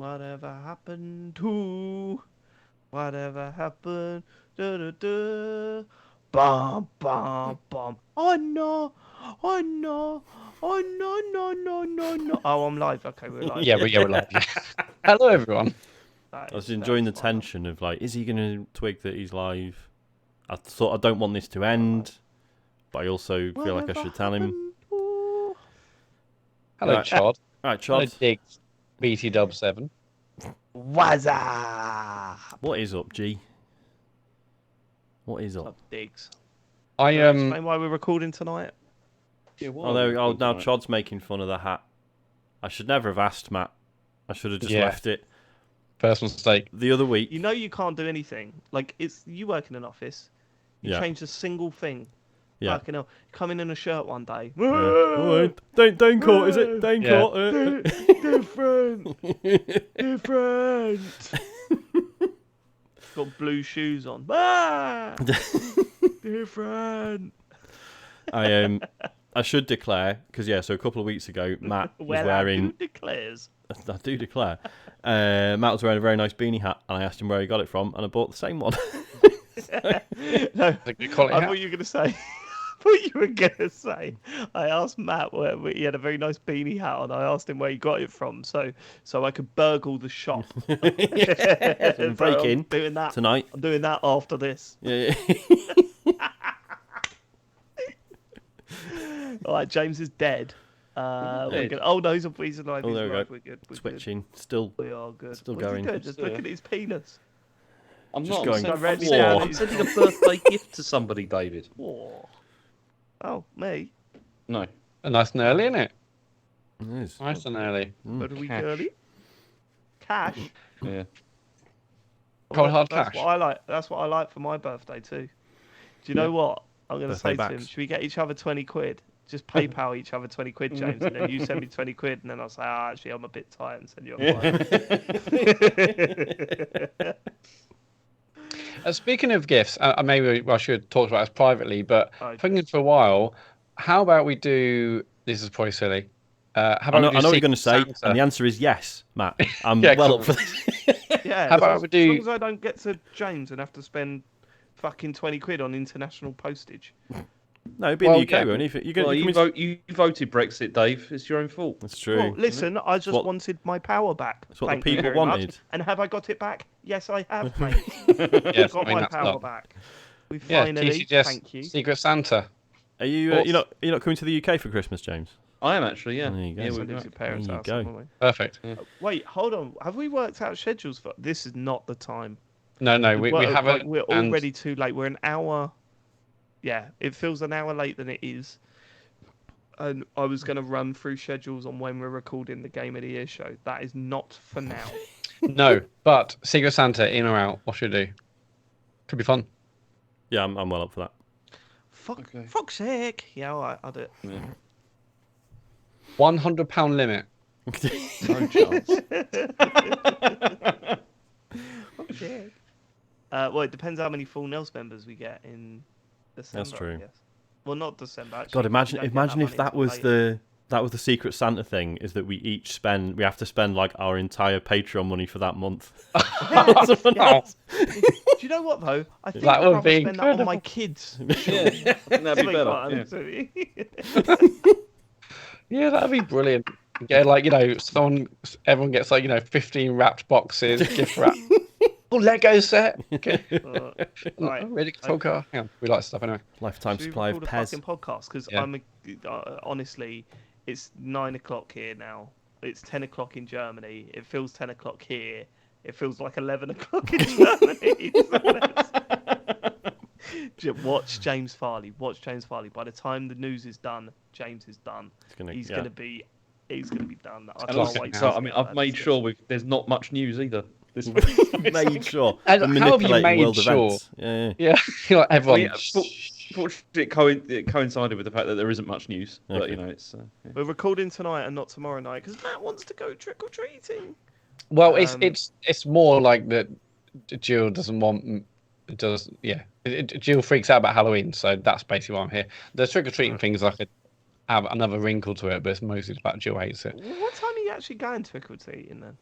Whatever happened to? Whatever happened? Da da da. Bum bum bum. Oh no! Oh no! Oh no no no no no! Oh, I'm live. Okay, we're live. Yeah, we're live. Yeah. Hello, everyone. That I was is enjoying the fine. tension of like, is he going to twig that he's live? I thought I don't want this to end, but I also feel like I should tell him. Hello, Right. Chod. Right, Hello, Chod. Diggs. BT Dub 7. What's up? What is up, G? What is up? Diggs. I Explain why we're recording tonight. There we go. Now Chod's making fun of the hat. I should never have asked, Matt. I should have just left it. First mistake. The other week. You know you can't do anything. Like you work in an office. You change a single thing. Yeah. Like, come in a shirt one day. Oh, Dane Court, is it? Dane Court. Different. Got blue shoes on. Different. I should declare, because so a couple of weeks ago, Matt was wearing... Who declares? I do declare. Matt was wearing a very nice beanie hat, and I asked him where he got it from, and I bought the same one. No, I thought you were going to say... I asked Matt where he had a very nice beanie hat on. I asked him where he got it from, so I could burgle the shop. So break in doing that tonight. I'm doing that after this. Yeah. All right, James is dead. We're good. Oh no, he's alive. Oh, there we go. We're good. We're Twitching. Still. We are good. Still What's going. He doing? Just look at his penis. I'm Just not going, I'm sending a birthday gift to somebody, David. Oh, me? No. Nice and early, isn't it? It is. Nice and early. What are we Cash. girly? Cash? Yeah. Cold hard That's cash. what I like. That's what I like for my birthday too. Do you know what? I'm going to say Birthday to him, backs. should we get each other 20 quid? Just PayPal each other 20 quid, James, and then you send me 20 quid, and then I'll say, actually, I'm a bit tight, and send you a Speaking of gifts, maybe I should talk about this privately, but Okay. thinking for a while, how about we do... This is probably silly. How about I know we do what you're going to Secret say, Santa? and the answer is yes, Matt. I'm Yeah, well cool. up for this. Yeah, How about we as do- long as I don't get to James and have to spend fucking 20 quid on international postage. No, it'd be in Well, the UK, yeah. won't it? You voted Brexit, Dave. It's your own fault. That's true. Well, listen, I just what- wanted my power back. That's what the Thank you people very much. wanted. And have I got it back? Yes, I have, mate. Yes, got I mean, my that's power not- back. We Yeah, finally, TCGS thank you. Secret Santa. Are you? You're not coming to the UK for Christmas, James? I am actually, yeah. There you go. Yeah, So we're lives right. your parents' There you house, go. haven't we? Perfect. Wait, hold on. Have we worked out schedules for this? Is not the time. No, we haven't. We're and- already too late. We're an hour. Yeah, it feels an hour late than it is. And I was going to run through schedules on when we're recording the Game of the Year show. That is not for now. No, but Secret Santa, in or out? What should we do? Could be fun. Yeah, I'm well up for that. Fuck's sake. Yeah, all right, I'll do it. Yeah. £100 limit. No chance. Fuck's sake. Well, it depends how many full Nels members we get in December. That's true. I guess. Well, not December. Actually, God, because we don't get imagine if money that until was later. the Secret Santa thing. Is that we have to spend like our entire Patreon money for that month. Someone else. Do you know what though? I think That I'd would rather be spend that on my incredible. kids. Yeah, I think that'd be better. Yeah. Yeah, that'd be brilliant. Get everyone gets 15 wrapped boxes, gift wrap. Oh, Lego set. Okay. Right. Really cool car. Yeah, we like stuff anyway. Lifetime Should we supply of record a Pez. fucking podcast? Because Yeah. honestly, it's 9 o'clock here now. It's 10 o'clock in Germany. It feels 10 o'clock here. It feels like 11 o'clock in Germany. Watch James Farley. Watch James Farley. By the time the news is done, James is done. He's gonna be done. I And can't also, wait. so, I mean, I've made sure there's not much news either this week. Made sure. And The how have you manipulating made world sure? events. Yeah. Yeah, everyone. Yeah, fortunately, it coincided with the fact that there isn't much news. But, Okay. it's... yeah. We're recording tonight and not tomorrow night because Matt wants to go trick or treating. Well, Um, it's more like that. Jill doesn't want. Jill freaks out about Halloween, so that's basically why I'm here. The trick or treating thing is like have another wrinkle to it, but it's mostly about Jill hates it. What time are you actually going trick or treating then?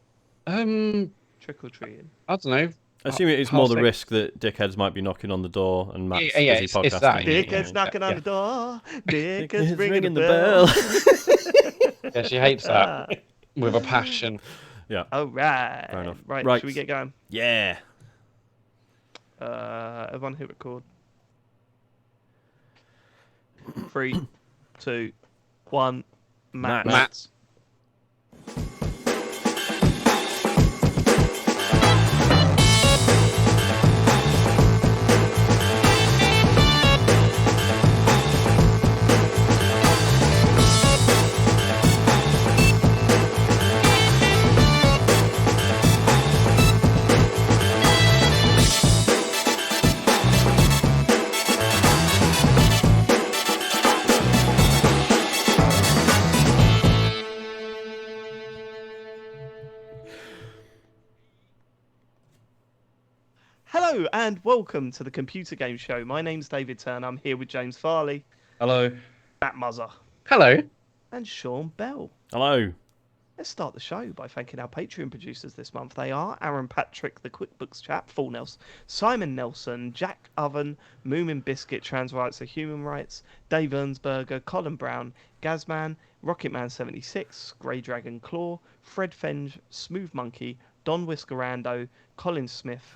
Trick or treating. I don't know. I assume it's more the risk that dickheads might be knocking on the door and Matt's busy it's podcasting. that. Dickhead's knocking on the door. Dickhead's ringing the bell. Yeah, she hates that with a passion. Yeah. All right. Fair enough. Right. Right. Should we get going? Yeah. Everyone hit record. 3, 2, 1. Matt. Matt. Hello and welcome to the Computer Game Show. My name's David Turner. I'm here with James Farley, Hello. Matt Muzzer, Hello. and Sean Bell. Hello. Let's start the show by thanking our Patreon producers this month. They are Aaron Patrick, the QuickBooks chap, Full Nelson, Simon Nelson, Jack Oven, Moomin Biscuit, Trans Rights are Human Rights, Dave Ernsberger, Colin Brown, Gazman, Rocketman76, Grey Dragon Claw, Fred Fenge, Smooth Monkey, Don Whiskerando, Colin Smith,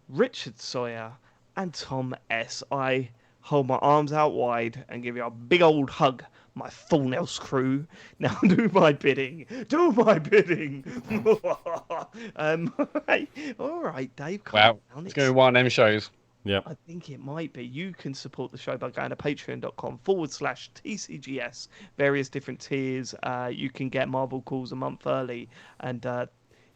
Richard Sawyer, and Tom S. I hold my arms out wide and give you a big old hug, my Full Nels crew. Now do my bidding. Do my bidding. All right, Dave. Wow. Let's go to one of them shows. Yeah. I think it might be. You can support the show by going to patreon.com/TCGS. Various different tiers. You can get Marvel Calls a month early, and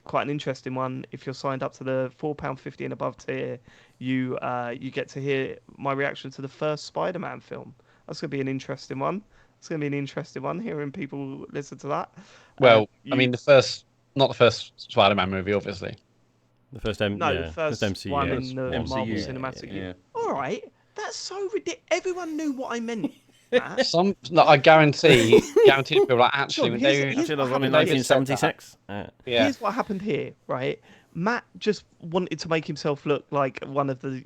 quite an interesting one. If you're signed up to the £4.50 and above tier, you get to hear my reaction to the first Spider-Man film. That's going to be an interesting one. It's going to be an interesting one, hearing people listen to that. Well, I mean, not the first Spider-Man movie, obviously. The first the first MCU. one in the MCU. Marvel Cinematic. Yeah. All right, that's so ridiculous. Everyone knew what I meant. Matt. I guarantee people like actually when they Here's Actually, that was what on in happened here. 1976. yeah. Here's what happened here, right? Matt just wanted to make himself look like one of the,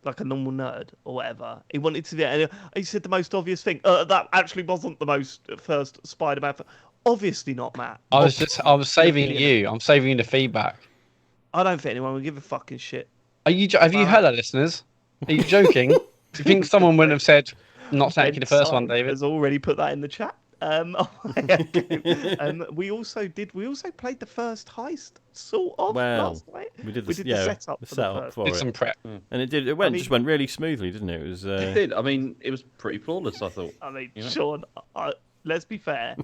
like a normal nerd or whatever. He wanted to be, and he said the most obvious thing. That actually wasn't the first Spider-Man. Obviously not, Matt. I was saving you. I'm saving you the feedback. I don't think anyone will give a fucking shit. Have you heard that, listeners? Are you joking? Do you think someone wouldn't have said, "Not thanking the first one, David"? Has already put that in the chat. We also played the first heist sort of last night. We did the setup for the first. for Did it. some prep. And it went really smoothly, didn't it? It was It did. I mean, it was pretty flawless, I thought. I mean, Sean, let's be fair.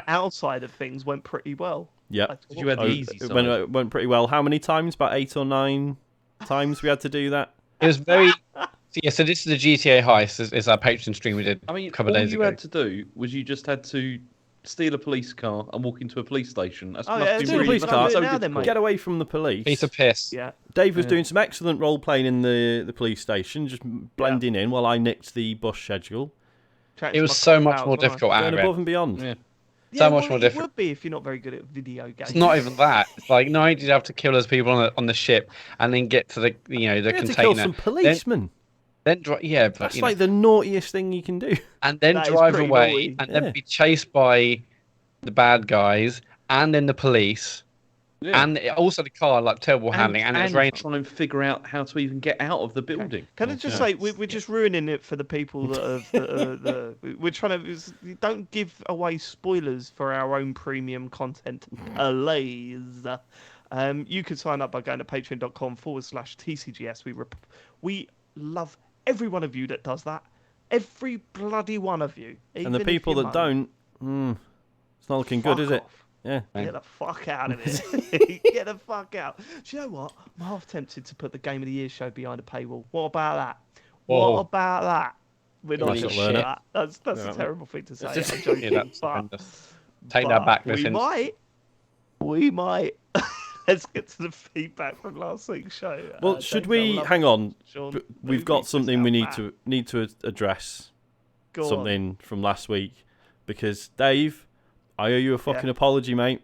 Outside of things went pretty well. yeah. You had the easy It side. went pretty well. How many times? About 8 or 9 times we had to do that. It was very. So this is the GTA heist. Is our Patreon stream we did I mean, a couple of all days you ago. had to do was you just had to steal a police car and walk into a police station. That's Oh, must yeah, be steal a really- police must car. be so Now then, difficult. mate. Get away from the police. Piece of piss. Yeah. Dave was doing some excellent role playing in the police station, just blending in while I nicked the bus schedule. It was so much more difficult out Going of it. above and beyond. Yeah. So much more It different. would be if you're not very good at video games. It's not even that. It's like, no, you'd have to kill those people on the ship and then get to the the We had to container. kill some policemen. Then but That's like the naughtiest thing you can do. and then That is drive pretty away naughty. and Yeah. then be chased by the bad guys and then the police Yeah. and also the car, like terrible handling, and it was raining. trying to figure out how to even get out of the building. Can I just say we're just ruining it for the people that we're trying to don't give away spoilers for our own premium content. Please. You can sign up by going to patreon.com/TCGS. We love every one of you that does that. Every bloody one of you. And the Even if people you that moan. don't, it's not looking good, Fuck is it? off. Yeah. Get the fuck out of it. Get the fuck out. Do you know what? I'm half tempted to put the Game of the Year show behind a paywall. What about that? Whoa. What about that? We're not Nice going to little share learner. that. That's Yeah. a terrible thing to say. I'm Yeah, joking. that's but horrendous. Take that back, we listen. might. We might. Let's get to the feedback from last week's show. Well, should James, we I love hang on? Sean, We've who got needs something this we out, need to address. Go on. Something from last week because Dave, I owe you a fucking apology, mate.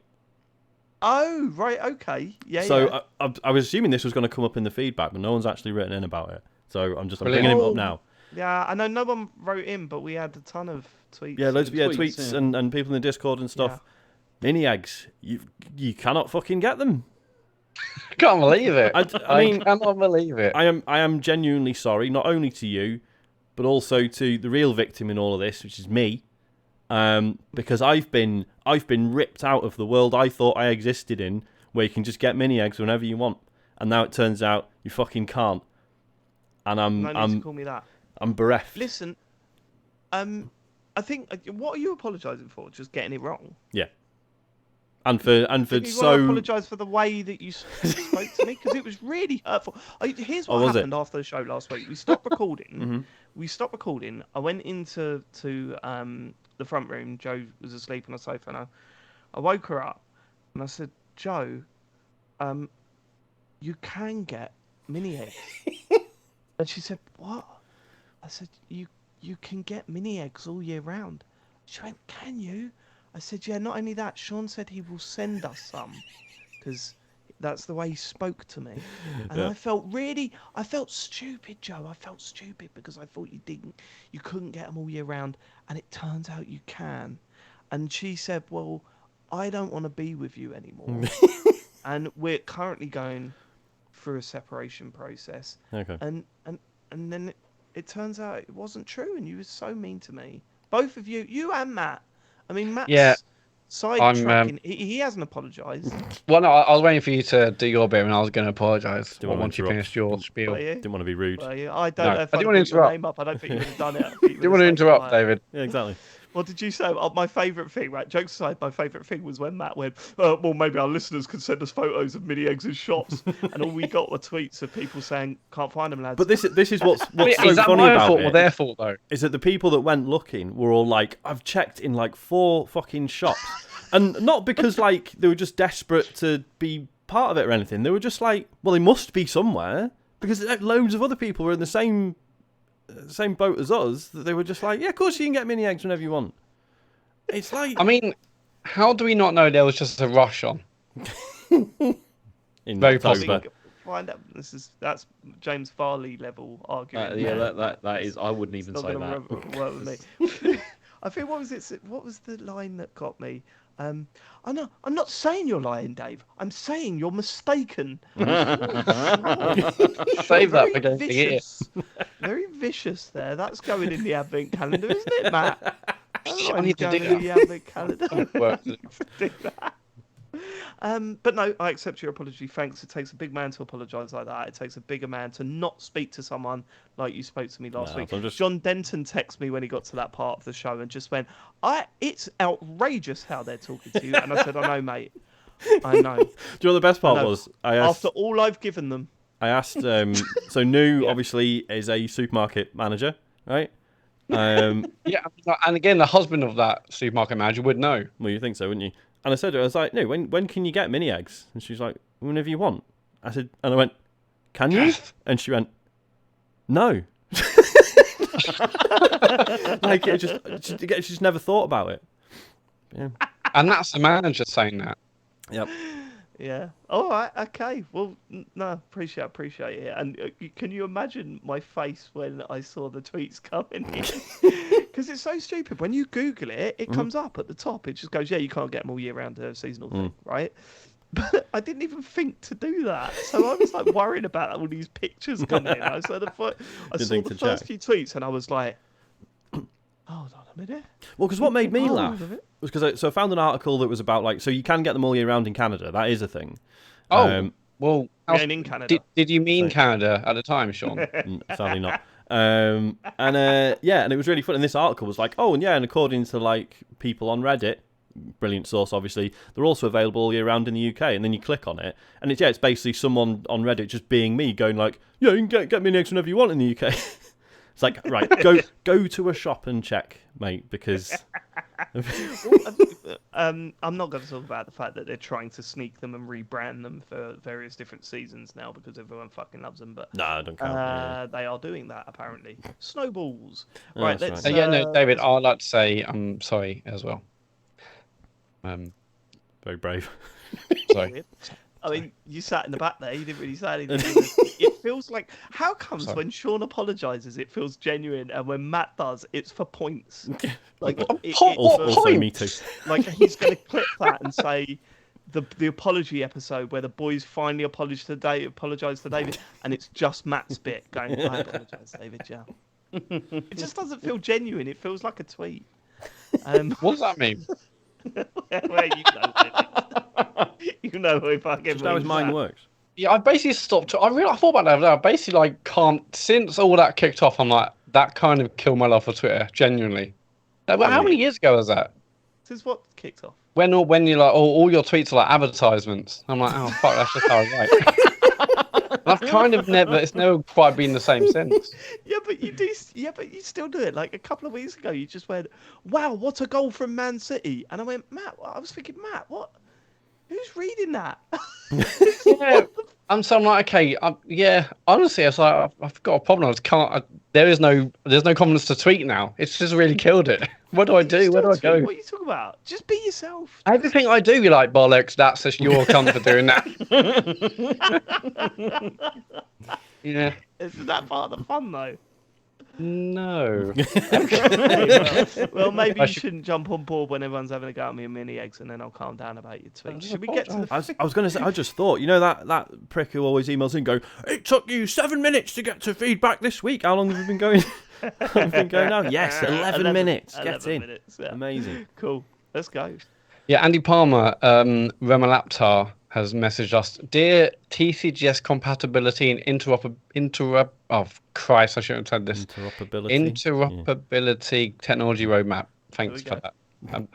Oh, right, okay. Yeah, So yeah. I was assuming this was going to come up in the feedback, but no one's actually written in about it. So I'm Brilliant. bringing him Oh, up now. yeah, I know no one wrote in, but we had a ton of tweets. Yeah, loads of and tweets yeah. and people in the Discord and stuff. Yeah. Mini eggs, you cannot fucking get them. I can't believe it. I mean, cannot believe it. I am genuinely sorry, not only to you, but also to the real victim in all of this, which is me. Because I've been ripped out of the world I thought I existed in, where you can just get mini eggs whenever you want, and now it turns out you fucking can't. And No need to call me that. I'm bereft. Listen, I think what are you apologising for? Just getting it wrong. Yeah. And for You so want to apologise for the way that you spoke to me because it was really hurtful. Here's what happened after the show last week. We stopped recording. Mhm. We stopped recording. I went into the front room. Joe was asleep on the sofa, and I woke her up, and I said, "Joe, you can get mini eggs." And she said, "What?" I said, "You can get mini eggs all year round." She went, "Can you?" I said, "Yeah, not only that, Sean said he will send us some, because that's the way he spoke to me." And Yeah. I felt stupid, Joe. I felt stupid because I thought you couldn't get them all year round, and it turns out you can. And she said, "Well, I don't want to be with you anymore." And we're currently going through a separation process. Okay. And then it turns out it wasn't true, and you were so mean to me. Both of you and Matt. I mean, Matt's Yeah, sidetracking. He hasn't apologised. Well, no, I was waiting for you to do your bit, and I was going to apologise Didn't wanna once you interrupt. finished your spiel. Were you? Didn't want to be rude. Were you? I don't No, know if I I'd didn't wanna put your interrupt. name up. I don't think you would have done it. Didn't want to interrupt, David. Yeah, exactly. What did you say? My favourite thing, right? Jokes aside, my favourite thing was when Matt went, well, maybe our listeners could send us photos of mini eggs in shops. And all we got were tweets of people saying, "Can't find them, lads." But this is what's Is so that funny my about fault or it. their fault, though? Is that the people that went looking were all like, I've checked in like 4 fucking shops. And not because like they were just desperate to be part of it or anything. They were just like, well, they must be somewhere. Because loads of other people were in the same boat as us, that they were just like, yeah, of course you can get mini eggs whenever you want. It's like... I mean, how do we not know there was just a rush on? in Very October. possible. Find out. That's James Farley level argument. That is. I wouldn't even It's say not that. going to work with me. I think what was the line that got me? I'm not saying you're lying, Dave. I'm saying you're mistaken. Save that Very for going to get it. vicious. Very vicious there. That's going in the advent calendar, isn't it, Matt? I need to do in the advent calendar. Work. Do that. But no, I accept your apology. Thanks. It takes a big man to apologise like that. It takes a bigger man to not speak to someone like you spoke to me last week. I'm just- John Denton texted me when he got to that part of the show and just went, "It's outrageous how they're talking to you." And I said, "I know, mate. I know." Do you know what the best part I know. was? I asked, After all I've given them. so New obviously is a supermarket manager, right? Yeah, and again, the husband of that supermarket manager would know. Well, you think so, wouldn't you? And I said to her, I was like, no, when can you get mini eggs? And she's like, whenever you want. I said, and I went, can you? And she went, no. Like, she just never thought about it. Yeah. And that's the manager saying that. Yep. Yeah. All right. Okay. Well, no, appreciate it. And can you imagine my face when I saw the tweets coming in? Because it's so stupid. When you Google it, it comes up at the top. It just goes, yeah, you can't get them all year round, a seasonal thing, right? But I didn't even think to do that. So I was like worried about all these pictures coming in. I saw the first few tweets and I was like, hold on a minute. Well, because what made me Hold laugh on a minute. was because I found an article that was about like, so you can get them all year round in Canada. That is a thing. Oh, well, We ain't in Canada. did you mean Canada at the time, Sean? Sadly not. And it was really fun. And this article was like, oh, and yeah, and according to like people on Reddit, brilliant source, obviously, they're also available all year round in the UK. And then you click on it, and it's basically someone on Reddit just being me, going like, yeah, you can get mini eggs whenever you want in the UK. It's like, right, go to a shop and check, mate, because I'm not going to talk about the fact that they're trying to sneak them and rebrand them for various different seasons now because everyone fucking loves them. But no, I don't count. they are doing that apparently. Snowballs. Oh, Right. that's Let's. right. No, David, I'd like to say I'm sorry as well. Very brave. sorry. weird. I mean, you sat in the back there. You didn't really say anything. It feels like how comes Sorry. when Sean apologizes, it feels genuine, and when Matt does, it's for points. Like Also me too. Like he's going to clip that and say the apology episode where the boys finally apologize to David, and it's just Matt's bit going, "I apologize, David." Yeah. It just doesn't feel genuine. It feels like a tweet. What does that mean? Well, you know if I Just how his mind works. Yeah, I basically stopped. I thought about that. I basically like can't. Since all that kicked off, I'm like that kind of killed my love for Twitter. Genuinely. Like, how many years ago was that? This is what kicked off. When you're like, all your tweets are like advertisements. I'm like, oh fuck, that's just how I write. And I've kind of never. It's never quite been the same since. Yeah, but you do. Yeah, but you still do it. Like a couple of weeks ago, you just went, "Wow, what a goal from Man City!" And I went, "Matt." I was thinking, Matt, what? Who's reading that? Yeah, I'm like, okay, yeah. Honestly, it's like I've got a problem. I just can't. There's no confidence to tweet now. It's just really killed it. What do I do? Where do I go? What are you talking about? Just be yourself. Everything I do, you're like bollocks. That's just your cunt for doing that. Yeah. Isn't that part of the fun, though? No. Well, maybe you shouldn't jump on board when everyone's having a go at me and mini eggs, and then I'll calm down about your tweets. Should we get to the? I was going to say, I just thought, that prick who always emails in going, "It took you 7 minutes to get to feedback this week. How long have you been going? Now? Yes, 11 minutes. 11 Get in. minutes, yeah. Amazing. Cool. Let's go. Yeah, Andy Palmer, Remalaptar has messaged us, dear TCGS compatibility and oh Christ, I shouldn't have said this. Interoperability technology roadmap. Thanks for that,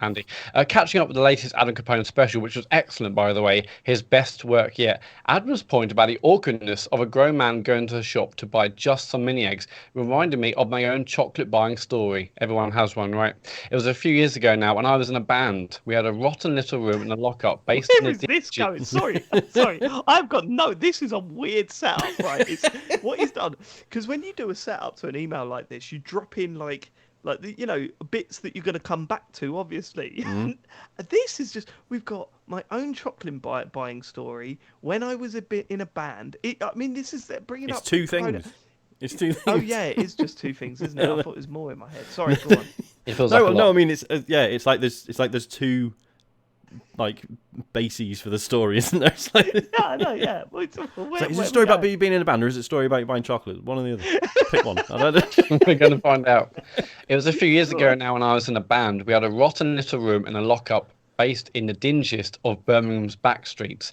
Andy. Catching up with the latest Adam Capone special, which was excellent, by the way, his best work yet. Adam's point about the awkwardness of a grown man going to the shop to buy just some mini eggs reminded me of my own chocolate buying story. Everyone has one, right? It was a few years ago now when I was in a band. We had a rotten little room and a lockup based Where is this going? Sorry. I've got this is a weird setup, right? It's what he's done, because when you do a setup to an email like this, you drop in like the, bits that you're going to come back to, obviously. This is just, we've got my own chocolate buying story when I was a bit in a band. This is bringing up... It's two things. It's two things. Oh, yeah, it is just two things, isn't it? I thought it was more in my head. Sorry, go on. It feels like a lot. No, I mean, it's like there's two bases for the story, isn't there? It's like, yeah, I know, yeah. Well, is it a story about you being in a band, or is it a story about you buying chocolate? One or the other. Pick one. I don't know. We're going to find out. It was a few years ago now when I was in a band. We had a rotten little room and a lockup based in the dingiest of Birmingham's back streets.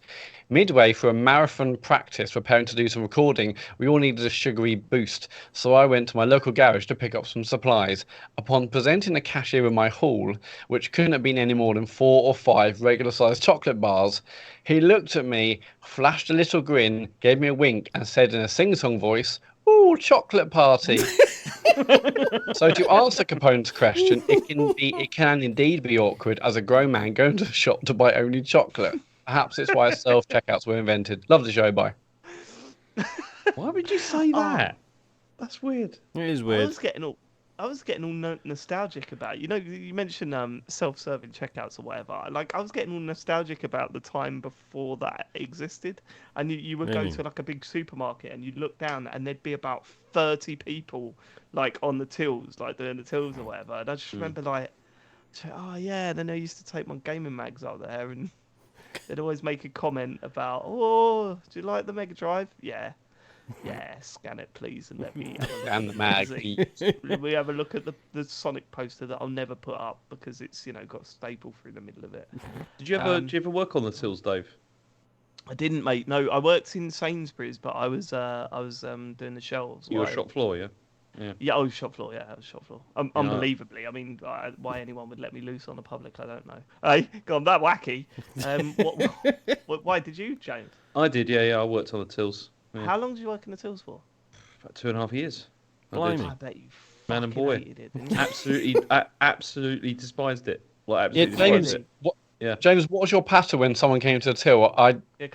Midway through a marathon practice preparing to do some recording, we all needed a sugary boost, so I went to my local garage to pick up some supplies. Upon presenting the cashier with my haul, which couldn't have been any more than 4 or 5 regular-sized chocolate bars, he looked at me, flashed a little grin, gave me a wink, and said in a sing-song voice, "Ooh, chocolate party." So to answer Capone's question, it can indeed be awkward as a grown man going to a shop to buy only chocolate. Perhaps it's why self-checkouts were invented. Love the show, bye. Why would you say that? That's weird. It is weird. I was getting all nostalgic about it. You mentioned self-serving checkouts or whatever. I was getting all nostalgic about the time before that existed, and you would go to like a big supermarket and you'd look down and there'd be about 30 people on the tills, doing the tills or whatever. And I just remember oh yeah, then I used to take my gaming mags up there and they'd always make a comment about, "Oh, do you like the Mega Drive?" Yeah, scan it please and let me scan the mag. We have a look at the Sonic poster that I'll never put up because it's got a staple through the middle of it. Did you ever work on the tills, Dave? I didn't, mate. No, I worked in Sainsbury's, but I was doing the shelves. You were shop floor, yeah. Yeah, shop floor. Yeah, I was shop floor. Unbelievably, I mean, why anyone would let me loose on the public, I don't know. Hey, gone that wacky. Why did you, James? I did, yeah. I worked on the tills. Yeah. How long did you work in the tills for? About 2.5 years. I bet you man and boy. hated it, didn't you? absolutely despised it. Despised it. James, what was your patter when someone came to the till? He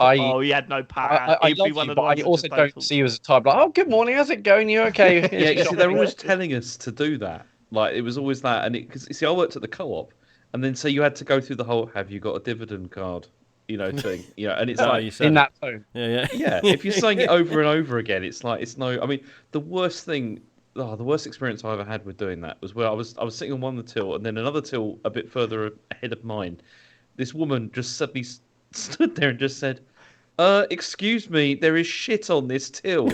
had no patter. I love you, but I also don't see you as a type oh, good morning, how's it going? You okay? Yeah, they're always telling us to do that. It was always that, and because I worked at the co-op, and then so you had to go through the whole. Have you got a dividend card? thing, and it's That's how like you said In it. that tone. Yeah. yeah, if you're saying it over and over again, it's like it's no. I mean, the worst thing, the worst experience I ever had with doing that was where I was sitting on one of the till, and then another till a bit further ahead of mine. This woman just suddenly stood there and just said, excuse me, there is shit on this till."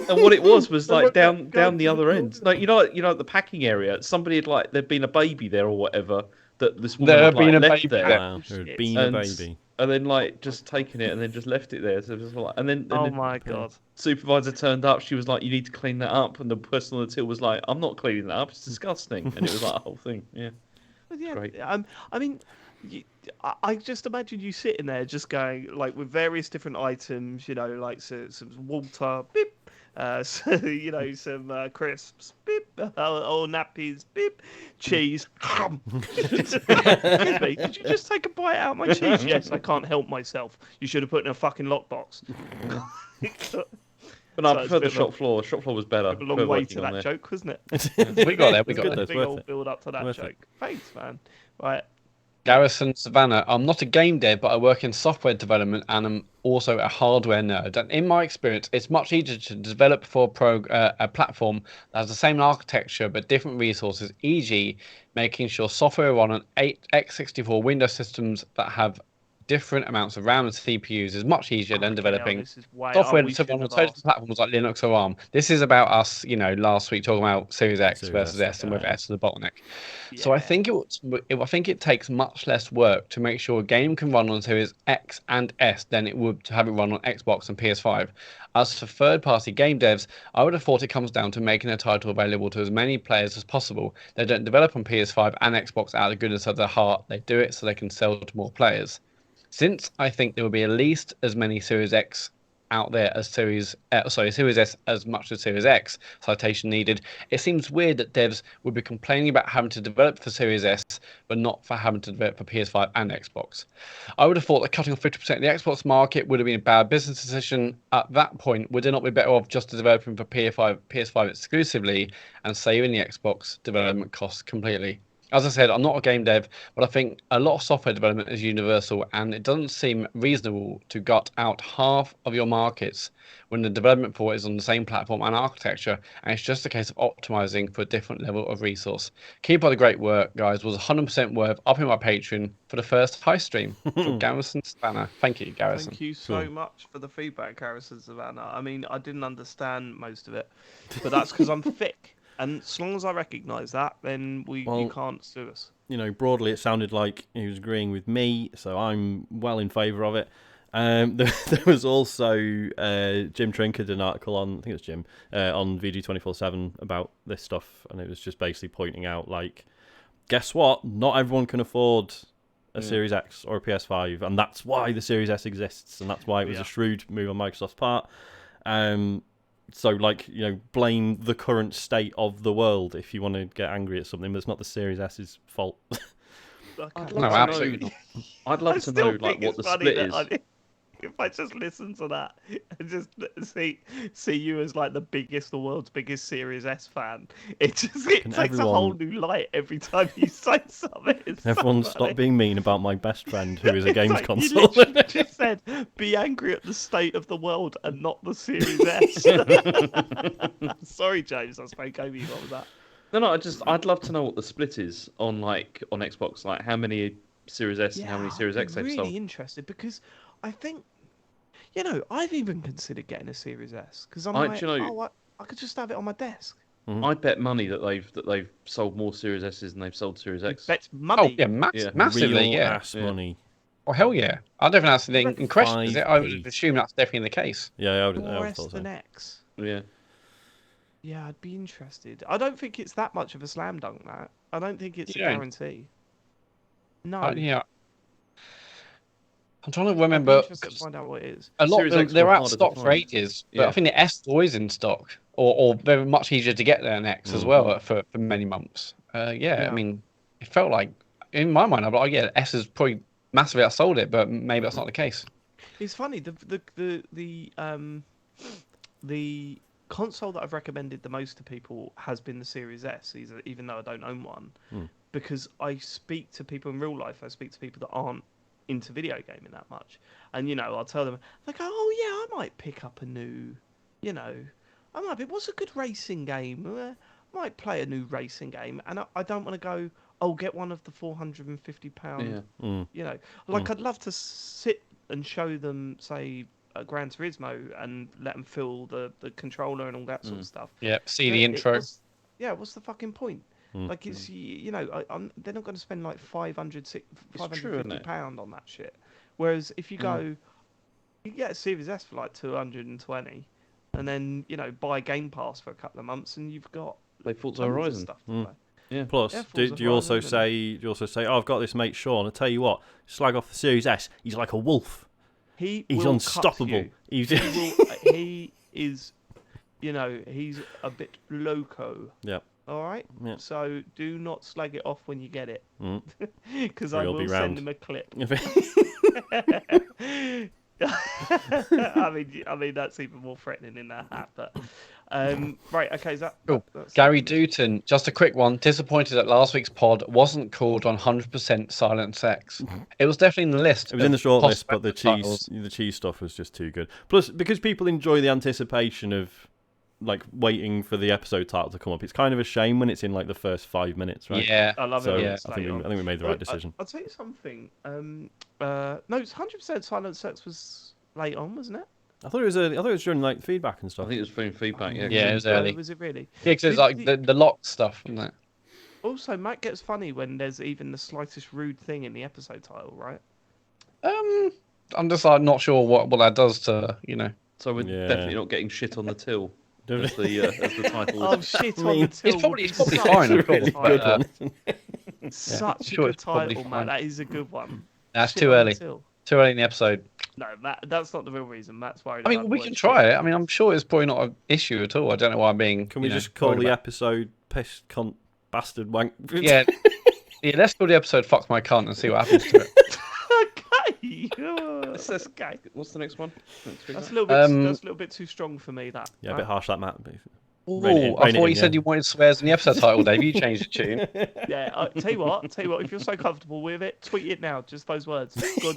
And what it was like down the other end. No, at the packing area, somebody had there'd been a baby there or whatever that this woman There had had been a left baby there. there. Wow, there had Shit. been a baby. And then just taken it and then just left it there. So it was and then Oh the my god. supervisor turned up. She was like, "You need to clean that up." And the person on the till was like, "I'm not cleaning that up. It's disgusting." And it was like a whole thing. Yeah. But yeah, Great. I mean, I just imagine you sitting there just going with various different items, like some water, beep, some crisps, beep, or nappies, beep, cheese. Excuse me, did you just take a bite out of my cheese? Yes, I can't help myself. You should have put it in a fucking lockbox. But no, So I it's prefer a the bit shop floor. Shop floor was better. A long Prefer way working to on that there. joke, wasn't it? We got there. We It's got good, there. though. It's Big worth old it. build up to that Worth it. joke. Thanks, man. Right. Garrison Savannah. I'm not a game dev, but I work in software development and I'm also a hardware nerd. And in my experience, it's much easier to develop for a platform that has the same architecture but different resources, e.g., making sure software run on x64 Windows systems that have different amounts of RAM and CPUs is much easier than Fucking hell, developing this is way. software we to run shouldn't on have total asked. platforms like Linux or ARM. This is about us, last week talking about Series X Series versus S, S and whether yeah. S is the bottleneck. So I Yeah. think I think it takes much less work to make sure a game can run on Series X and S than it would to have it run on Xbox and PS5. As for third-party game devs, I would have thought it comes down to making a title available to as many players as possible. They don't develop on PS5 and Xbox out of the goodness of their heart. They do it so they can sell to more players. Since I think there will be at least as many Series X out there as Series S as much as Series X, citation needed, it seems weird that devs would be complaining about having to develop for Series S but not for having to develop for PS5 and Xbox. I would have thought that cutting off 50% of the Xbox market would have been a bad business decision. At that point, would it not be better off just developing for PS5 exclusively and saving the Xbox development costs completely? As I said, I'm not a game dev, but I think a lot of software development is universal, and it doesn't seem reasonable to gut out half of your markets when the development for it is on the same platform and architecture, and it's just a case of optimizing for a different level of resource. Keep up the great work, guys. Was 100% worth upping my Patreon for the first high stream from Garrison Spanner. Thank you, Garrison. Thank you so Cool. much for the feedback, Harrison Savannah. I mean, I didn't understand most of it, but that's because I'm thick. And as long as I recognise that, then you Well- can't sue us. Broadly, it sounded like he was agreeing with me, so I'm well in favour of it. There was also Jim Trinker did an article on, I think it was Jim, on VG247 about this stuff, and it was just basically pointing out, guess what? Not everyone can afford a Series X or a PS5, and that's why the Series S exists, and that's why it was a shrewd move on Microsoft's part. So, blame the current state of the world if you want to get angry at something, but it's not the Series S's fault. No, absolutely. I'd love to know what the split is. If I just listen to that and just see you as the world's biggest Series S fan, it takes a whole new light every time you say something. It's so Everyone funny. stop being mean about my best friend who is a It's games like, console. You literally just said, be angry at the state of the world and not the Series S. Sorry, James, I spoke over you. What was that? No, I'd love to know what the split is on Xbox, how many Series S and how many Series X I'm they've really sold. interested because I think, I've even considered getting a Series S because I'm I could just have it on my desk. I'd bet money that they've sold more Series S's than they've sold Series X. That's Oh, money. yeah, massively, Real yeah. ass money. Oh, hell yeah. I don't think that's the thing in question, is it? I would 5p. assume that's definitely the case. Yeah, I would More have S thought so. than X. Yeah. Yeah, I'd be interested. I don't think it's that much of a slam dunk, that. I don't think it's You a don't? guarantee. No. Yeah. I'm trying to I'd be remember. interested to find out what it is. A lot Series of them, X they're were out of harder to stock for find. ages, but Yeah. I think the S is always in stock, or they're much easier to get than X as well for many months. I mean, it felt like, in my mind, I'm like, yeah, S has probably massively outsold it, but maybe that's not the case. It's funny. The console that I've recommended the most to people has been the Series S, even though I don't own one, because I speak to people in real life. I speak to people that aren't into video gaming that much, and I'll tell them, they go, "Oh yeah, I might pick up a new, I might be. What's a good racing game? I might play a new racing game," and I don't want to go, "Oh, get one of the £450." I'd love to sit and show them, say, Gran Turismo and let them feel the controller and all that sort of stuff. Yeah, see the intro. What's the fucking point? Like, it's they're not going to spend like £550 on that shit. Whereas if you go, you get a Series S for like 220, and then buy Game Pass for a couple of months, and you've got Forza Horizon stuff to play. Yeah. Plus, do you also say, "Oh, I've got this mate Sean. I tell you what, slag off the Series S. He's like a wolf. He's unstoppable. He is, he's a bit loco." Yeah. All right. Yeah. So do not slag it off when you get it, because I Or he'll will be send round. him a clip. I mean that's even more threatening in that hat. But right, okay, is that Cool. that's Gary Dutton, just a quick one. Disappointed that last week's pod wasn't called 100% Silent Sex. It was definitely in the list. It was in the short list, possible but titles. the cheese stuff was just too good. Plus, because people enjoy the anticipation of like waiting for the episode title to come up, it's kind of a shame when it's in like the first 5 minutes, right? Yeah. I love So it. Yeah. I think we made the right decision. I'll tell you something. No, it's 100% Silent Sex was late on, wasn't it? I thought it was during like feedback and I stuff. think it was from feedback. Yeah. Yeah, it was early. Was it really? Yeah, because it's like the lock stuff, isn't it? Also, Matt gets funny when there's even the slightest rude thing in the episode title, right? I'm just like not sure what that does to So we're Yeah. definitely not getting shit on the till. Don't As the title. Oh, shit on the mean, till. it's probably such fine, a of course, good but, title. Such sure a it's good probably title, fine. Matt. That is a good one. That's Shit too on the early. till. Too early in the episode. No, Matt, that's not the real reason. Matt's worried. I mean, about we the can word try shit. it. I mean, I'm sure it's probably not an issue at all. I don't know why I'm being. Can we just call worried the about episode "Piss Cunt Bastard Wank"? Yeah, let's call the episode "Fuck My Cunt" and see what happens to it. Okay. Okay. What's the next one? That's a little bit. That's a little bit too strong for me. That. Yeah, a bit harsh that, Matt. Oh, Rein it I thought in, you said you wanted swears in the episode title, Dave. You changed the tune. Yeah. Tell you what. If you're so comfortable with it, tweet it now. Just those words. Go on,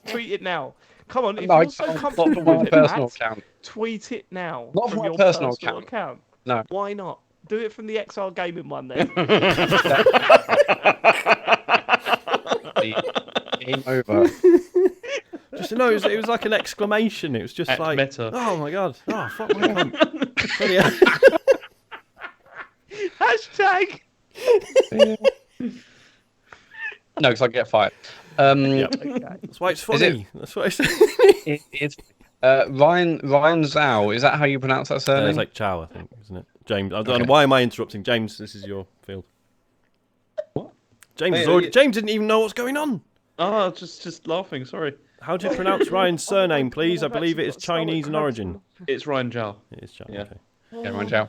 tweet it now. Come on. If No, you're so not comfortable from my with it, personal Matt, account. tweet it now. Not from from my your personal account. No. Why not? Do it from the XR Gaming one then. Game over. Just no, it was like an exclamation. It was just At like, meta. "Oh my god! Oh fuck my cunt!" Bloody hell. Hashtag. No, because I get fired. Yep. Okay. That's why it's Is funny. That's why it's. It's Ryan Zhao. Is that how you pronounce that surname? It's like Chow, I think, isn't it? James, I don't know why am I interrupting? James, this is your field. What? James, Hey, James didn't even know what's going on. Oh, just laughing. Sorry. How do you pronounce Ryan's surname, please? I believe it is Chinese in origin. It's Ryan Zhao. It is Chow. Yeah. Okay. Yeah, Ryan Zhao.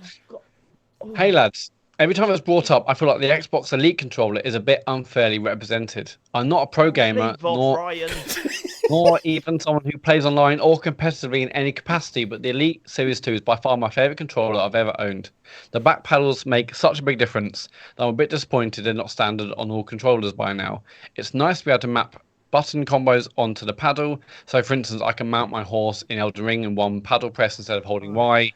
Hey lads, every time it's brought up, I feel like the Xbox Elite controller is a bit unfairly represented. I'm not a pro gamer, Leave off, nor Ryan. nor even someone who plays online or competitively in any capacity, but the Elite Series 2 is by far my favourite controller I've ever owned. The back paddles make such a big difference that I'm a bit disappointed they're not standard on all controllers by now. It's nice to be able to map button combos onto the paddle, so for instance I can mount my horse in Elden Ring in one paddle press instead of holding Y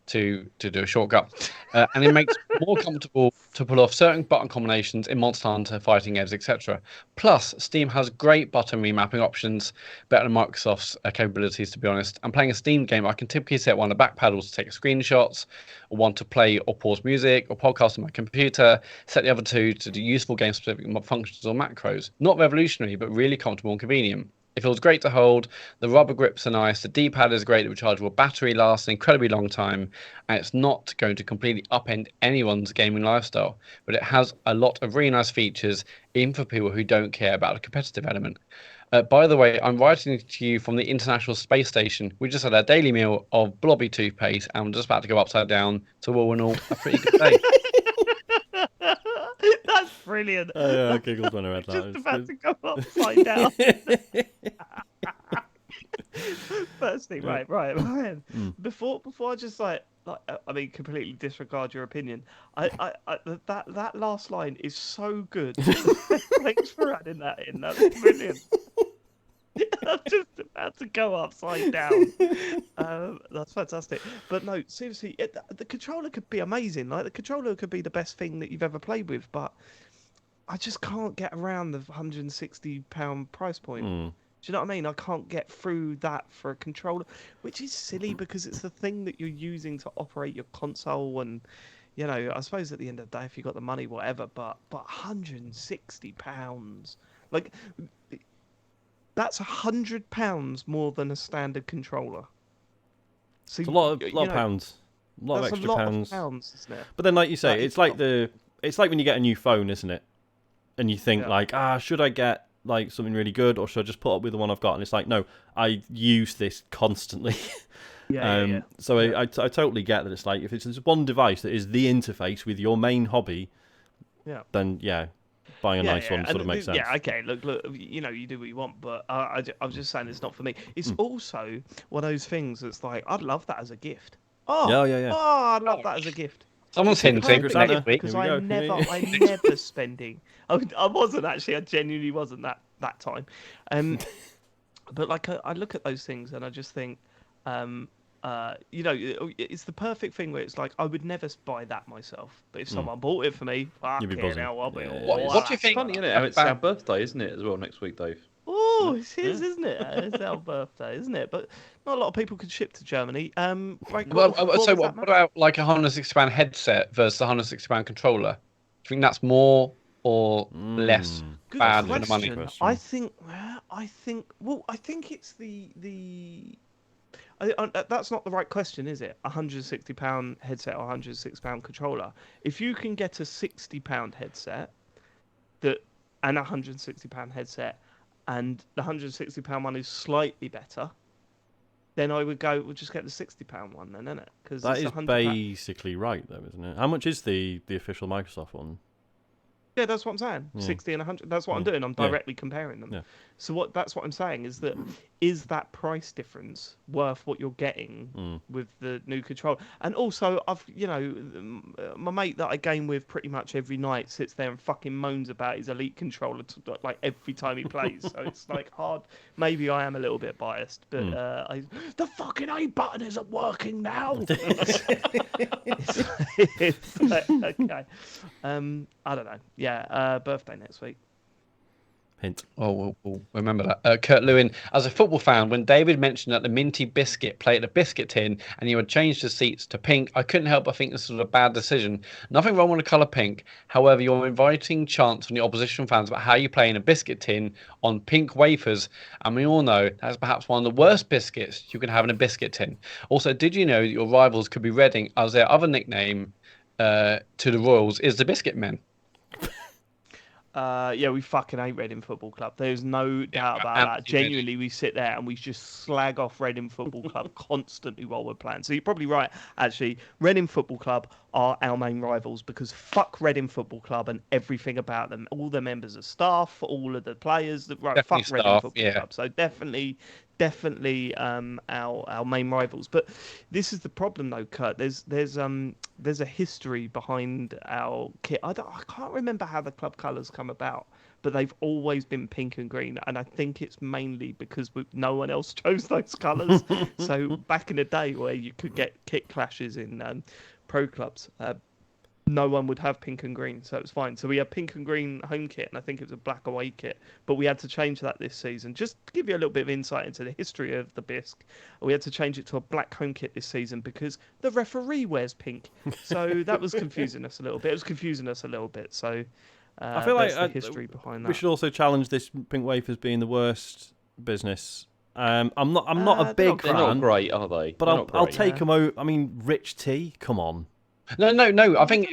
to do a shortcut, and it makes it more comfortable to pull off certain button combinations in Monster Hunter, Fighting Games, etc. Plus, Steam has great button remapping options, better than Microsoft's capabilities, to be honest. And playing a Steam game, I can typically set one of the back paddles to take screenshots, or one to play or pause music, or podcast on my computer, set the other two to do useful game-specific functions or macros. Not revolutionary, but really comfortable and convenient. It feels great to hold, the rubber grips are nice, the D-pad is great, the rechargeable battery lasts an incredibly long time, and it's not going to completely upend anyone's gaming lifestyle, but it has a lot of really nice features, even for people who don't care about the competitive element. By the way, I'm writing to you from the International Space Station. We just had our daily meal of blobby toothpaste, and we're just about to go upside down, so all in all, a pretty good day. That's brilliant. Oh, yeah, I giggled when I read that. Just about to go upside down. First fantastic. Right. Before I just I mean, completely disregard your opinion. That last line is so good. Thanks for adding that in. That's brilliant. I'm just about to go upside down. That's fantastic. But no, seriously, the controller could be amazing. Like the controller could be the best thing that you've ever played with, but I just can't get around the £160 price point. Do you know what I mean? I can't get through that for a controller, which is silly because it's the thing that you're using to operate your console. And you know, I suppose at the end of the day, if you got the money, whatever. But £160, like that's £100 more than a standard controller. So It's a lot of pounds, a lot of extra pounds. Pounds, isn't it? But then, like you say, it's like when you get a new phone, isn't it? And you think should I get like something really good, or should I just put up with the one I've got? And it's like, no, I use this constantly. So I totally get that. It's like if it's one device that is the interface with your main hobby, then buying a nice one sort of makes sense. Yeah, okay. Look, you know, you do what you want, but I'm just saying it's not for me. It's also one of those things that's like, I'd love that as a gift. Oh, I'd love that as a gift. Someone's hinting next week. Because I'm never spending. I wasn't actually. I genuinely wasn't that time. But like I look at those things and I just think, you know, it's the perfect thing where it's like I would never buy that myself, but if someone bought it for me, fuck it, I'll be all. What do you think? Funny, isn't it? It's our birthday, isn't it, as well next week, Dave? Oh, it is, isn't it? It's our birthday, isn't it? But not a lot of people can ship to Germany. What about like a £160 headset versus a £160 controller? Do you think that's more or less bad for the money? I think it's that's not the right question, is it? £160 headset or £160 controller. If you can get a £60 headset and a £160 headset, and the £160 one is slightly better, then I would go, we'll just get the £60 one then, innit? Because that is basically right, though, isn't it? How much is the official Microsoft one? Yeah, that's what I'm saying. 60 and 100. That's what I'm doing. I'm directly comparing them. Yeah. So that's what I'm saying is that price difference worth what you're getting with the new controller? And also, my mate that I game with pretty much every night sits there and fucking moans about his Elite controller like every time he plays. So it's like hard. Maybe I am a little bit biased, but the fucking A button isn't working now. It's like, okay. I don't know. Yeah, birthday next week. Hint. Oh, we'll remember that. Kurt Lewin, as a football fan, when David mentioned that the Minty Biscuit played a biscuit tin and you had changed the seats to pink, I couldn't help but think this was a bad decision. Nothing wrong with the colour pink. However, you're inviting chants from the opposition fans about how you play in a biscuit tin on pink wafers, and we all know that's perhaps one of the worst biscuits you can have in a biscuit tin. Also, did you know that your rivals could be Reading, as their other nickname to the Royals is the Biscuit Men? We fucking hate Reading Football Club. There's no doubt about that. Genuinely, we sit there and we just slag off Reading Football Club constantly while we're playing. So you're probably right, actually. Reading Football Club are our main rivals because fuck Reading Football Club and everything about them. All the members of staff, all of the players. Fuck Reading Football Club. So definitely our main rivals. But this is the problem though, Kurt. There's a history behind our kit. I can't remember how the club colours come about, but they've always been pink and green, and I think it's mainly because no one else chose those colours. So back in the day where you could get kit clashes in pro clubs, no one would have pink and green, so it was fine. So we had pink and green home kit, and I think it was a black away kit, but we had to change that this season. Just to give you a little bit of insight into the history of the Bisque, we had to change it to a black home kit this season because the referee wears pink. So that was confusing us a little bit. So I feel like the history behind that. We should also challenge this pink wafers being the worst business. I'm not a big fan. They're not great, are they? But I'll take them out. I mean, Rich Tea, come on. No. I think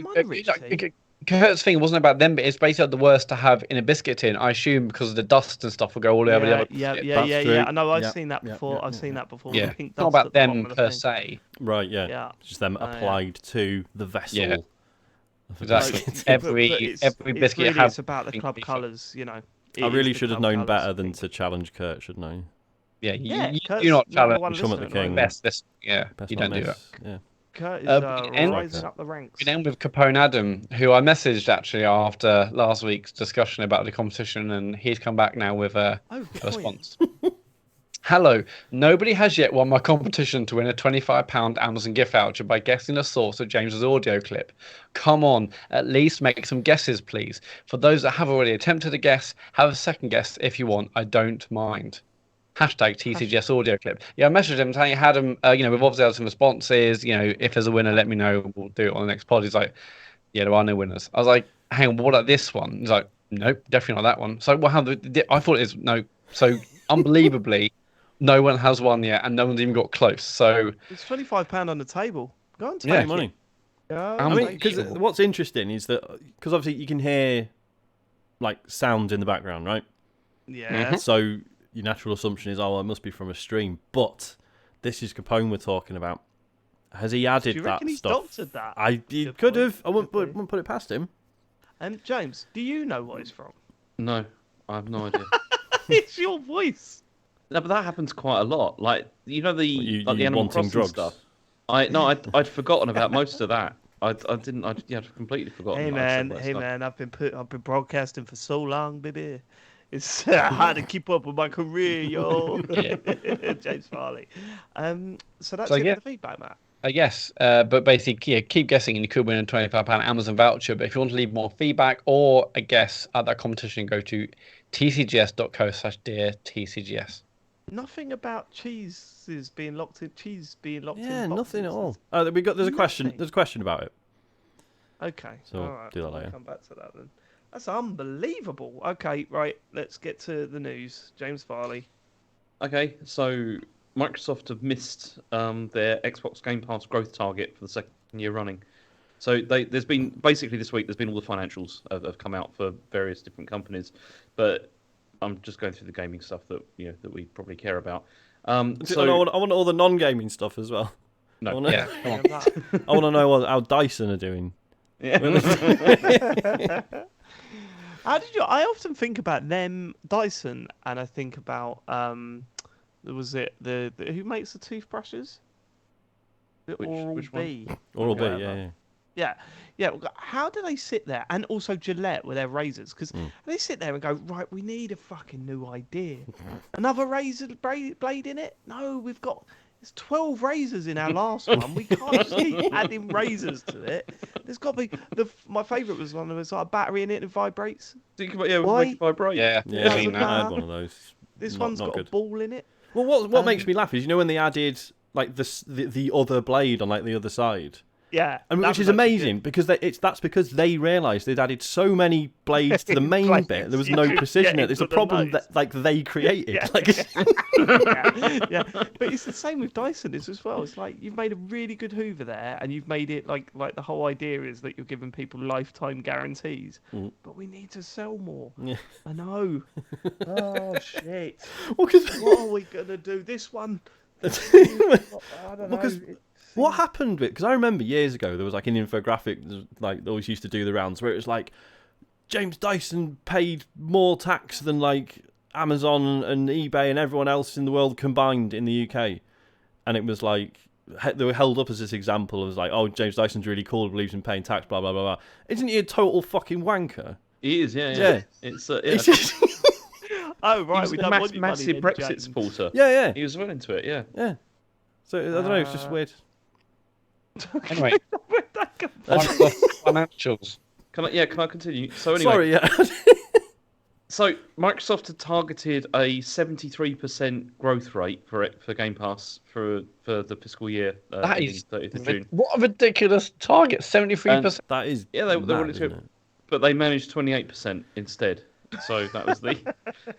Kurt's thing wasn't about them, but it's basically the worst to have in a biscuit tin. I assume because of the dust and stuff will go all over the other. Yeah. I know. I've seen that before. I've seen that before. Yeah, Pink it's not about them per se. Right. Yeah. Just them applied to the vessel. Yeah. Exactly. Every biscuit has. It's about the club colours, you know. I really should have known better than to challenge Kurt, shouldn't I? Yeah, Yeah, you Kurt's do not number one challenge Come at the listener at king. moment. best. This, yeah, Best you not don't do that. miss. Yeah. Kurt is we can rising up the ranks. We end with Capone Adam, who I messaged actually after last week's discussion about the competition, and he's come back now with a Good point. response. Hello, nobody has yet won my competition to win a £25 Amazon gift voucher by guessing the source of James's audio clip. Come on, at least make some guesses, please. For those that have already attempted a guess, have a second guess if you want. I don't mind. Hashtag TCGS audio clip. Yeah, I messaged him saying, had him, we've obviously had some responses. If there's a winner, let me know. We'll do it on the next pod. He's like, yeah, there are no winners. I was like, hang on, what about this one? He's like, nope, definitely not that one. So, well, I thought it was no. So, unbelievably, no one has won yet, and no one's even got close. So, It's £25 on the table. Go on, take Yeah, it. money. Go I on, mean, take because it. what's interesting is that because obviously you can hear like sound in the background, right? Yeah. So your natural assumption is, oh, well, it must be from a stream. But this is Capone we're talking about. Has he added Do you that reckon he's stuff? doctored that? He Good could point, have. I good wouldn't put it past him. James, do you know what it's from? No, I have no idea. It's your voice. No, but that happens quite a lot. Like the You the Animal wanting Crossing drugs? stuff. I'd forgotten about most of that. I'd completely forgotten. Hey that I'd said man, that hey stuff. man, I've been broadcasting for so long, baby. It's hard to keep up with my career, yo. James Farley. So that's So, it yeah. for the feedback, Matt. yes, but basically, yeah, keep guessing, and you could win a £25 Amazon voucher. But if you want to leave more feedback or a guess at that competition, go to tcgs.co/dear-tcgs. Nothing about cheese being locked in. Cheese being locked in. Yeah, nothing at all. boxes. There's a question. Nothing. There's a question about it. Okay. So all right. do that We'll later. come back to that then. That's unbelievable. Okay, right. Let's get to the news. James Farley. Okay, so Microsoft have missed their Xbox Game Pass growth target for the second year running. So there's been basically this week. There's been all the financials have come out for various different companies, but I'm just going through the gaming stuff that that we probably care about. I want all the non-gaming stuff as well. No, I wanna, Yeah, come on. I want to know how Dyson are doing. How did you? I often think about them, Dyson, and I think about was it the who makes the toothbrushes? The Oral which one? B. Oral B, whatever. yeah. Yeah. How do they sit there? And also Gillette with their razors, because they sit there and go, right, we need a fucking new idea. Another razor blade in it? No, we've got. There's 12 razors in our last one. We can't just keep adding razors to it. There's got to be my favourite was one that was like a battery in it and vibrates. Think about we Why? make it vibrate. Yeah, Yeah, Doesn't I had matter. one of those. This Not- one's not got good. a ball in it. Well, what makes me laugh is when they added like the other blade on like the other side. Yeah, I mean, that which was is actually amazing good. because that's because they realised they'd added so many blades to the main Blades, bit. There was you no could precision. get It's into a the problem nose. that like they created. Yeah. Like, yeah. But it's the same with Dyson as well. It's like you've made a really good Hoover there, and you've made it like the whole idea is that you're giving people lifetime guarantees. But we need to sell more. Yeah. I know. Oh shit! well, 'cause- What are we gonna do? This one? I don't know. Because what happened with? Because I remember years ago there was like an infographic like they always used to do the rounds where it was like James Dyson paid more tax than like Amazon and eBay and everyone else in the world combined in the UK, and it was like they were held up as this example of like, oh, James Dyson's really cool, believes in paying tax, blah blah blah blah. Isn't he a total fucking wanker? He is. Yeah. Yeah. It's It's just- Oh he right, was we a don't want your money massive then, Brexit James. supporter. yeah. He was well into it. Yeah. Yeah. So I don't know. It's just weird. Anyway, Where'd that come from? Microsoft financials. Can I continue? So anyway, Sorry. Yeah. so Microsoft had targeted a 73% growth rate for Game Pass for the fiscal year That ending is 30th of June. what a ridiculous target. 73%. That is. Yeah, they mad, wanted isn't to, it? but they managed 28% instead. So that was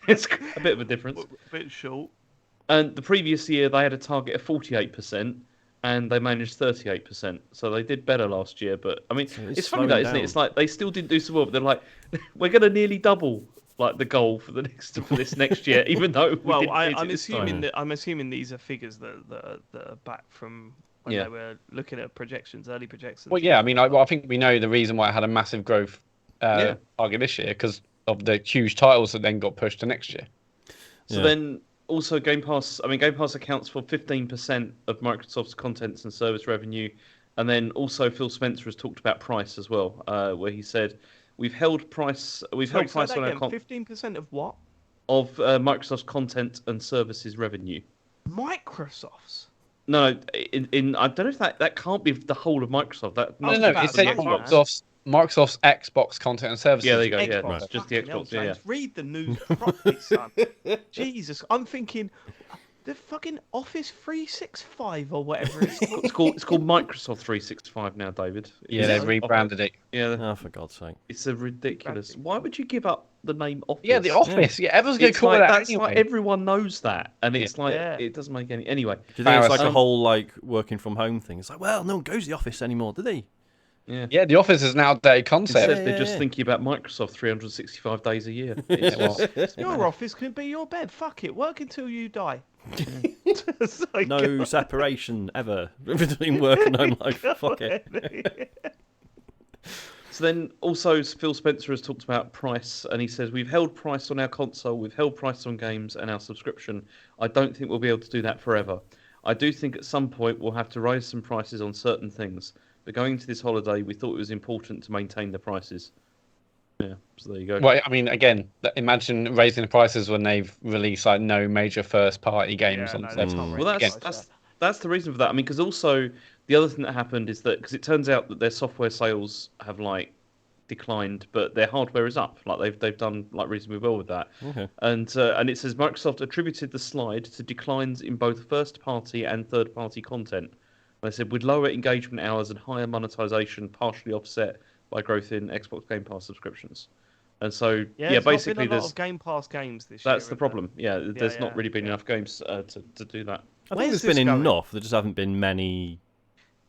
it's a bit of a difference. A bit short. And the previous year they had a target of 48%, and they managed 38%. So they did better last year. But I mean, So it's it's funny that, slowing isn't it? down. It's like they still didn't do so well. But they're like, we're going to nearly double like the goal for this next year, even though we Well, didn't hit it I'm this time. assuming I'm assuming these are figures that are back from when Yeah. they were looking at projections, early projections. Well, yeah, I mean, I think we know the reason why it had a massive growth Yeah. target this year because of the huge titles that then got pushed to next year. So Yeah. then also Game Pass. I mean, Game Pass accounts for 15% of Microsoft's contents and service revenue, and then also Phil Spencer has talked about price as well, where he said we've held price. We've Sorry, held say price that on our again. 15% of what? of Microsoft's content and services revenue. Microsoft's. No, in I don't know if that can't be the whole of Microsoft. That No, must no, be it just the said about the Xbox. Xbox. Microsoft's Xbox content and services. Yeah, there you go. division. Yeah, Xbox. it's just the Fucking hell, Xbox. Yeah, yeah. James, read the news properly, son. Jesus, I'm thinking the fucking Office 365 or whatever it's called. It's called Microsoft 365 now, David. Yeah, It's they've a- rebranded it. Yeah, Oh, for God's sake. it's a ridiculous. Why would you give up the name Office? Yeah, the Office. Yeah, everyone's going to It's call like it that that's anyway. like everyone knows that, and it's like Yeah. it doesn't make any. Anyway, Do you think it's like a Embarrassing. whole like working from home thing? It's like, well, no one goes to the office anymore, do they? yeah. Yeah, the Office is an outdated concept. Instead, they're just yeah. thinking about Microsoft 365 days a year. It's well, just- Your office can be your bed. Fuck it. Work until you die. It's like, No separation ever between work and home life. Fuck it. So then also Phil Spencer has talked about price, and he says we've held price on our console, we've held price on games and our subscription. I don't think we'll be able to do that forever. I do think at some point we'll have to raise some prices on certain things. But going into this holiday, we thought it was important to maintain the prices. Yeah, so there you go. Well, I mean, again, imagine raising the prices when they've released like no major first-party games Yeah, on no, the that's system. not Well, really that's the reason for that. I mean, because also the other thing that happened is that because it turns out that their software sales have like declined, but their hardware is up. Like they've done like reasonably well with that. Okay. And it says Microsoft attributed the slide to declines in both first-party and third-party content. They said with lower engagement hours and higher monetization, partially offset by growth in Xbox Game Pass subscriptions. And so there's basically not been a lot there's of Game Pass games this year. that's the is there? problem. Yeah, there's yeah, not really been enough games to do that. I Where's think there's this been going? enough. There just haven't been many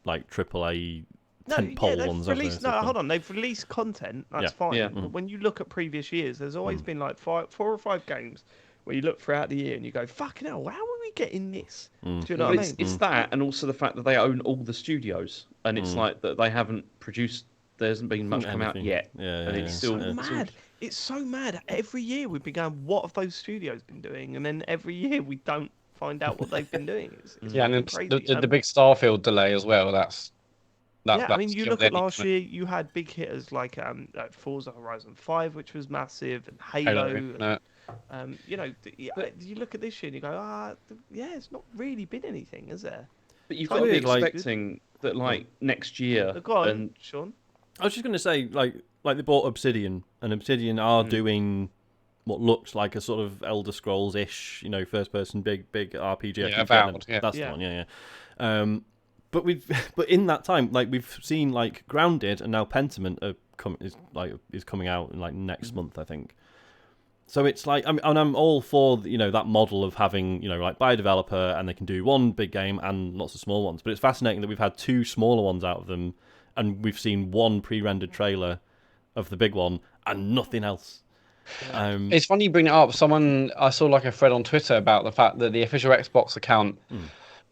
like AAA tentpole they've ones. released, no, hold on. They've released content. That's Yeah. fine. Yeah. But when you look at previous years, there's always been like 4 or 5 games where you look throughout the year and you go, "Fucking hell, how are we getting this?" Do you know But what I mean? it's that, and also the fact that they own all the studios, and it's like that they haven't produced. There hasn't been much come out Anything. yet, Yeah, and yeah, it's yeah. still So Yeah. mad. It's so mad. Every year we've been going, "What have those studios been doing?" And then every year we don't find out what they've been doing. It's Yeah, and fucking then crazy. the big Starfield delay as well. That's Yeah, I mean, that's you killed look at any- last year, you had big hitters like Forza Horizon 5, which was massive, and Halo. Halo, You know, you look at this year and you go, yeah, it's not really been anything, is there? But you've It's got to be weird, like- expecting that, like next year, Go on, and Sean. I was just going to say, like they bought Obsidian, and Obsidian are doing what looks like a sort of Elder Scrolls-ish, first-person big RPG. I Yeah, keep forgetting Avowed, yeah. That's Yeah. the one, yeah. But in that time, like we've seen like Grounded and now Pentiment is coming out in like next month, I think. So it's like I'm all for that model of having like buy a developer and they can do one big game and lots of small ones. But it's fascinating that we've had 2 smaller ones out of them, and we've seen 1 pre-rendered trailer of the big one and nothing else. It's funny you bring it up. I saw like a thread on Twitter about the fact that the official Xbox account,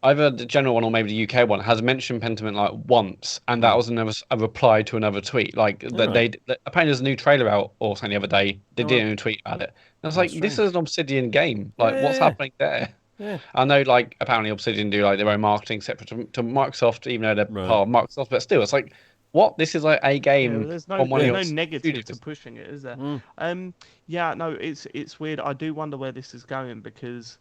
either the general one or maybe the UK one, has mentioned Pentiment like once, and that was a reply to another tweet. Like that apparently there's a new trailer out or something the other day. They didn't even tweet about it. And I was like, this is an Obsidian game. Like, what's happening there? Yeah. I know, like apparently Obsidian do like their own marketing separate to Microsoft, even though they're part of Microsoft. But still, it's like, what? This is like a game. There's on one of your negative studios. to pushing it, is there? Yeah, no, it's weird. I do wonder where this is going because,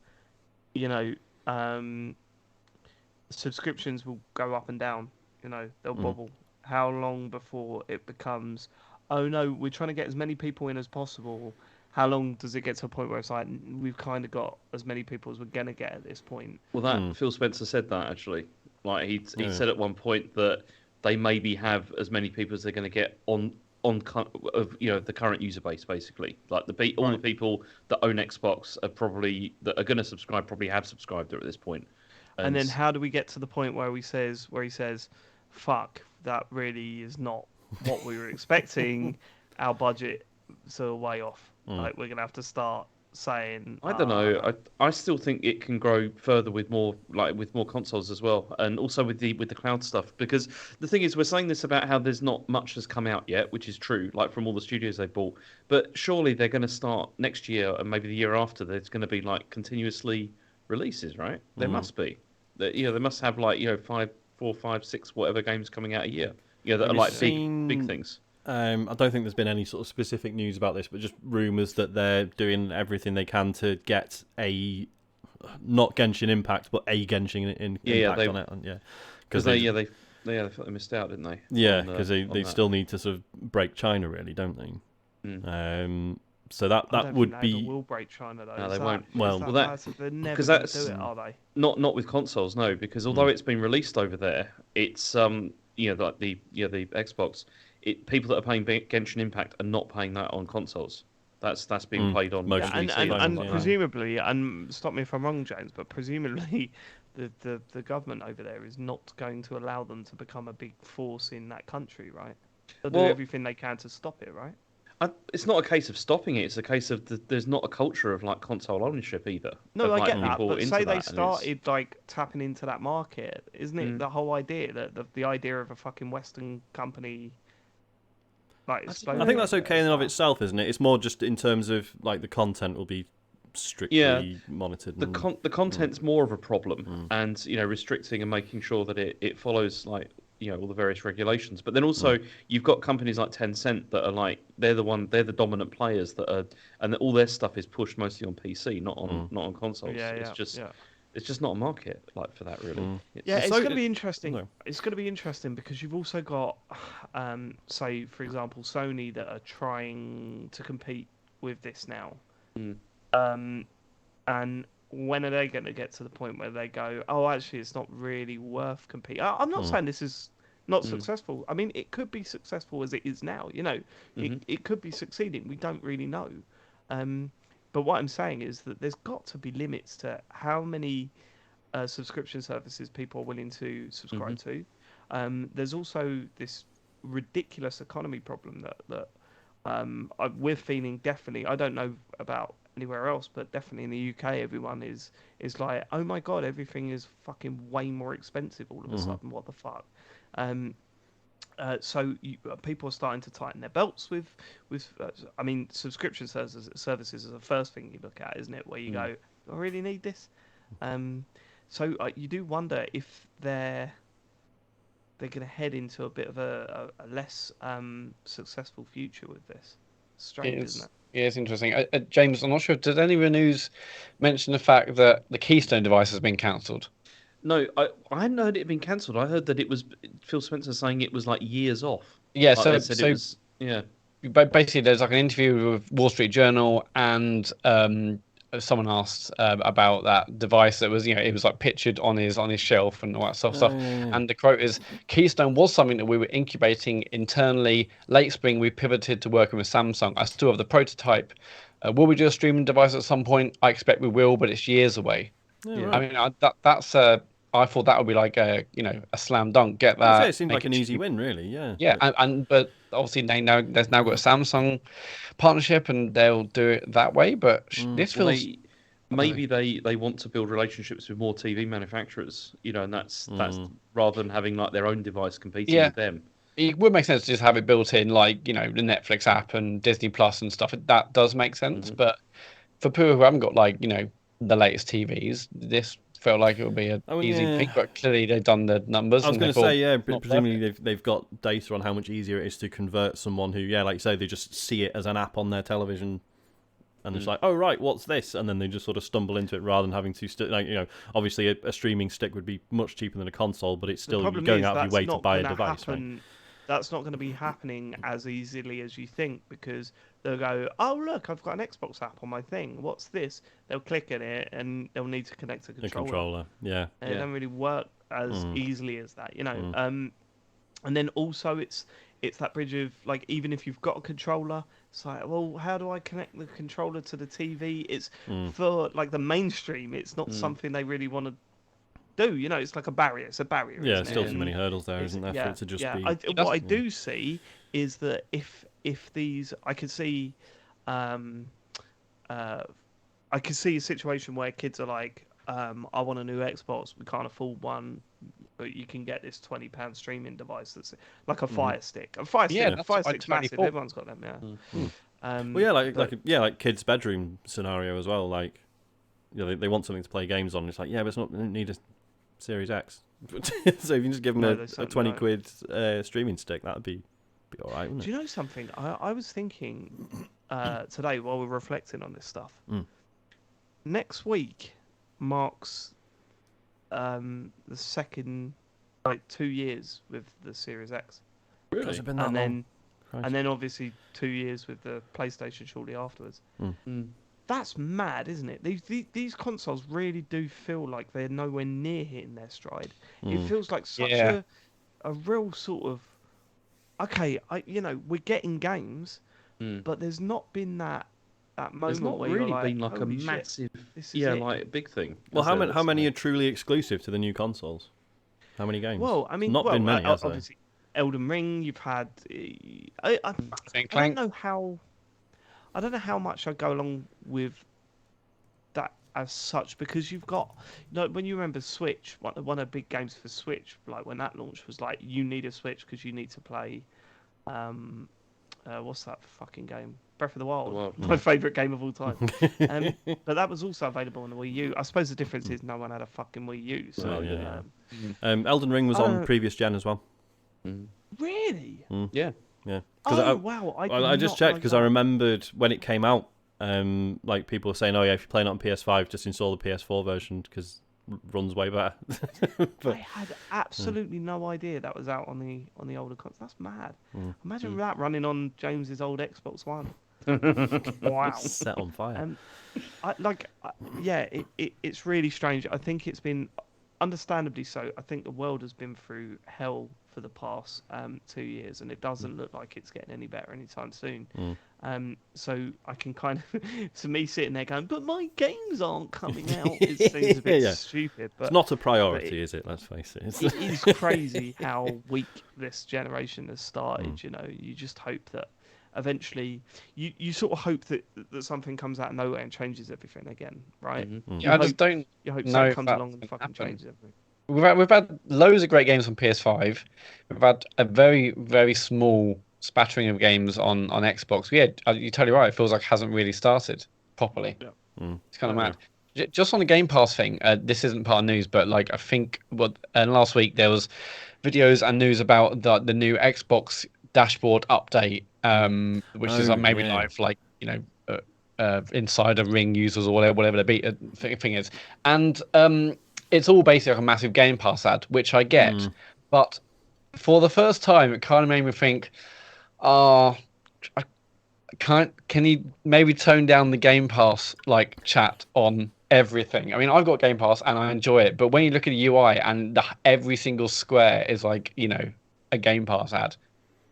subscriptions will go up and down. They'll bobble. How long before it becomes, oh no, we're trying to get as many people in as possible? How long does it get to a point where it's like we've kind of got as many people as we're gonna get at this point? well, that Phil Spencer said that actually. Like he said at one point that they maybe have as many people as they're going to get on the current user base, basically. Like all the people that own Xbox are that are going to subscribe probably have subscribed at this point. And then how do we get to the point where he says, "Fuck, that really is not what we were expecting. Our budget so way off. Like we're gonna have to start saying, I don't know. I still think it can grow further with more consoles as well, and also with the cloud stuff. Because the thing is, we're saying this about how there's not much has come out yet, which is true, like from all the studios they bought. But surely they're going to start next year and maybe the year after. There's going to be like continuously releases, right? There must be. They must have like 4, 5, 6, whatever games coming out a year. That Have are you like seen- big things. I don't think there's been any sort of specific news about this, but just rumours that they're doing everything they can to get a not Genshin Impact, but a Genshin Impact on it. Yeah, Because they felt they missed out, didn't they? Yeah, on, because they on that. still need to sort of break China, really, don't they? So I that don't would think they ever be will break China though. No, Is they that- won't. is Well, that well, that- massive? They're never because going to that's- do it, are they? Not with consoles, no. Because although it's been released over there, it's like the Xbox. People that are playing Genshin Impact are not playing that on consoles. That's being played on Most Yeah, PC and phones, yeah. presumably, and stop me if I'm wrong, James, but presumably the government over there is not going to allow them to become a big force in that country, right? They'll do Well- everything they can to stop it, right? It's not a case of stopping it. It's a case of there's not a culture of like console ownership either. No, of, I like, get that, people but into say that, they and it's- started like tapping into that market, isn't it the whole idea that the idea of a fucking Western company like exploding? I think that's like okay in and of that? itself, isn't it? It's more just in terms of like the content will be strictly monitored. The content's more of a problem, and restricting and making sure that it follows like all the various regulations. But then also you've got companies like Tencent that are like they're the dominant players that are, and all their stuff is pushed mostly on PC, not on consoles. Yeah, it's yeah, just yeah. it's just not a market like for that really. Yeah, it's So- going to be interesting. no. It's going to be interesting because you've also got, say, for example, Sony that are trying to compete with this now. And when are they going to get to the point where they go, oh, actually, it's not really worth competing? I'm not saying this is not successful. I mean, it could be successful as it is now. It could be succeeding. We don't really know. But what I'm saying is that there's got to be limits to how many subscription services people are willing to subscribe to. There's also this ridiculous economy problem that we're feeling definitely. I don't know about anywhere else, but definitely in the UK, everyone is like, oh my god, everything is fucking way more expensive all of a sudden. What the fuck? So people are starting to tighten their belts with I mean, subscription services is the first thing you look at, isn't it? Where you go, do I really need this? So you do wonder if they're going to head into a bit of a less successful future with this. Strange, isn't it? Yeah, it's interesting. James, I'm not sure. Did any of the news mention the fact that the Keystone device has been cancelled? No, I hadn't heard it had been cancelled. I heard that it was Phil Spencer saying it was like years off. Yeah, Like, so they said it was, yeah. Basically, there's like an interview with Wall Street Journal, and someone asked about that device that was, it was like pictured on his shelf and all that stuff. And the quote is, "Keystone was something that we were incubating internally. Late spring, we pivoted to working with Samsung. I still have the prototype. Will we do a streaming device at some point? I expect we will, but it's years away." Yeah, I mean, that's I thought that would be like a slam dunk. Get that. it seemed like an easy win, really. Yeah. Yeah, but obviously there's now got a Samsung partnership, and they'll do it that way. But this Well, feels maybe they want to build relationships with more TV manufacturers, and that's rather than having like their own device competing with them. It would make sense to just have it built in, like the Netflix app and Disney Plus and stuff. That does make sense. But for people who haven't got like the latest TVs, this felt like it would be an easy thing. But clearly they've done the numbers. I was going to say, not presumably they've got data on how much easier it is to convert someone who, like you say, they just see it as an app on their television, and it's like, oh right, what's this? And then they just sort of stumble into it rather than having to, obviously a streaming stick would be much cheaper than a console, but it's still going out of your way to buy a device, right? That's not going to be happening as easily as you think, because they'll go, oh look, I've got an Xbox app on my thing. What's this? They'll click on it and they'll need to connect a controller. Yeah. And it doesn't really work as easily as that, And then also it's that bridge of like, even if you've got a controller, it's like, well, how do I connect the controller to the TV? It's for like the mainstream. It's not something they really want to do. It's like a barrier. It's a barrier. Yeah, isn't still it? too many hurdles there, isn't there, for it to just be... What I do see is that if these, I could see I can see a situation where kids are like, I want a new Xbox. We can't afford one, but you can get this £20 streaming device that's like a Fire Stick. A Fire Stick, Yeah, that's Fire like Stick's massive. 24. Everyone's got them. Yeah. Well, yeah, But- like kids' bedroom scenario as well. Like, you know, they want something to play games on. It's like, yeah, but they don't need a Series X. So if you just give them No, a they certainly 20 don't. quid streaming stick, that'd be all right, wouldn't Do it? you know something? I was thinking today while we're reflecting on this stuff. Mm. Next week marks the second, like 2 years with the Series X, Has it been that and long? then Christ. and then obviously 2 years with the PlayStation shortly afterwards. That's mad, isn't it? These consoles really do feel like they're nowhere near hitting their stride. It feels like such Yeah. a real sort of okay. We're getting games, Mm. but there's not been that moment There's not where you're really like, been like a "Holy shit, massive, this is yeah, it." like big thing. Well, has how there, many that's are like- truly exclusive to the new consoles? How many games? Well, I mean, not been many, has there? obviously, Elden Ring. You've had. I don't Clank. know how. I don't know how much I go along with that as such because you've got, when you remember Switch, one of the big games for Switch, like when that launched, was like you need a Switch because you need to play, what's that fucking game? Breath of the Wild, my favourite game of all time. But that was also available on the Wii U. I suppose the difference is no one had a fucking Wii U. So, Well, yeah. Elden Ring was on previous gen as well. really? Yeah. Yeah. Oh wow! I just checked because I remembered when it came out. Like people were saying, "Oh yeah, if you're playing it on PS5, just install the PS4 version because runs way better." I had absolutely no idea that was out on the older consoles. That's mad. Imagine that running on James's old Xbox One. Wow. Set on fire. It's really strange. I think it's been understandably so. I think the world has been through hell for the past 2 years, and it doesn't look like it's getting any better anytime soon. So I can kind of, to me, sitting there going, "But my games aren't coming out." It seems a bit stupid. But It's not a priority, is it? Let's face it. it is crazy how weak this generation has started. You just hope that eventually you sort of hope that something comes out of nowhere and changes everything again, right? Yeah, I just don't You hope know something if comes that's along and gonna fucking happen. changes everything. We've had loads of great games on PS5. We've had a very, very small spattering of games on Xbox. Yeah, you're totally right. It feels like it hasn't really started properly. Yeah. It's kind of mad. Just on the Game Pass thing, this isn't part of news, but like I think last week there was videos and news about the new Xbox dashboard update, which is maybe live, like Insider Ring users or whatever the thing is, and it's all basically like a massive Game Pass ad, which I get, but for the first time, it kind of made me think, can you maybe tone down the Game Pass like chat on everything? I mean, I've got Game Pass and I enjoy it, but when you look at the UI and every single square is like a Game Pass ad,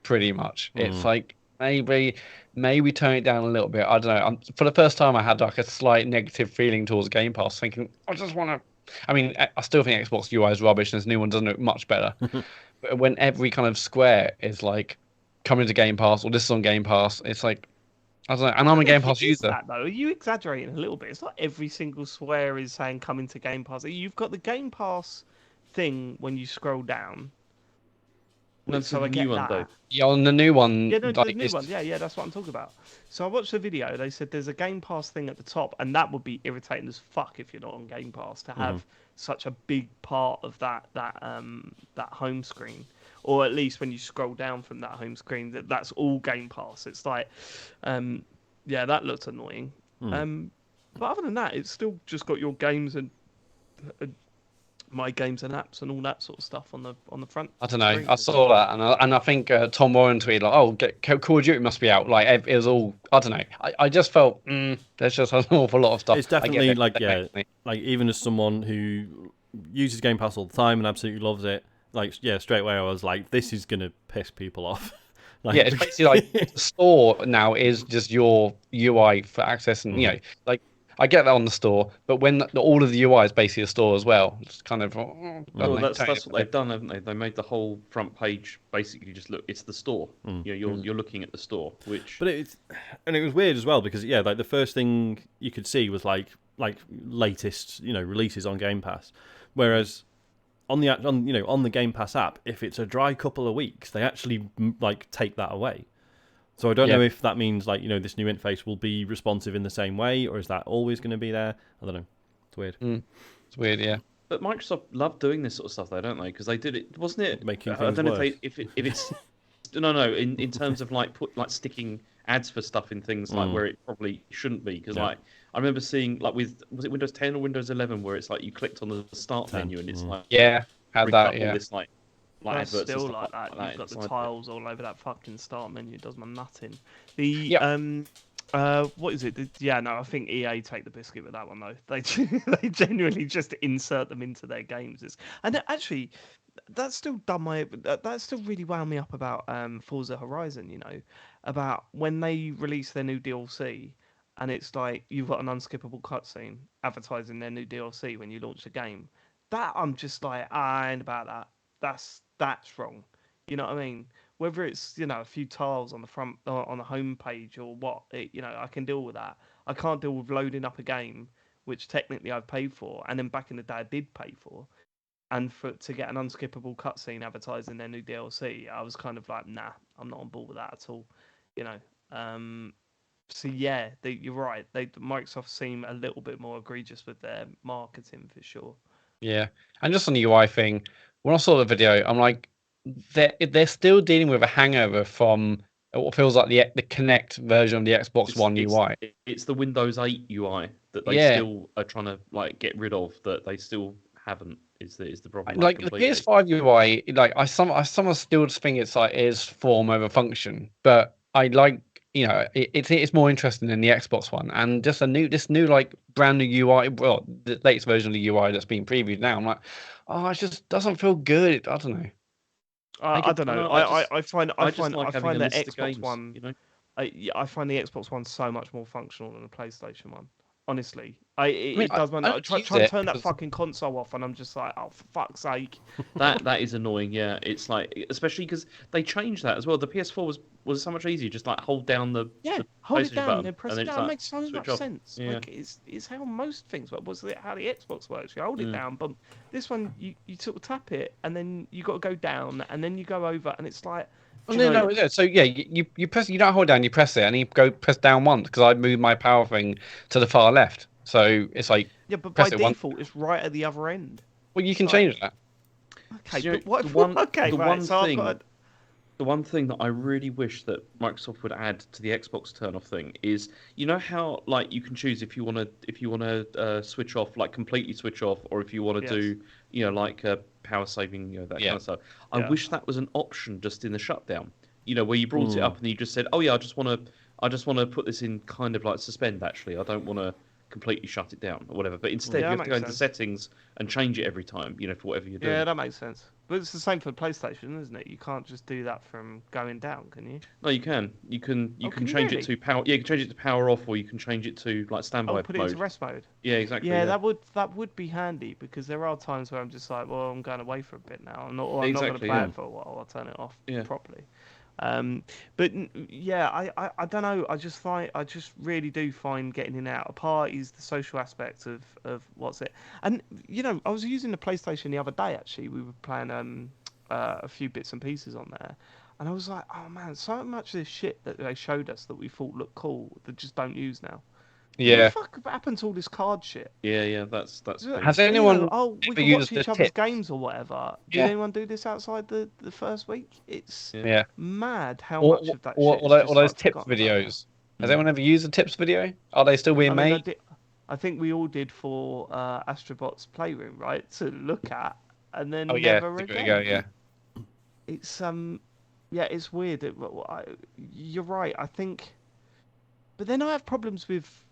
pretty much. It's like maybe tone it down a little bit. I don't know. For the first time, I had like a slight negative feeling towards Game Pass, thinking I just want to. I mean, I still think Xbox UI is rubbish, and this new one doesn't look much better. But when every kind of square is like coming to Game Pass or this is on Game Pass, it's like I don't know. And I'm a Game Pass user. That, though? Are you exaggerating a little bit? It's not every single square is saying come into Game Pass. You've got the Game Pass thing when you scroll down. No, So I the get new one, that. though. Yeah, on the new one. Yeah, no, the like, new one. Yeah, that's what I'm talking about. So I watched the video. They said there's a Game Pass thing at the top, and that would be irritating as fuck if you're not on Game Pass to have such a big part of that home screen, or at least when you scroll down from that home screen, that's all Game Pass. It's like, that looks annoying. But other than that, it's still just got your games and my games and apps and all that sort of stuff on the front. I don't know. screen. I saw that, and I think Tom Warren tweeted like, "Oh, Call of Duty must be out." Like it was all. I don't know. I just felt there's just an awful lot of stuff. It's definitely definitely. like even as someone who uses Game Pass all the time and absolutely loves it, straight away I was like, this is gonna piss people off. Yeah, it's basically like the store now is just your UI for access, and like I get that on the store, but when all of the UI is basically a store as well, it's kind of. Well, that's what they've done, haven't they? They made the whole front page basically just look. It's the store. You're looking at the store, which. But it was weird as well because like the first thing you could see was like latest releases on Game Pass, whereas on the Game Pass app, if it's a dry couple of weeks, they actually like take that away. So I don't know if that means like this new interface will be responsive in the same way, or is that always going to be there? I don't know. It's weird. It's weird, yeah. But Microsoft love doing this sort of stuff, though, don't they? Because they did it, wasn't it? Making I things don't know worse. if it's no. In terms of like sticking ads for stuff in things like where it probably shouldn't be. Because like I remember seeing like was it Windows 10 or Windows 11 where it's like you clicked on the start menu and it's like had that all this like That's adverts and still stuff like that. like You've got the It's tiles all over that fucking start menu. It does my nut in. What is it? I think EA take the biscuit with that one though. They genuinely just insert them into their games. And actually, that's still that still really wound me up about Forza Horizon. About when they release their new DLC, and it's like you've got an unskippable cutscene advertising their new DLC when you launch the game. That I'm just like, I ain't about that. That's wrong. You know what I mean? Whether it's a few tiles on the front on the home page or what, I can deal with that. I can't deal with loading up a game which technically I've paid for, and then back in the day I did pay for, and to get an unskippable cutscene advertising their new DLC, I was kind of like, nah, I'm not on board with that at all. So yeah, you're right. Microsoft seem a little bit more egregious with their marketing for sure. Yeah, and just on the UI thing, when I saw the video, I'm like, they're still dealing with a hangover from what feels like the Kinect version of the Xbox One UI. It's the Windows 8 UI that they still are trying to like get rid of that they still haven't. Is the problem? Like the PS5 UI, like I somewhat still think it's like is form over function, but I like it's more interesting than the Xbox One, and just this new like brand new UI, well the latest version of the UI that's been previewed now. I'm like, oh, it just doesn't feel good. I don't know. I don't know. I find the Xbox games, One. I find the Xbox One so much more functional than the PlayStation One. Honestly, it does. I try to turn that fucking console off, and I'm just like, oh, for fuck's sake. That is annoying. Yeah, it's like, especially because they changed that as well. The PS4 was so much easier. Just like hold down the hold it PlayStation down, button, then press and it then down. It it's makes so like, much switch off. sense. Yeah. Like it's how most things work. Was it how the Xbox works? You hold it down, but this one you sort of tap it, and then you got to go down, and then you go over, and it's like. No. So yeah, you press. You don't hold down. You press it, and you go press down once because I moved my power thing to the far left. So it's like but by default, it's right at the other end. Well, you can change that. Okay, but what? The one thing that I really wish that Microsoft would add to the Xbox turn-off thing is, how like you can choose if you want to switch off, like completely switch off, or if you want to do like power saving, that kind of stuff. I wish that was an option just in the shutdown. Where you brought it up and you just said, oh yeah, I just want to put this in kind of like suspend. Actually, I don't want to completely shut it down or whatever. But instead, you have to go into settings and change it every time, for whatever you're doing. Yeah, that makes sense. But it's the same for PlayStation, isn't it? You can't just do that from going down, can you? No, you can. You can change it to power. Yeah, you can change it to power off, or you can change it to like standby mode. Put it into rest mode. Yeah, exactly. Yeah, that would be handy because there are times where I'm just like, well, I'm going away for a bit now. I'm not going to play it for a while. I'll turn it off properly. But yeah, I don't know. I just really do find getting in and out of parties, the social aspect of what's it. And I was using the PlayStation the other day. Actually, we were playing a few bits and pieces on there, and I was like, oh man, so much of this shit that they showed us that we thought looked cool that just don't use now. Yeah. What the fuck happened to all this card shit? Yeah, that's. Has anyone? We can watch each other's games or whatever. Did anyone do this outside the first week? It's mad how much of that shit. Or those tips videos. Has anyone ever used a tips video? Are they still being made? I think we all did for Astrobot's Playroom, right? To look at and then never again. It's it's weird. You're right. I think, but then I have problems with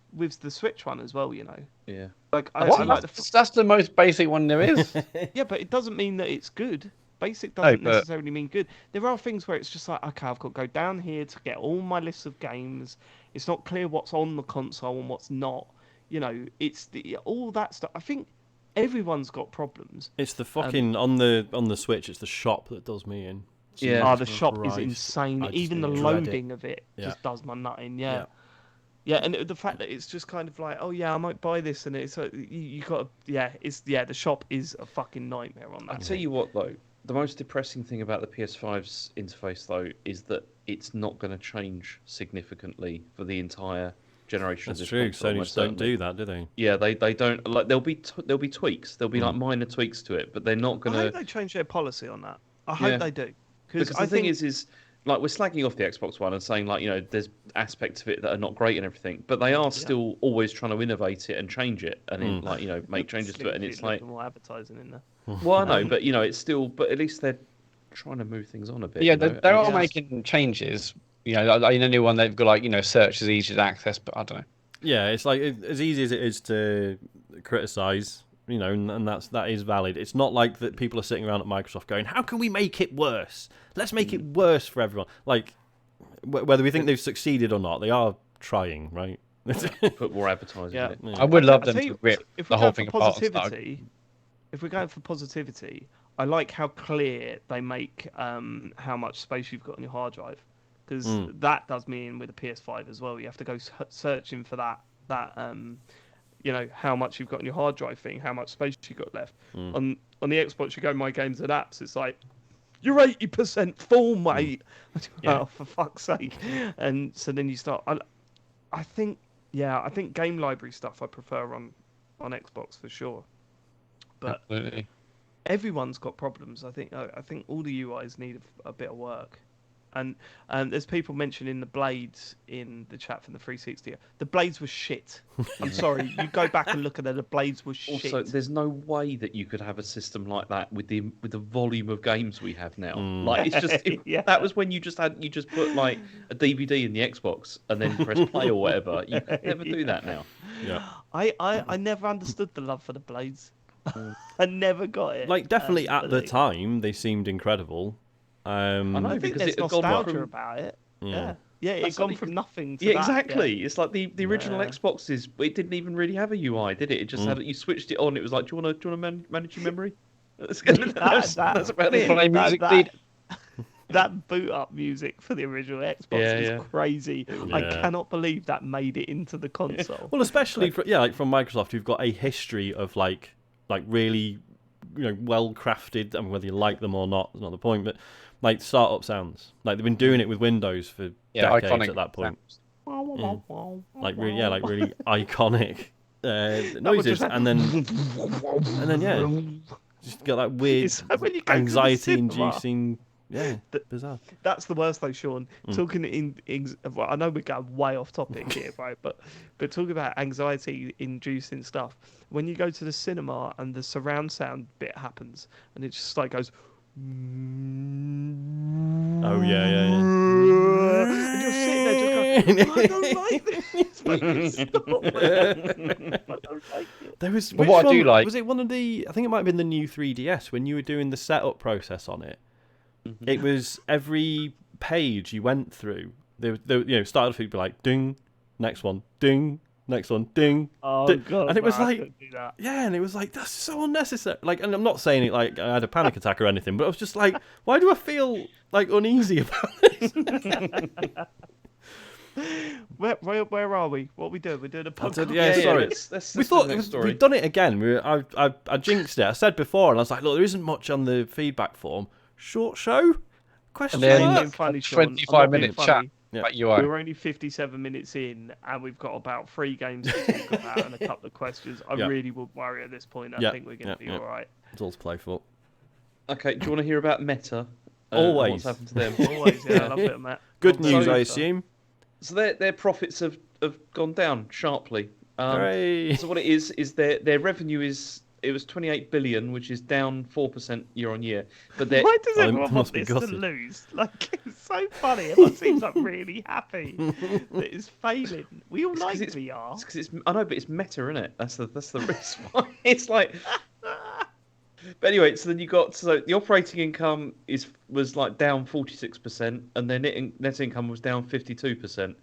the Switch one as well, Yeah. Like that's the most basic one there is. Yeah, but it doesn't mean that it's good. Basic doesn't necessarily mean good. There are things where it's just like, okay, I've got to go down here to get all my lists of games. It's not clear what's on the console and what's not. it's all that stuff. I think everyone's got problems. It's the fucking on the Switch. It's the shop that does me in. Yeah. The shop is Christ. insane. I just Even the dread loading of it Yeah. just does my nut in. Yeah. Yeah, and the fact that it's just kind of like, oh yeah, I might buy this, and it's you got the shop is a fucking nightmare on that. I'll tell you what though, the most depressing thing about the PS5's interface though is that it's not going to change significantly for the entire generation. That's of this true. console, Sony almost don't certainly. do that, do they? Yeah, they don't like. There'll be tweaks. There'll be like minor tweaks to it, but they're not I going hope to. they change their policy on that. I Yeah. hope they do, Because I the thing think is like we're slagging off the Xbox One and saying like there's aspects of it that are not great and everything, but they are still always trying to innovate it and change it and make changes to it, and it's like more advertising in there. well I know, but it's still, but at least they're trying to move things on a bit. Yeah, you know? they And are it's- making changes. In a new one they've got like search is easy to access, but I don't know. Yeah, it's like as easy as it is to criticize, and that is valid. It's not like that people are sitting around at Microsoft going, "How can we make it worse? Let's make it worse for everyone." Like whether we think they've succeeded or not, they are trying, right? put more advertising Yeah. in it. I would love I them tell to you, rip if the we're whole going thing for apart and start. positivity, if we're going for positivity, I like how clear they make how much space you've got on your hard drive, because that does me in with the PS5 as well. You have to go searching for that how much you've got on your hard drive thing, how much space you got left. On the Xbox, you go my games and apps. It's like you're 80% full, mate. Yeah. Oh, for fuck's sake! And so then you start. I think game library stuff I prefer on Xbox for sure. But Absolutely. everyone's got problems. I think all the UIs need a bit of work. And there's people mentioning the blades in the chat from the 360. The blades were shit. I'm sorry. You go back and look at it. The blades were shit. Also, there's no way that you could have a system like that with the volume of games we have now. Like it's just Yeah. that was when you just put like a DVD in the Xbox and then press play or whatever. You could never do that now. Yeah. I never understood the love for the blades. I never got it. Like definitely at the Like, time they seemed incredible. I know, I think because there's it had gone nostalgia from about it. Yeah. Yeah, it's That's gone like- from nothing to yeah, that, exactly. It's like the original Yeah. Xboxes. It didn't even really have a UI, did it? It just had you switched it on. It was like, do you want to manage your memory? That's about it. Play music lead. That boot up music for the original Xbox is crazy. I Yeah. cannot believe that made it into the console. Well, especially from Microsoft, who've got a history of like really well crafted. I mean, whether you like them or not is not the point, but like startup sounds. Like they've been doing it with Windows for decades iconic at that point. sounds. Like really iconic noises, and then just got that weird It's like when you go to the anxiety-inducing. Yeah, bizarre. That's the worst though, Sean. Talking well, I know we're going way off topic here, right? But talking about anxiety-inducing stuff. When you go to the cinema and the surround sound bit happens, and it just like goes. Oh yeah. And you're sitting there just going, I don't like this. Fucking stop it. I don't like it. There was But which what I do one- like- was it one of the? I think it might have been the new 3DS when you were doing the setup process on it. It was every page you went through. There started off, you'd be like ding, next one, ding, next one, ding. Oh ding. god! And it was man, I like, couldn't do that. yeah, and it was like that's so unnecessary. Like, and I'm not saying it like I had a panic attack or anything, but I was just like, why do I feel like uneasy about this? Where are we? What are we doing? We're doing a podcast. Yeah, sorry. Let's We do thought the next story. we'd done it again. I jinxed it. I said before, and I was like, look, there isn't much on the feedback form. Short show? Question And then- I'm not mark? being funny, Sean. I'm not 25-minute being chat. funny. Yeah. Like UI. We're only 57 minutes in, and we've got about 3 games to talk about and a couple of questions. I Yeah. really would worry at this point. I Yeah. think we're going to be Yeah. all right. It's all to play for. Okay, do you want to hear about Meta? Always. What's happened to them? Always, yeah, I love it, Matt. Good Love news, it. I assume. So their profits have gone down sharply. Hooray. So what it is their revenue it was 28 billion, which is down 4% year on year. But their Why does Oh, it everyone want must be this to gutted. lose? Like, it's so funny. Everyone seems like really happy that it's failing. We all like VR. because it's I know, but it's Meta, isn't it? That's the reason why. It's like. But anyway, so then the operating income was like down 46%, and their net income was down 52%.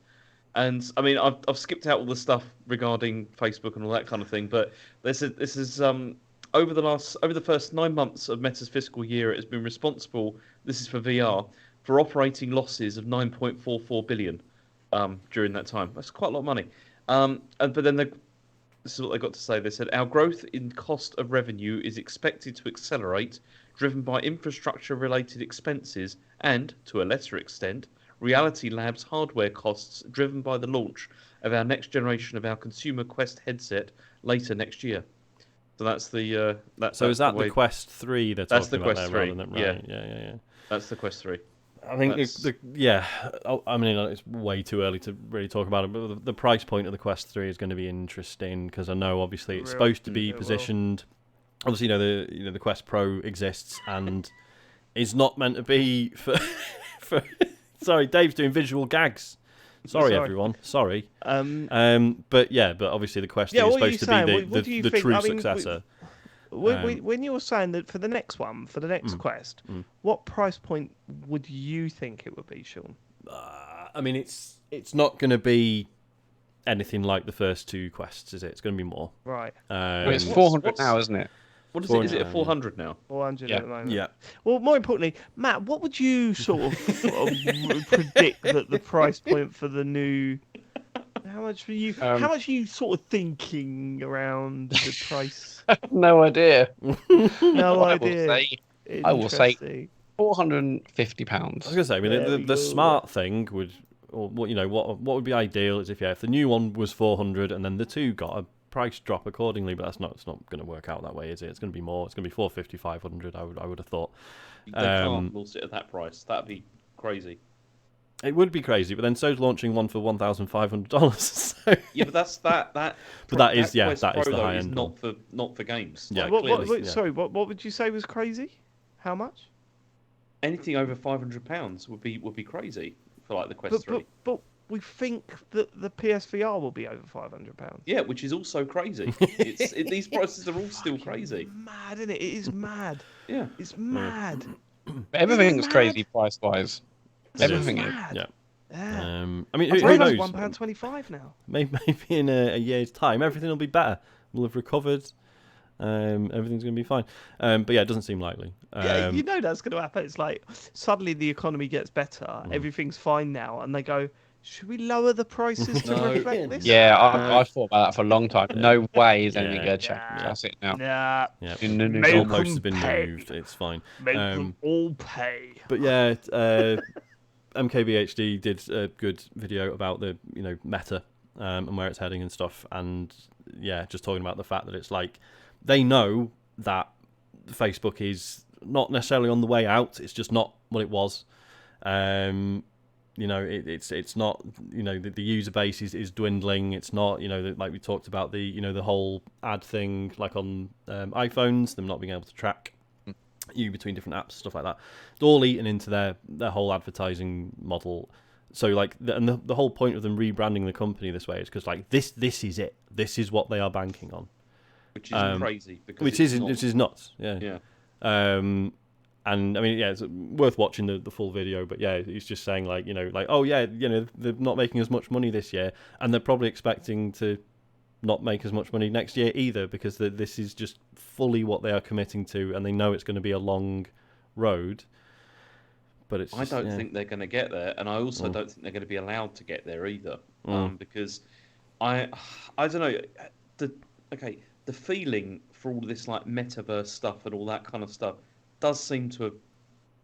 And I mean, I've skipped out all the stuff regarding Facebook and all that kind of thing, but this is over the first 9 months of Meta's fiscal year, it has been responsible. This is for VR for operating losses of 9.44 billion during that time. That's quite a lot of money. But then this is what they got to say. They said our growth in cost of revenue is expected to accelerate, driven by infrastructure-related expenses and, to a lesser extent, Reality Labs hardware costs driven by the launch of our next generation of our consumer Quest headset later next year. So that's the So is that the Quest 3 they're That's the talking about Quest there 3. rather than Yeah. right? Yeah. That's the Quest 3. I think That's- I mean it's way too early to really talk about it, but the price point of the Quest 3 is going to be interesting because I know obviously it's supposed to be It will. positioned. Obviously, the Quest Pro exists and is not meant to be for for. Sorry, Dave's doing visual gags. Sorry. Everyone. Sorry. But obviously the Quest 3 is what are you supposed to saying? be What do you the think? true I mean, successor. When you're saying that for the next one, for the next Quest, what price point would you think it would be, Sean? I mean, it's not going to be anything like the first two quests, is it? It's going to be more. Right. Well, it's What's- 400 now, isn't it? What is it? Is it a 400 now? 400 Yeah. at the moment. Yeah. Well, more importantly, Matt, what would you sort of predict that the price point for the new? How much are you? How much are you sort of thinking around the price? No idea. No I idea. will say Interesting. £450. I was going to say, I mean, There we the go. smart thing would, or what would be ideal is if the new one was 400 and then the two got a price drop accordingly, but it's not going to work out that way, is it? It's going to be more. It's going to be 450, 500. I would have thought. They can't all sit at that price. That'd be crazy. It would be crazy, but then so's launching one for $1,500. So. Yeah, but that's that. But that is Quest that is Pro, the though, high is end. not for games. Yeah, Like, What, clearly. sorry, what would you say was crazy? How much? Anything over £500 would be crazy for like the Quest 3. But we think that the PSVR will be over £500. Yeah, which is also crazy. These prices are all still crazy. Mad, isn't it? It is mad. Yeah. It's mad. Everything's mad? crazy price-wise. Everything is. Mad. Yeah. Yeah. I mean, I who suppose knows? it's £1.25 now. Maybe in a year's time, everything will be better. We'll have recovered. Everything's going to be fine. But yeah, it doesn't seem likely. Yeah, you know that's going to happen. It's like suddenly the economy gets better, everything's fine now, and they go, "Should we lower the prices to No. reflect this?" Yeah, I've thought about that for a long time. No way is anything Yeah. going to change. That's it now. Nah, Yeah, No, the no, no. goalposts have been pay. moved. It's fine. make them all pay. But yeah, MKBHD did a good video about the meta and where it's heading and stuff, and yeah, just talking about the fact that it's like they know that Facebook is not necessarily on the way out. It's just not what it was. It's not the user base is dwindling. It's not like we talked about the whole ad thing like on iPhones, them not being able to track you between different apps, stuff like that. It's all eaten into their whole advertising model. So like the whole point of them rebranding the company this way is because like this is it. This is what they are banking on. Which is crazy. Because Which it's is nuts. Yeah. Yeah. And I mean, yeah, it's worth watching the full video. But yeah, he's just saying like oh yeah, they're not making as much money this year, and they're probably expecting to not make as much money next year either, because this is just fully what they are committing to, and they know it's going to be a long road. But it's I don't think they're going to get there, and I also don't think they're going to be allowed to get there either, because I don't know. The feeling for all this like metaverse stuff and all that kind of stuff does seem to have